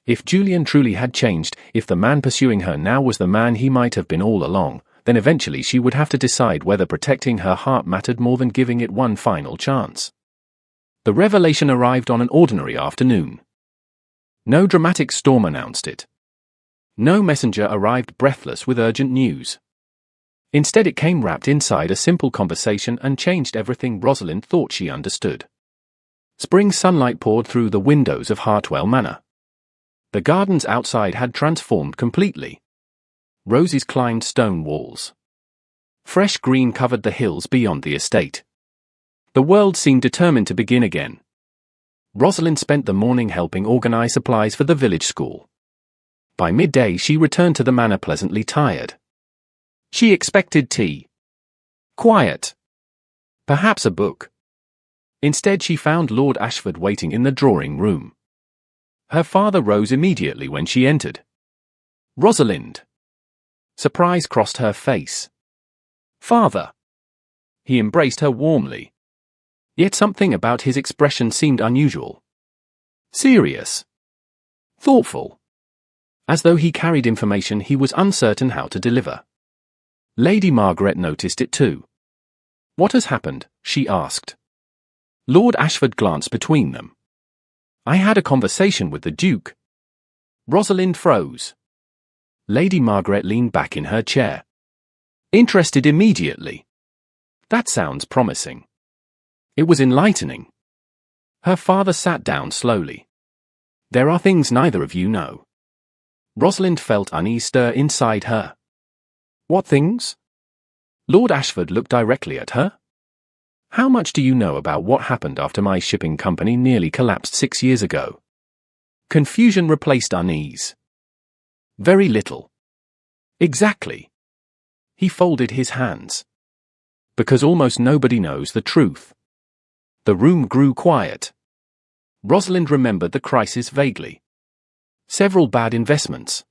If Julian truly had changed, if the man pursuing her now was the man he might have been all along, then eventually she would have to decide whether protecting her heart mattered more than giving it one final chance. The revelation arrived on an ordinary afternoon. No dramatic storm announced it. No messenger arrived breathless with urgent news. Instead it came wrapped inside a simple conversation and changed everything Rosalind thought she understood. Spring sunlight poured through the windows of Hartwell Manor. The gardens outside had transformed completely. Roses climbed stone walls. Fresh green covered the hills beyond the estate. The world seemed determined to begin again. Rosalind spent the morning helping organize supplies for the village school. By midday she returned to the manor pleasantly tired. She expected tea. Quiet. Perhaps a book. Instead she found Lord Ashford waiting in the drawing room. Her father rose immediately when she entered. "Rosalind." Surprise crossed her face. "Father." He embraced her warmly. Yet something about his expression seemed unusual. Serious. Thoughtful. As though he carried information he was uncertain how to deliver. Lady Margaret noticed it too. "What has happened?" she asked. Lord Ashford glanced between them. "I had a conversation with the Duke." Rosalind froze. Lady Margaret leaned back in her chair. Interested immediately. That sounds promising. It was enlightening. Her father sat down slowly. "There are things neither of you know." Rosalind felt unease stir inside her. "What things?" Lord Ashford looked directly at her. "How much do you know about what happened after my shipping company nearly collapsed 6 years ago?" Confusion replaced unease. "Very little." "Exactly. He folded his hands. Because almost nobody knows the truth. The room grew quiet. Rosalind remembered the crisis vaguely. Several bad investments.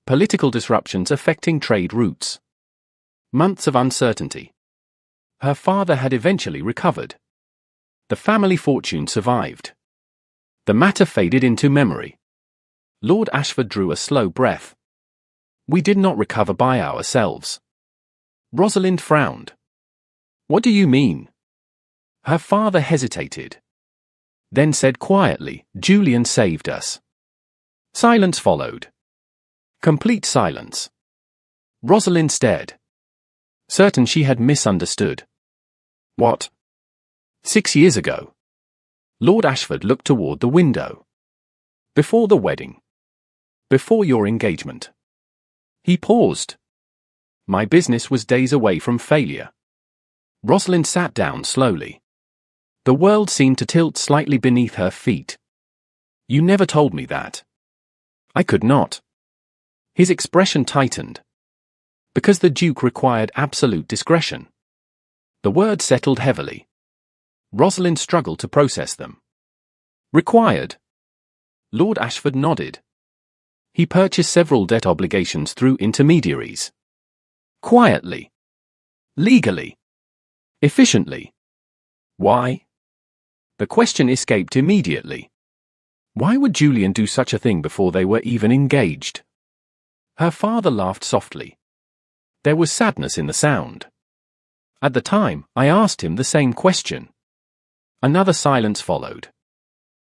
Political disruptions affecting trade routes. Months of uncertainty. Her father had eventually recovered. The family fortune survived. The matter faded into memory. Lord Ashford drew a slow breath. We did not recover by ourselves. Rosalind frowned. What do you mean? Her father hesitated. Then said quietly, Julian saved us. Silence followed. Complete silence. Rosalind stared. Certain she had misunderstood. What? 6 years ago. Lord Ashford looked toward the window. Before the wedding. Before your engagement. He paused. My business was days away from failure. Rosalind sat down slowly. The world seemed to tilt slightly beneath her feet. You never told me that. I could not. His expression tightened. Because the Duke required absolute discretion. The words settled heavily. Rosalind struggled to process them. Required. Lord Ashford nodded. He purchased several debt obligations through intermediaries. Quietly. Legally. Efficiently. Why? The question escaped immediately. Why would Julian do such a thing before they were even engaged? Her father laughed softly. There was sadness in the sound. At the time, I asked him the same question. Another silence followed.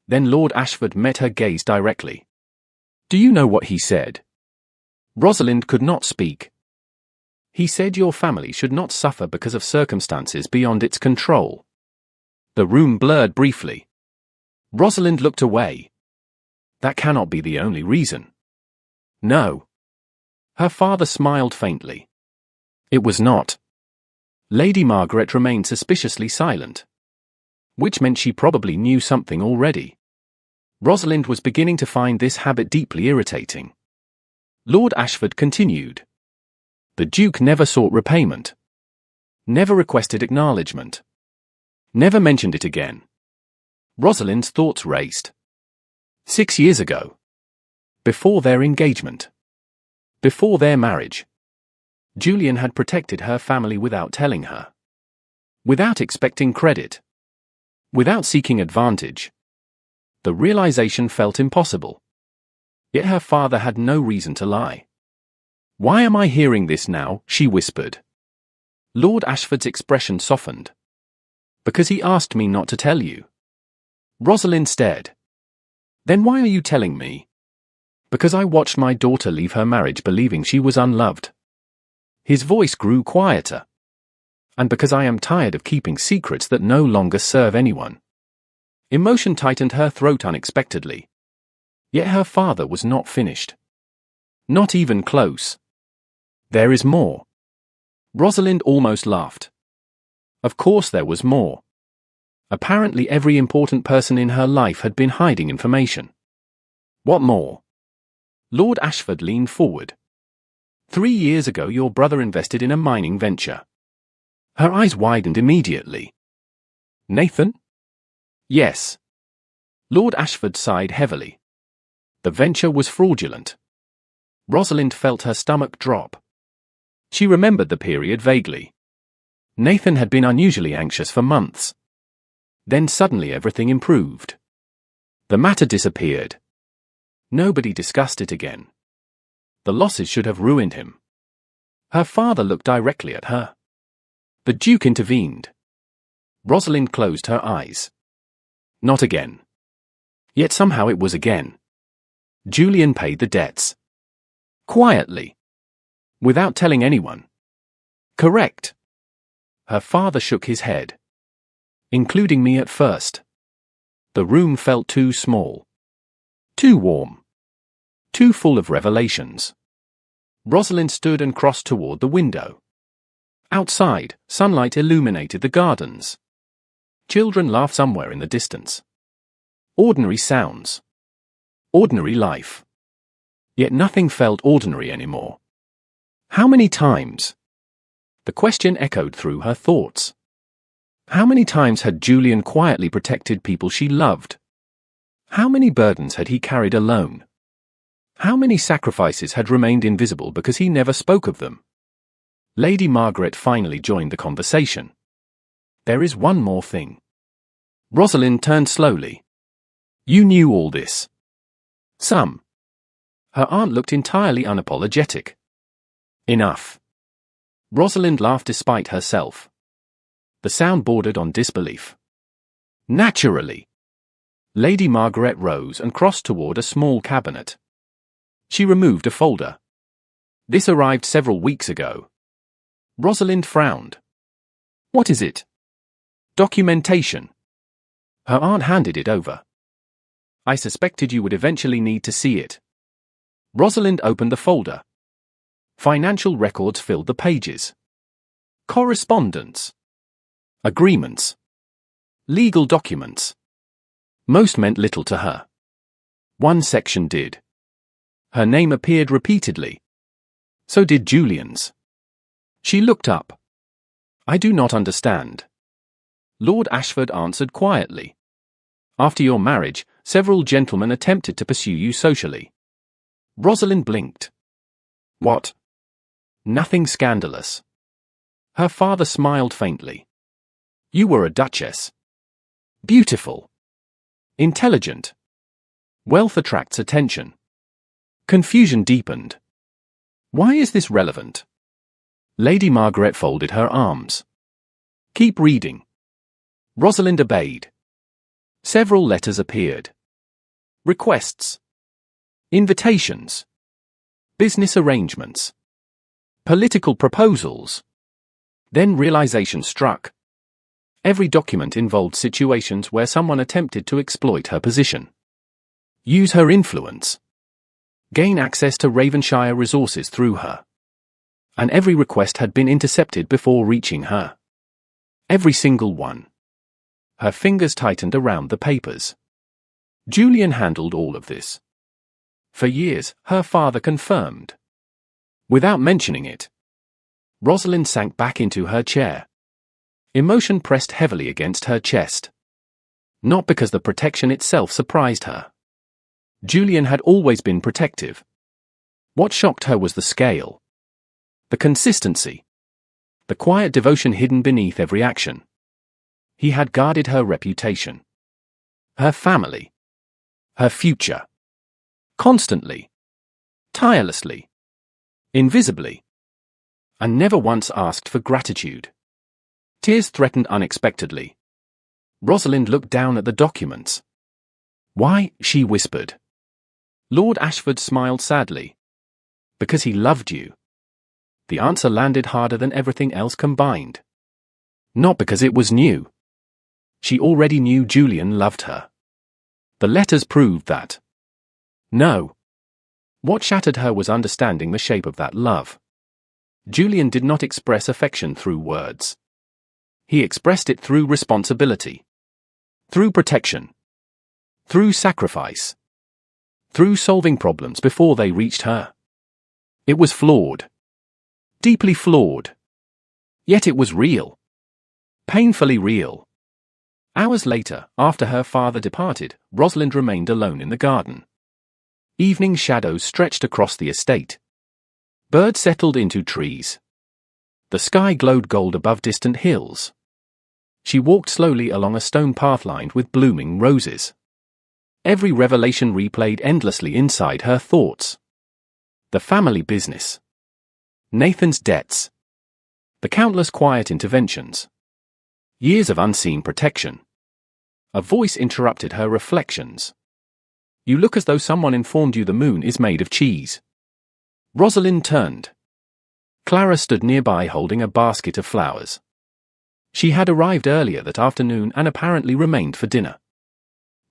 Then Lord Ashford met her gaze directly. Do you know what he said? Rosalind could not speak. He said your family should not suffer because of circumstances beyond its control. The room blurred briefly. Rosalind looked away. That cannot be the only reason. No. Her father smiled faintly. It was not. Lady Margaret remained suspiciously silent. Which meant she probably knew something already. Rosalind was beginning to find this habit deeply irritating. Lord Ashford continued. The Duke never sought repayment. Never requested acknowledgement. Never mentioned it again. Rosalind's thoughts raced. 6 years ago. Before their engagement. Before their marriage. Julian had protected her family without telling her. Without expecting credit. Without seeking advantage. The realization felt impossible. Yet her father had no reason to lie. Why am I hearing this now? She whispered. Lord Ashford's expression softened. Because he asked me not to tell you. Rosalind stared. Then why are you telling me? Because I watched my daughter leave her marriage believing she was unloved. His voice grew quieter. And because I am tired of keeping secrets that no longer serve anyone. Emotion tightened her throat unexpectedly. Yet her father was not finished. Not even close. There is more. Rosalind almost laughed. Of course there was more. Apparently every important person in her life had been hiding information. What more? Lord Ashford leaned forward. 3 years ago your brother invested in a mining venture. Her eyes widened immediately. Nathan? Yes. Lord Ashford sighed heavily. The venture was fraudulent. Rosalind felt her stomach drop. She remembered the period vaguely. Nathan had been unusually anxious for months. Then suddenly everything improved. The matter disappeared. Nobody discussed it again. The losses should have ruined him. Her father looked directly at her. The Duke intervened. Rosalind closed her eyes. Not again. Yet somehow it was again. Julian paid the debts. Quietly. Without telling anyone. Correct. Her father shook his head. Including me at first. The room felt too small. Too warm. Too full of revelations. Rosalind stood and crossed toward the window. Outside, sunlight illuminated the gardens. Children laughed somewhere in the distance. Ordinary sounds. Ordinary life. Yet nothing felt ordinary anymore. How many times, The question echoed through her thoughts. How many times had Julian quietly protected people she loved? How many burdens had he carried alone? How many sacrifices had remained invisible because he never spoke of them? Lady Margaret finally joined the conversation. There is one more thing. Rosalind turned slowly. You knew all this. Some. Her aunt looked entirely unapologetic. Enough. Rosalind laughed despite herself. The sound bordered on disbelief. Naturally. Lady Margaret rose and crossed toward a small cabinet. She removed a folder. This arrived several weeks ago. Rosalind frowned. What is it? Documentation. Her aunt handed it over. I suspected you would eventually need to see it. Rosalind opened the folder. Financial records filled the pages. Correspondence. Agreements. Legal documents. Most meant little to her. One section did. Her name appeared repeatedly. So did Julian's. She looked up. I do not understand. Lord Ashford answered quietly. After your marriage, several gentlemen attempted to pursue you socially. Rosalind blinked. What? Nothing scandalous. Her father smiled faintly. You were a duchess. Beautiful. Intelligent. Wealth attracts attention. Confusion deepened. Why is this relevant? Lady Margaret folded her arms. Keep reading. Rosalind obeyed. Several letters appeared. Requests. Invitations. Business arrangements. Political proposals. Then realization struck. Every document involved situations where someone attempted to exploit her position. Use her influence. Gain access to Ravenshire resources through her. And every request had been intercepted before reaching her. Every single one. Her fingers tightened around the papers. Julian handled all of this. For years, her father confirmed. Without mentioning it. Rosalind sank back into her chair. Emotion pressed heavily against her chest. Not because the protection itself surprised her. Julian had always been protective. What shocked her was the scale. The consistency. The quiet devotion hidden beneath every action. He had guarded her reputation. Her family. Her future. Constantly. Tirelessly. Invisibly. And never once asked for gratitude. Tears threatened unexpectedly. Rosalind looked down at the documents. Why? She whispered. Lord Ashford smiled sadly. Because he loved you. The answer landed harder than everything else combined. Not because it was new. She already knew Julian loved her. The letters proved that. No. What shattered her was understanding the shape of that love. Julian did not express affection through words. He expressed it through responsibility. Through protection. Through sacrifice. Through solving problems before they reached her. It was flawed. Deeply flawed. Yet it was real. Painfully real. Hours later, after her father departed, Rosalind remained alone in the garden. Evening shadows stretched across the estate. Birds settled into trees. The sky glowed gold above distant hills. She walked slowly along a stone path lined with blooming roses. Every revelation replayed endlessly inside her thoughts. The family business. Nathan's debts. The countless quiet interventions. Years of unseen protection. A voice interrupted her reflections. You look as though someone informed you the moon is made of cheese. Rosalind turned. Clara stood nearby holding a basket of flowers. She had arrived earlier that afternoon and apparently remained for dinner.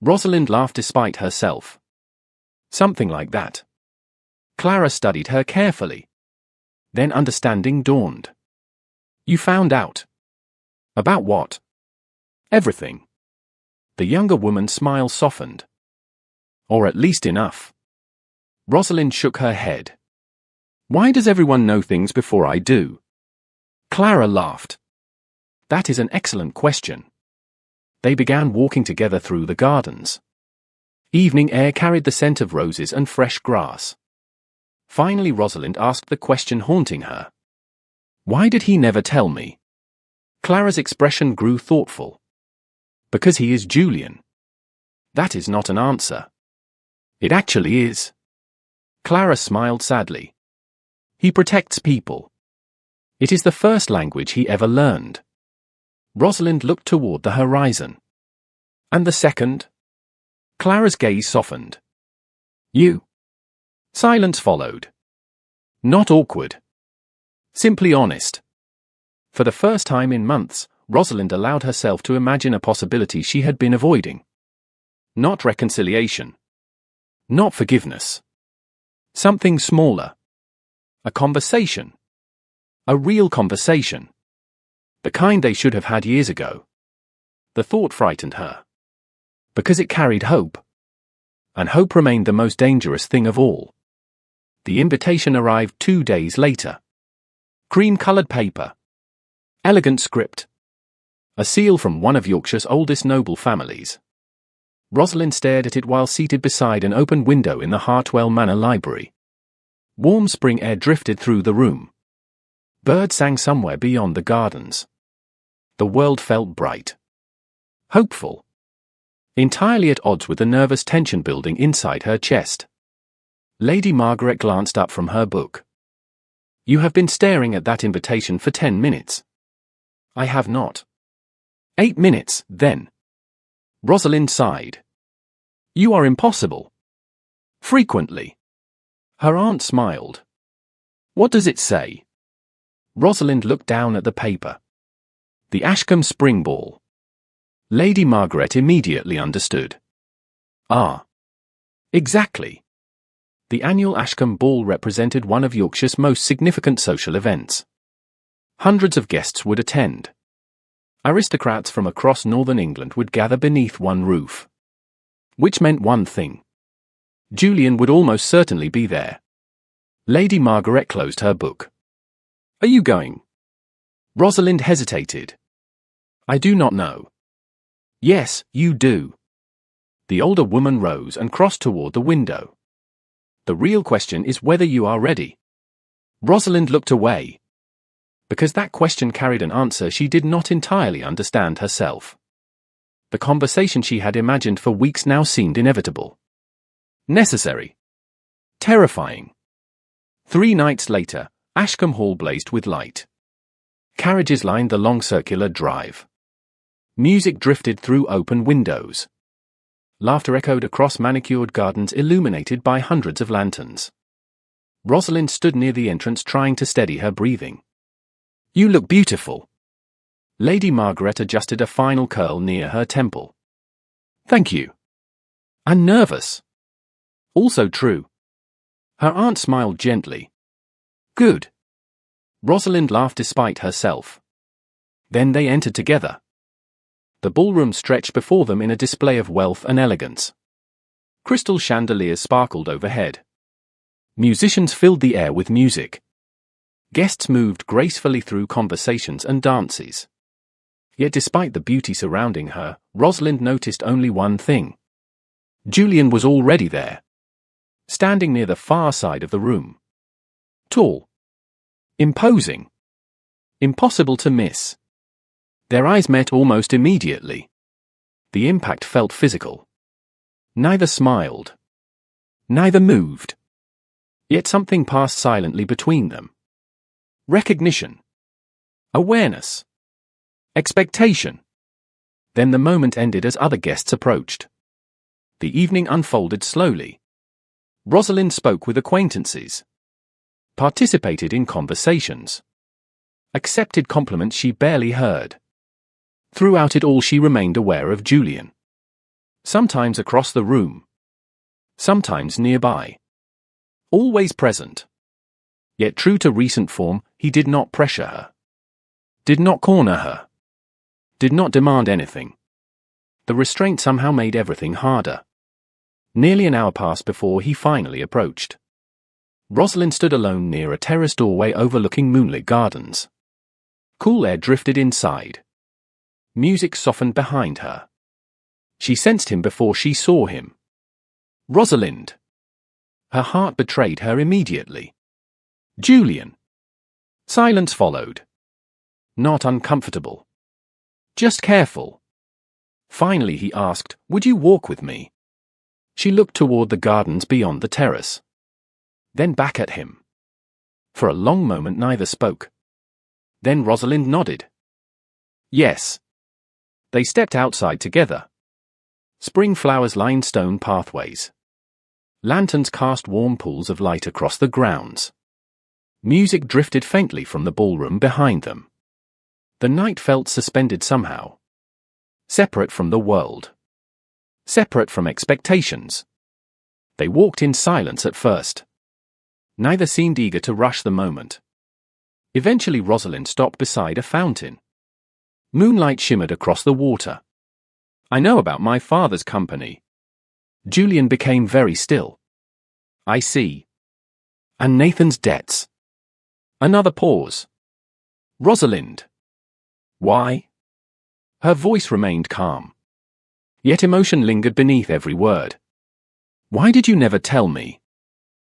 Rosalind laughed despite herself. Something like that. Clara studied her carefully. Then understanding dawned. You found out. About what? Everything. The younger woman's smile softened. Or at least enough. Rosalind shook her head. Why does everyone know things before I do? Clara laughed. That is an excellent question. They began walking together through the gardens. Evening air carried the scent of roses and fresh grass. Finally Rosalind asked the question haunting her. Why did he never tell me? Clara's expression grew thoughtful. Because he is Julian. That is not an answer. It actually is. Clara smiled sadly. He protects people. It is the first language he ever learned. Rosalind looked toward the horizon. And the second? Clara's gaze softened. You. Silence followed. Not awkward. Simply honest. For the first time in months, Rosalind allowed herself to imagine a possibility she had been avoiding. Not reconciliation. Not forgiveness. Something smaller. A conversation. A real conversation. The kind they should have had years ago. The thought frightened her. Because it carried hope. And hope remained the most dangerous thing of all. The invitation arrived 2 days later. Cream-colored paper. Elegant script. A seal from one of Yorkshire's oldest noble families. Rosalind stared at it while seated beside an open window in the Hartwell Manor library. Warm spring air drifted through the room. Birds sang somewhere beyond the gardens. The world felt bright. Hopeful. Entirely at odds with the nervous tension building inside her chest. Lady Margaret glanced up from her book. You have been staring at that invitation for 10 minutes. I have not. 8 minutes, then. Rosalind sighed. You are impossible. Frequently. Her aunt smiled. What does it say? Rosalind looked down at the paper. The Ashcombe Spring Ball. Lady Margaret immediately understood. Ah. Exactly. The annual Ashcombe Ball represented one of Yorkshire's most significant social events. Hundreds of guests would attend. Aristocrats from across northern England would gather beneath one roof. Which meant one thing. Julian would almost certainly be there. Lady Margaret closed her book. Are you going? Rosalind hesitated. I do not know. Yes, you do. The older woman rose and crossed toward the window. The real question is whether you are ready. Rosalind looked away. Because that question carried an answer she did not entirely understand herself. The conversation she had imagined for weeks now seemed inevitable. Necessary. Terrifying. 3 nights later, Ashcombe Hall blazed with light. Carriages lined the long circular drive. Music drifted through open windows. Laughter echoed across manicured gardens illuminated by hundreds of lanterns. Rosalind stood near the entrance trying to steady her breathing. You look beautiful. Lady Margaret adjusted a final curl near her temple. Thank you. And nervous. Also true. Her aunt smiled gently. Good. Rosalind laughed despite herself. Then they entered together. The ballroom stretched before them in a display of wealth and elegance. Crystal chandeliers sparkled overhead. Musicians filled the air with music. Guests moved gracefully through conversations and dances. Yet despite the beauty surrounding her, Rosalind noticed only one thing. Julian was already there. Standing near the far side of the room. Tall. Imposing. Impossible to miss. Their eyes met almost immediately. The impact felt physical. Neither smiled. Neither moved. Yet something passed silently between them. Recognition. Awareness. Expectation. Then the moment ended as other guests approached. The evening unfolded slowly. Rosalind spoke with acquaintances. Participated in conversations. Accepted compliments she barely heard. Throughout it all she remained aware of Julian. Sometimes across the room. Sometimes nearby. Always present. Yet true to recent form, he did not pressure her. Did not corner her. Did not demand anything. The restraint somehow made everything harder. Nearly an hour passed before he finally approached. Rosalind stood alone near a terrace doorway overlooking moonlit gardens. Cool air drifted inside. Music softened behind her. She sensed him before she saw him. Rosalind. Her heart betrayed her immediately. Julian. Silence followed. Not uncomfortable. Just careful. Finally he asked, "Would you walk with me?" She looked toward the gardens beyond the terrace. Then back at him. For a long moment neither spoke. Then Rosalind nodded. Yes. They stepped outside together. Spring flowers lined stone pathways. Lanterns cast warm pools of light across the grounds. Music drifted faintly from the ballroom behind them. The night felt suspended somehow. Separate from the world. Separate from expectations. They walked in silence at first. Neither seemed eager to rush the moment. Eventually Rosalind stopped beside a fountain. Moonlight shimmered across the water. "I know about my father's company." Julian became very still. "I see." "And Nathan's debts." Another pause. "Rosalind." "Why?" Her voice remained calm. Yet emotion lingered beneath every word. "Why did you never tell me?"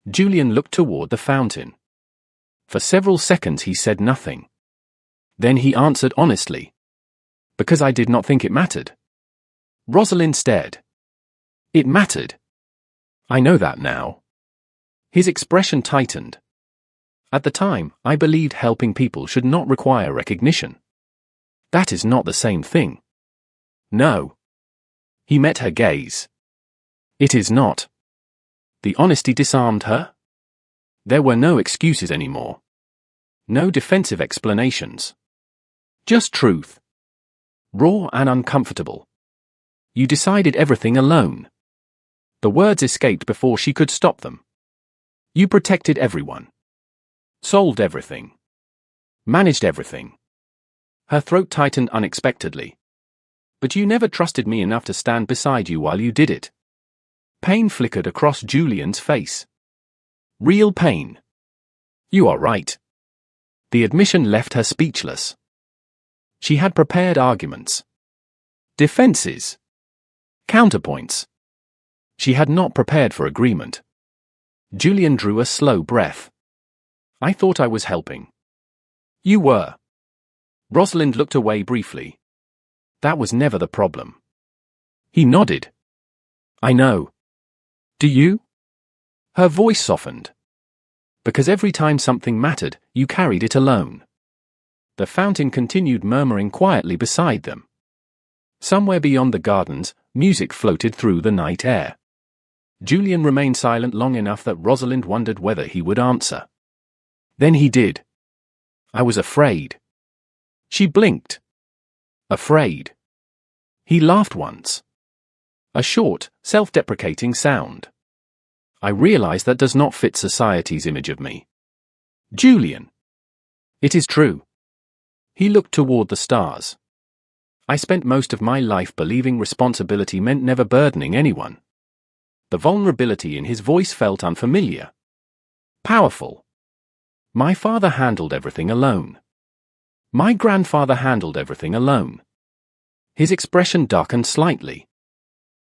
Julian looked toward the fountain. For several seconds he said nothing. Then he answered honestly. "Because I did not think it mattered." Rosalind stared. "It mattered. I know that now." His expression tightened. "At the time, I believed helping people should not require recognition. That is not the same thing." "No." He met her gaze. "It is not." The honesty disarmed her. There were no excuses anymore. No defensive explanations. Just truth. Raw and uncomfortable. "You decided everything alone." The words escaped before she could stop them. "You protected everyone. Solved everything. Managed everything." Her throat tightened unexpectedly. "But you never trusted me enough to stand beside you while you did it." Pain flickered across Julian's face. Real pain. "You are right." The admission left her speechless. She had prepared arguments. Defenses. Counterpoints. She had not prepared for agreement. Julian drew a slow breath. "I thought I was helping." "You were." Rosalind looked away briefly. "That was never the problem." He nodded. "I know. Do you?" Her voice softened. "Because every time something mattered, you carried it alone." The fountain continued murmuring quietly beside them. Somewhere beyond the gardens, music floated through the night air. Julian remained silent long enough that Rosalind wondered whether he would answer. Then he did. "I was afraid." She blinked. "Afraid?" He laughed once. A short, self-deprecating sound. "I realize that does not fit society's image of me." "Julian." "It is true." He looked toward the stars. "I spent most of my life believing responsibility meant never burdening anyone." The vulnerability in his voice felt unfamiliar. Powerful. "My father handled everything alone. My grandfather handled everything alone." His expression darkened slightly.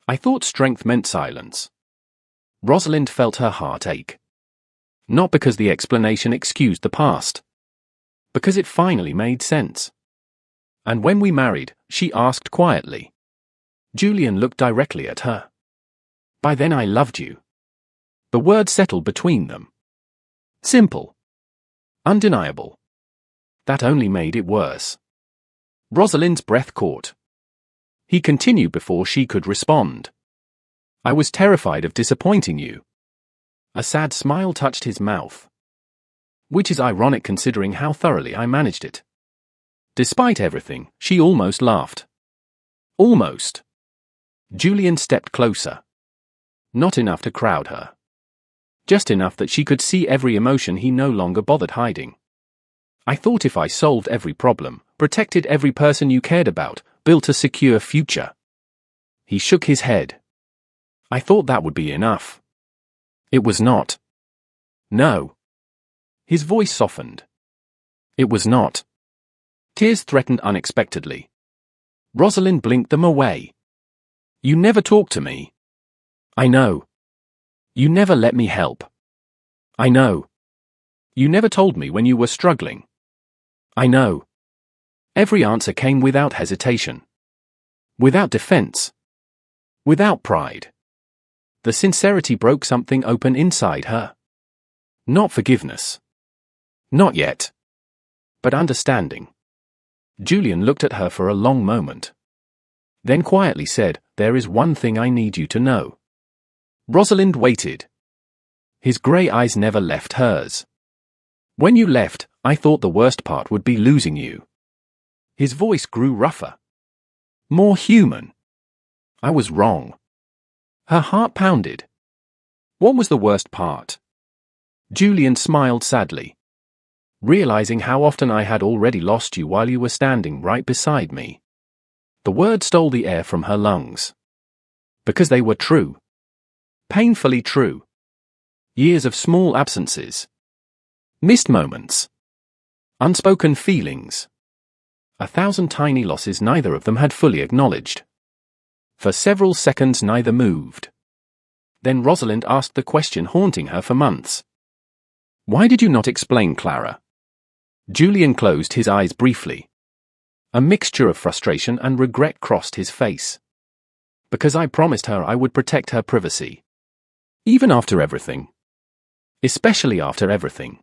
"I thought strength meant silence." Rosalind felt her heart ache. Not because the explanation excused the past. Because it finally made sense. "And when we married," she asked quietly. Julian looked directly at her. "By then I loved you." The word settled between them. Simple. Undeniable. That only made it worse. Rosalind's breath caught. He continued before she could respond. "I was terrified of disappointing you." A sad smile touched his mouth. Which is ironic considering how thoroughly I managed it. Despite everything, she almost laughed. Almost. Julian stepped closer. Not enough to crowd her. Just enough that she could see every emotion he no longer bothered hiding. "I thought if I solved every problem, protected every person you cared about, built a secure future." He shook his head. "I thought that would be enough." It was not. "No." His voice softened. "It was not. Tears threatened unexpectedly. Rosalind blinked them away. You never talk to me. I know. You never let me help. I know. You never told me when you were struggling. I know. Every answer came without hesitation. Without defense. Without pride. The sincerity broke something open inside her. Not forgiveness. Not yet. But understanding. Julian looked at her for a long moment. Then quietly said, "There is one thing I need you to know." Rosalind waited. His grey eyes never left hers. "When you left, I thought the worst part would be losing you." His voice grew rougher. More human. "I was wrong." Her heart pounded. What was the worst part? Julian smiled sadly. "Realizing how often I had already lost you while you were standing right beside me." The word stole the air from her lungs. Because they were true. Painfully true. Years of small absences. Missed moments. Unspoken feelings. 1,000 tiny losses neither of them had fully acknowledged. For several seconds neither moved. Then Rosalind asked the question haunting her for months. "Why did you not explain, Clara?" Julian closed his eyes briefly. A mixture of frustration and regret crossed his face. "Because I promised her I would protect her privacy. Even after everything. Especially after everything."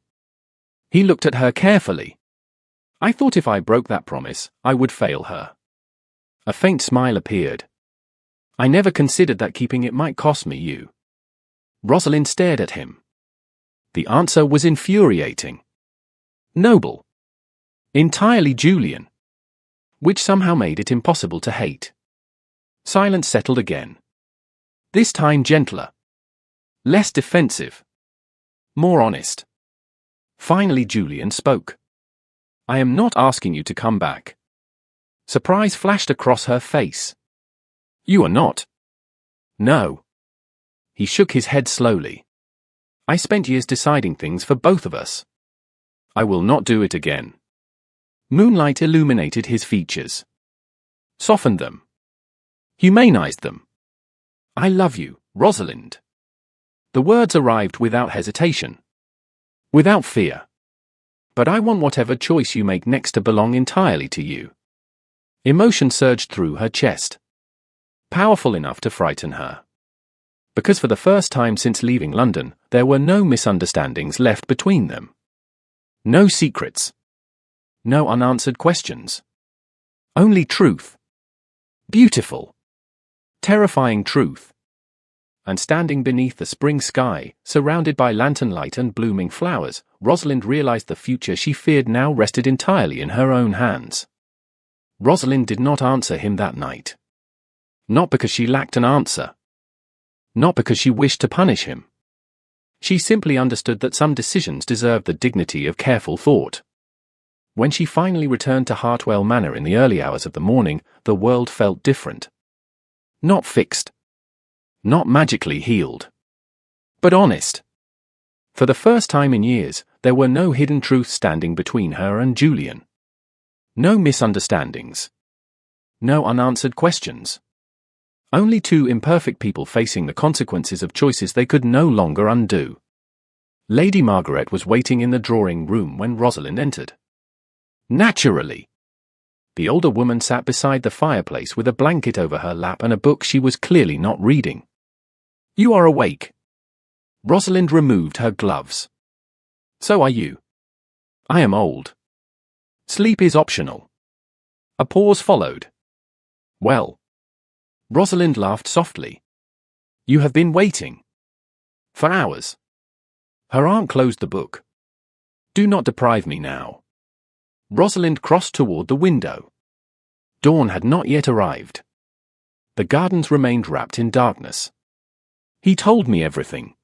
He looked at her carefully. "I thought if I broke that promise, I would fail her." A faint smile appeared. "I never considered that keeping it might cost me you." Rosalind stared at him. The answer was infuriating. Noble. Entirely Julian. Which somehow made it impossible to hate. Silence settled again. This time gentler. Less defensive. More honest. Finally Julian spoke. "I am not asking you to come back." Surprise flashed across her face. "You are not?" "No." He shook his head slowly. "I spent years deciding things for both of us. I will not do it again." Moonlight illuminated his features. Softened them. Humanized them. "I love you, Rosalind." The words arrived without hesitation. Without fear. "But I want whatever choice you make next to belong entirely to you." Emotion surged through her chest. Powerful enough to frighten her. Because for the first time since leaving London, there were no misunderstandings left between them. No secrets. No unanswered questions. Only truth. Beautiful. Terrifying truth. And standing beneath the spring sky, surrounded by lantern light and blooming flowers, Rosalind realized the future she feared now rested entirely in her own hands. Rosalind did not answer him that night. Not because she lacked an answer. Not because she wished to punish him. She simply understood that some decisions deserved the dignity of careful thought. When she finally returned to Hartwell Manor in the early hours of the morning, the world felt different. Not fixed. Not magically healed. But honest. For the first time in years, there were no hidden truths standing between her and Julian. No misunderstandings. No unanswered questions. Only two imperfect people facing the consequences of choices they could no longer undo. Lady Margaret was waiting in the drawing room when Rosalind entered. Naturally. The older woman sat beside the fireplace with a blanket over her lap and a book she was clearly not reading. "You are awake." Rosalind removed her gloves. "So are you." "I am old. Sleep is optional." A pause followed. "Well." Rosalind laughed softly. "You have been waiting." "For hours." Her aunt closed the book. "Do not deprive me now." Rosalind crossed toward the window. Dawn had not yet arrived. The gardens remained wrapped in darkness. "He told me everything."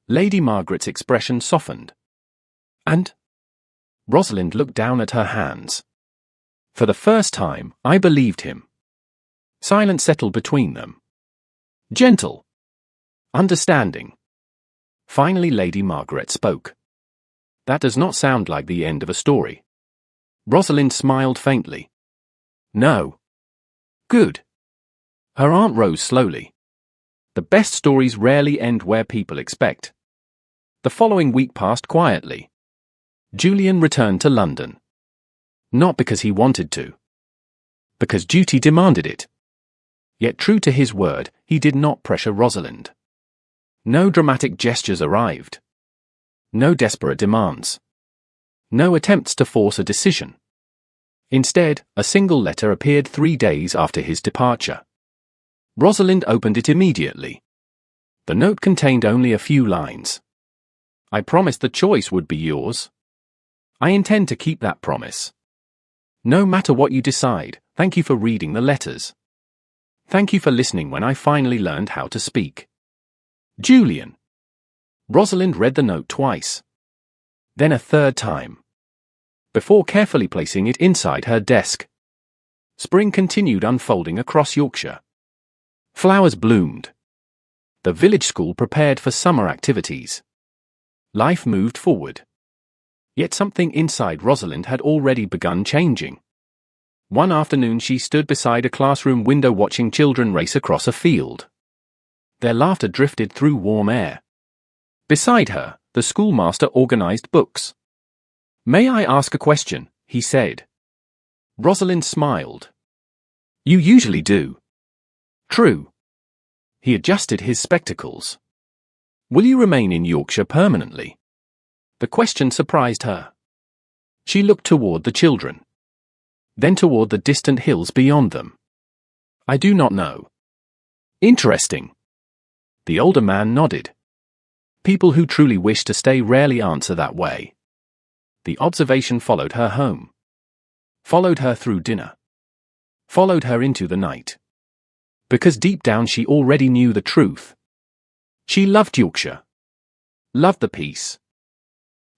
Lady Margaret's expression softened. "And?" Rosalind looked down at her hands. "For the first time, I believed him." Silence settled between them. Gentle. Understanding. Finally Lady Margaret spoke. "That does not sound like the end of a story." Rosalind smiled faintly. No. Good. Her aunt rose slowly. The best stories rarely end where people expect. The following week passed quietly. Julian returned to London. Not because he wanted to. Because duty demanded it. Yet true to his word, he did not pressure Rosalind. No dramatic gestures arrived. No desperate demands. No attempts to force a decision. Instead, a single letter appeared 3 days after his departure. Rosalind opened it immediately. The note contained only a few lines. I promised the choice would be yours. I intend to keep that promise. No matter what you decide, thank you for reading the letters. Thank you for listening when I finally learned how to speak. Julian. Rosalind read the note twice. Then a third time. Before carefully placing it inside her desk. Spring continued unfolding across Yorkshire. Flowers bloomed. The village school prepared for summer activities. Life moved forward. Yet something inside Rosalind had already begun changing. One afternoon she stood beside a classroom window watching children race across a field. Their laughter drifted through warm air. Beside her, the schoolmaster organized books. May I ask a question? He said. Rosalind smiled. You usually do. True. He adjusted his spectacles. Will you remain in Yorkshire permanently? The question surprised her. She looked toward the children. Then toward the distant hills beyond them. I do not know. Interesting. The older man nodded. People who truly wish to stay rarely answer that way. The observation followed her home. Followed her through dinner. Followed her into the night. Because deep down she already knew the truth. She loved Yorkshire. Loved the peace.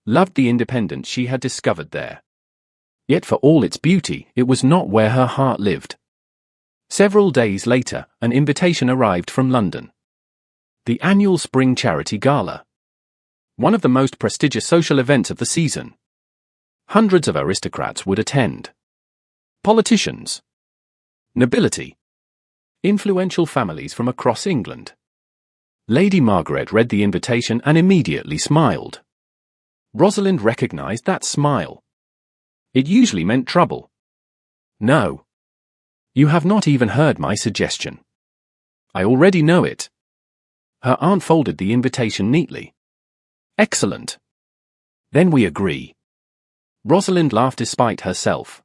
Loved the independence she had discovered there. Yet for all its beauty, it was not where her heart lived. Several days later, an invitation arrived from London. The annual Spring Charity Gala. One of the most prestigious social events of the season. Hundreds of aristocrats would attend. Politicians. Nobility. Influential families from across England. Lady Margaret read the invitation and immediately smiled. Rosalind recognized that smile. It usually meant trouble. No. You have not even heard my suggestion. I already know it. Her aunt folded the invitation neatly. Excellent. Then we agree. Rosalind laughed despite herself.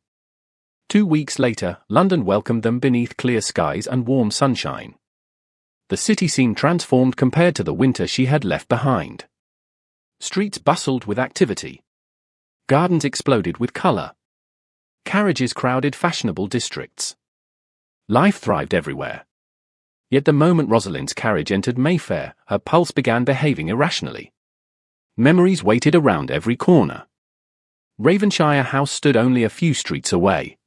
2 weeks later, London welcomed them beneath clear skies and warm sunshine. The city seemed transformed compared to the winter she had left behind. Streets bustled with activity. Gardens exploded with colour. Carriages crowded fashionable districts. Life thrived everywhere. Yet the moment Rosalind's carriage entered Mayfair, her pulse began behaving irrationally. Memories waited around every corner. Ravenshire House stood only a few streets away.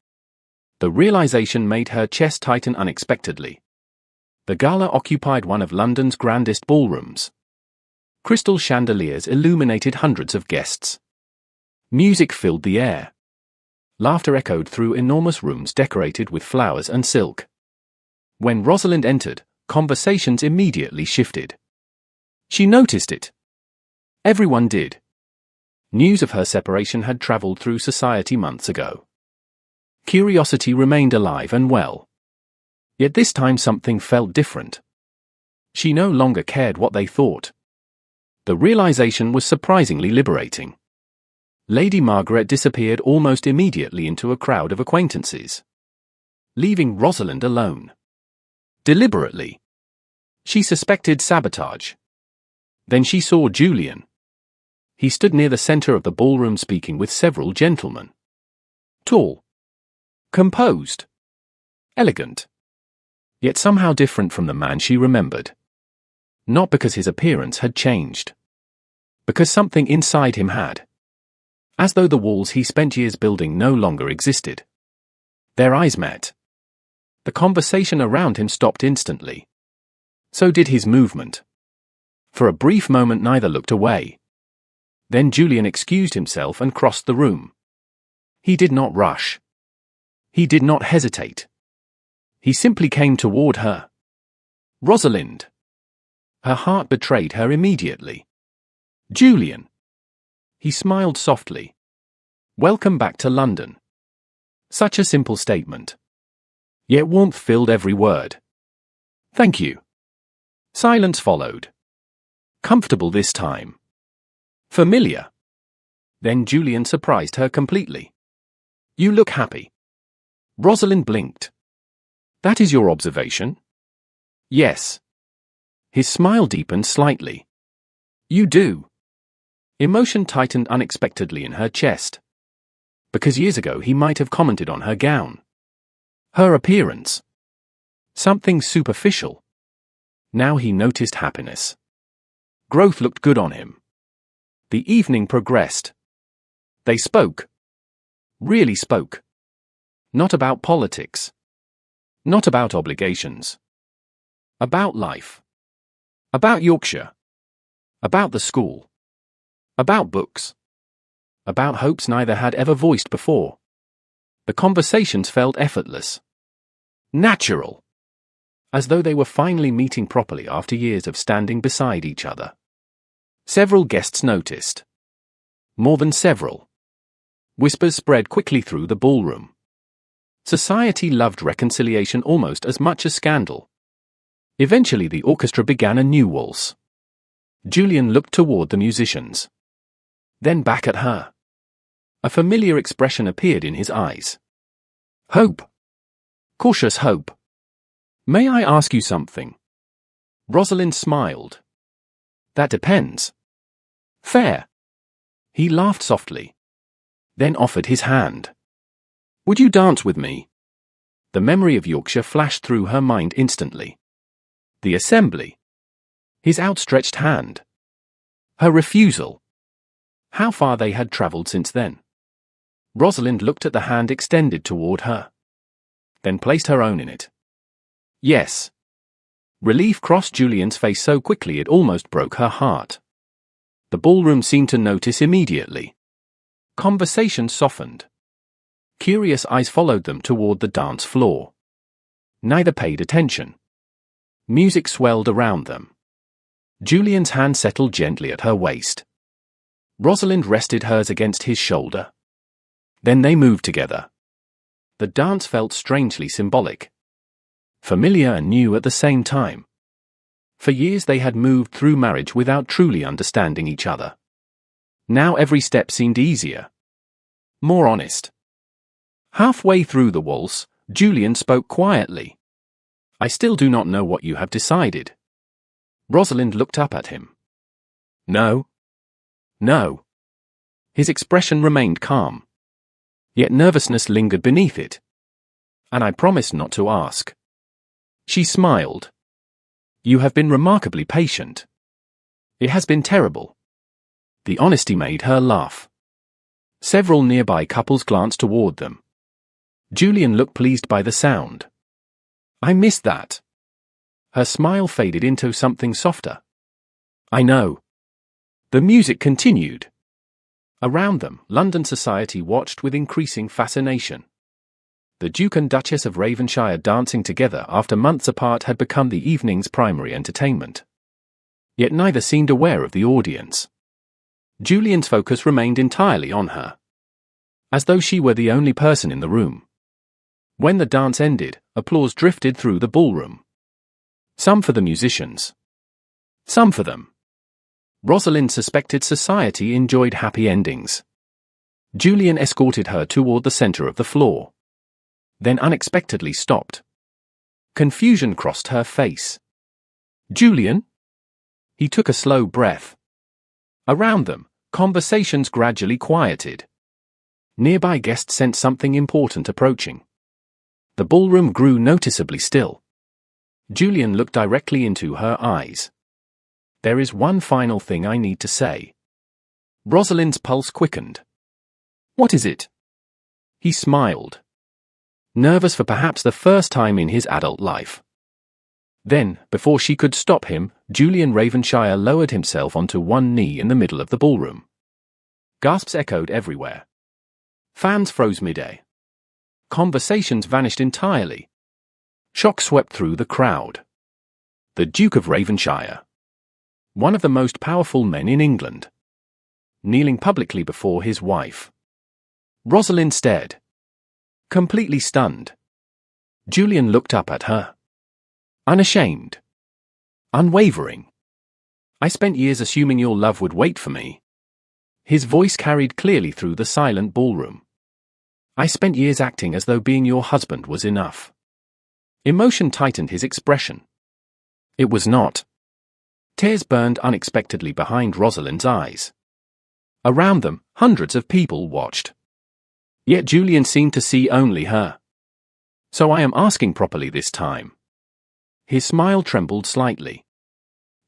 The realization made her chest tighten unexpectedly. The gala occupied one of London's grandest ballrooms. Crystal chandeliers illuminated hundreds of guests. Music filled the air. Laughter echoed through enormous rooms decorated with flowers and silk. When Rosalind entered, conversations immediately shifted. She noticed it. Everyone did. News of her separation had travelled through society months ago. Curiosity remained alive and well. Yet this time something felt different. She no longer cared what they thought. The realization was surprisingly liberating. Lady Margaret disappeared almost immediately into a crowd of acquaintances, leaving Rosalind alone. Deliberately. She suspected sabotage. Then she saw Julian. He stood near the center of the ballroom speaking with several gentlemen. Tall. Composed. Elegant. Yet somehow different from the man she remembered. Not because his appearance had changed. Because something inside him had. As though the walls he spent years building no longer existed. Their eyes met. The conversation around him stopped instantly. So did his movement. For a brief moment neither looked away. Then Julian excused himself and crossed the room. He did not rush. He did not hesitate. He simply came toward her. Rosalind. Her heart betrayed her immediately. Julian. He smiled softly. Welcome back to London. Such a simple statement. Yet warmth filled every word. Thank you. Silence followed. Comfortable this time. Familiar. Then Julian surprised her completely. You look happy. Rosalind blinked. That is your observation? Yes. His smile deepened slightly. You do. Emotion tightened unexpectedly in her chest. Because years ago he might have commented on her gown. Her appearance. Something superficial. Now he noticed happiness. Growth looked good on him. The evening progressed. They spoke. Really spoke. Not about politics. Not about obligations. About life. About Yorkshire. About the school. About books. About hopes neither had ever voiced before. The conversations felt effortless. Natural. As though they were finally meeting properly after years of standing beside each other. Several guests noticed. More than several. Whispers spread quickly through the ballroom. Society loved reconciliation almost as much as scandal. Eventually the orchestra began a new waltz. Julian looked toward the musicians. Then back at her. A familiar expression appeared in his eyes. Hope. Cautious hope. May I ask you something? Rosalind smiled. That depends. Fair. He laughed softly. Then offered his hand. Would you dance with me? The memory of Yorkshire flashed through her mind instantly. The assembly. His outstretched hand. Her refusal. How far they had travelled since then. Rosalind looked at the hand extended toward her. Then placed her own in it. Yes. Relief crossed Julian's face so quickly it almost broke her heart. The ballroom seemed to notice immediately. Conversation softened. Curious eyes followed them toward the dance floor. Neither paid attention. Music swelled around them. Julian's hand settled gently at her waist. Rosalind rested hers against his shoulder. Then they moved together. The dance felt strangely symbolic. Familiar and new at the same time. For years they had moved through marriage without truly understanding each other. Now every step seemed easier. More honest. Halfway through the waltz, Julian spoke quietly. I still do not know what you have decided. Rosalind looked up at him. No. No. His expression remained calm. Yet nervousness lingered beneath it. And I promised not to ask. She smiled. You have been remarkably patient. It has been terrible. The honesty made her laugh. Several nearby couples glanced toward them. Julian looked pleased by the sound. I missed that. Her smile faded into something softer. I know. The music continued. Around them, London society watched with increasing fascination. The Duke and Duchess of Ravenshire dancing together after months apart had become the evening's primary entertainment. Yet neither seemed aware of the audience. Julian's focus remained entirely on her. As though she were the only person in the room. When the dance ended, applause drifted through the ballroom. Some for the musicians. Some for them. Rosalind suspected society enjoyed happy endings. Julian escorted her toward the center of the floor. Then unexpectedly stopped. Confusion crossed her face. Julian? He took a slow breath. Around them, conversations gradually quieted. Nearby guests sensed something important approaching. The ballroom grew noticeably still. Julian looked directly into her eyes. There is one final thing I need to say. Rosalind's pulse quickened. What is it? He smiled. Nervous for perhaps the first time in his adult life. Then, before she could stop him, Julian Ravenshire lowered himself onto one knee in the middle of the ballroom. Gasps echoed everywhere. Fans froze mid-air. Conversations vanished entirely. Shock swept through the crowd. The Duke of Ravenshire, one of the most powerful men in England, kneeling publicly before his wife. Rosalind stared, completely stunned. Julian looked up at her. Unashamed. Unwavering. I spent years assuming your love would wait for me. His voice carried clearly through the silent ballroom. I spent years acting as though being your husband was enough. Emotion tightened his expression. It was not. Tears burned unexpectedly behind Rosalind's eyes. Around them, hundreds of people watched. Yet Julian seemed to see only her. So I am asking properly this time. His smile trembled slightly.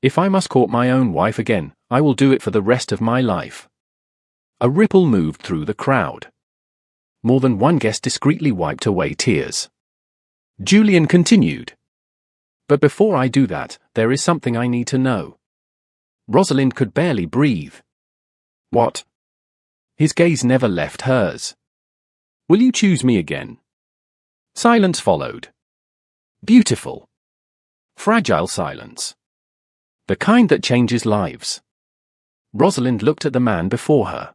If I must court my own wife again, I will do it for the rest of my life. A ripple moved through the crowd. More than one guest discreetly wiped away tears. Julian continued. But before I do that, there is something I need to know. Rosalind could barely breathe. What? His gaze never left hers. Will you choose me again? Silence followed. Beautiful. Fragile silence. The kind that changes lives. Rosalind looked at the man before her.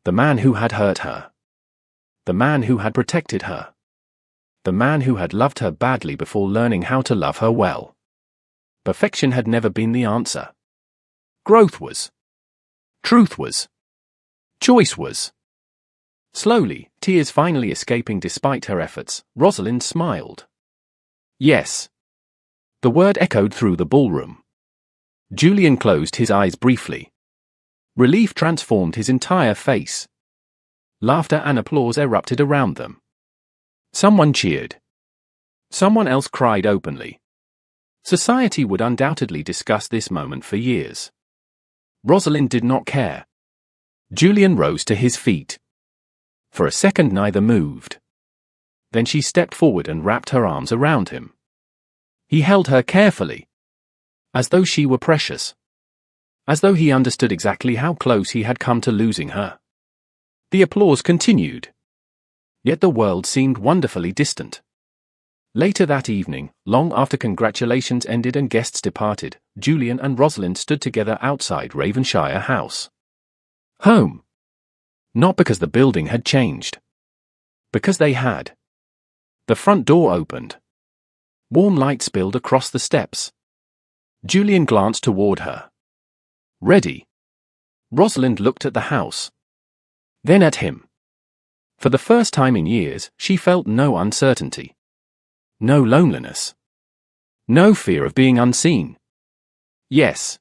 The man who had hurt her. The man who had protected her. The man who had loved her badly before learning how to love her well. Perfection had never been the answer. Growth was. Truth was. Choice was. Slowly, tears finally escaping despite her efforts, Rosalind smiled. Yes. The word echoed through the ballroom. Julian closed his eyes briefly. Relief transformed his entire face. Laughter and applause erupted around them. Someone cheered. Someone else cried openly. Society would undoubtedly discuss this moment for years. Rosalind did not care. Julian rose to his feet. For a second neither moved. Then she stepped forward and wrapped her arms around him. He held her carefully. As though she were precious. As though he understood exactly how close he had come to losing her. The applause continued. Yet the world seemed wonderfully distant. Later that evening, long after congratulations ended and guests departed, Julian and Rosalind stood together outside Ravenshire House. Home. Not because the building had changed. Because they had. The front door opened. Warm light spilled across the steps. Julian glanced toward her. Ready. Rosalind looked at the house. Then at him. For the first time in years, she felt no uncertainty. No loneliness. No fear of being unseen. Yes.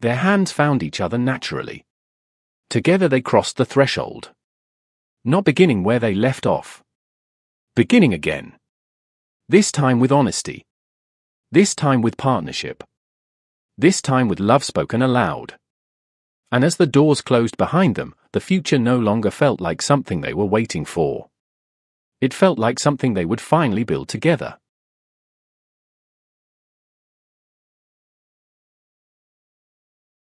Their hands found each other naturally. Together they crossed the threshold. Not beginning where they left off. Beginning again. This time with honesty. This time with partnership. This time with love spoken aloud. And as the doors closed behind them, the future no longer felt like something they were waiting for. It felt like something they would finally build together.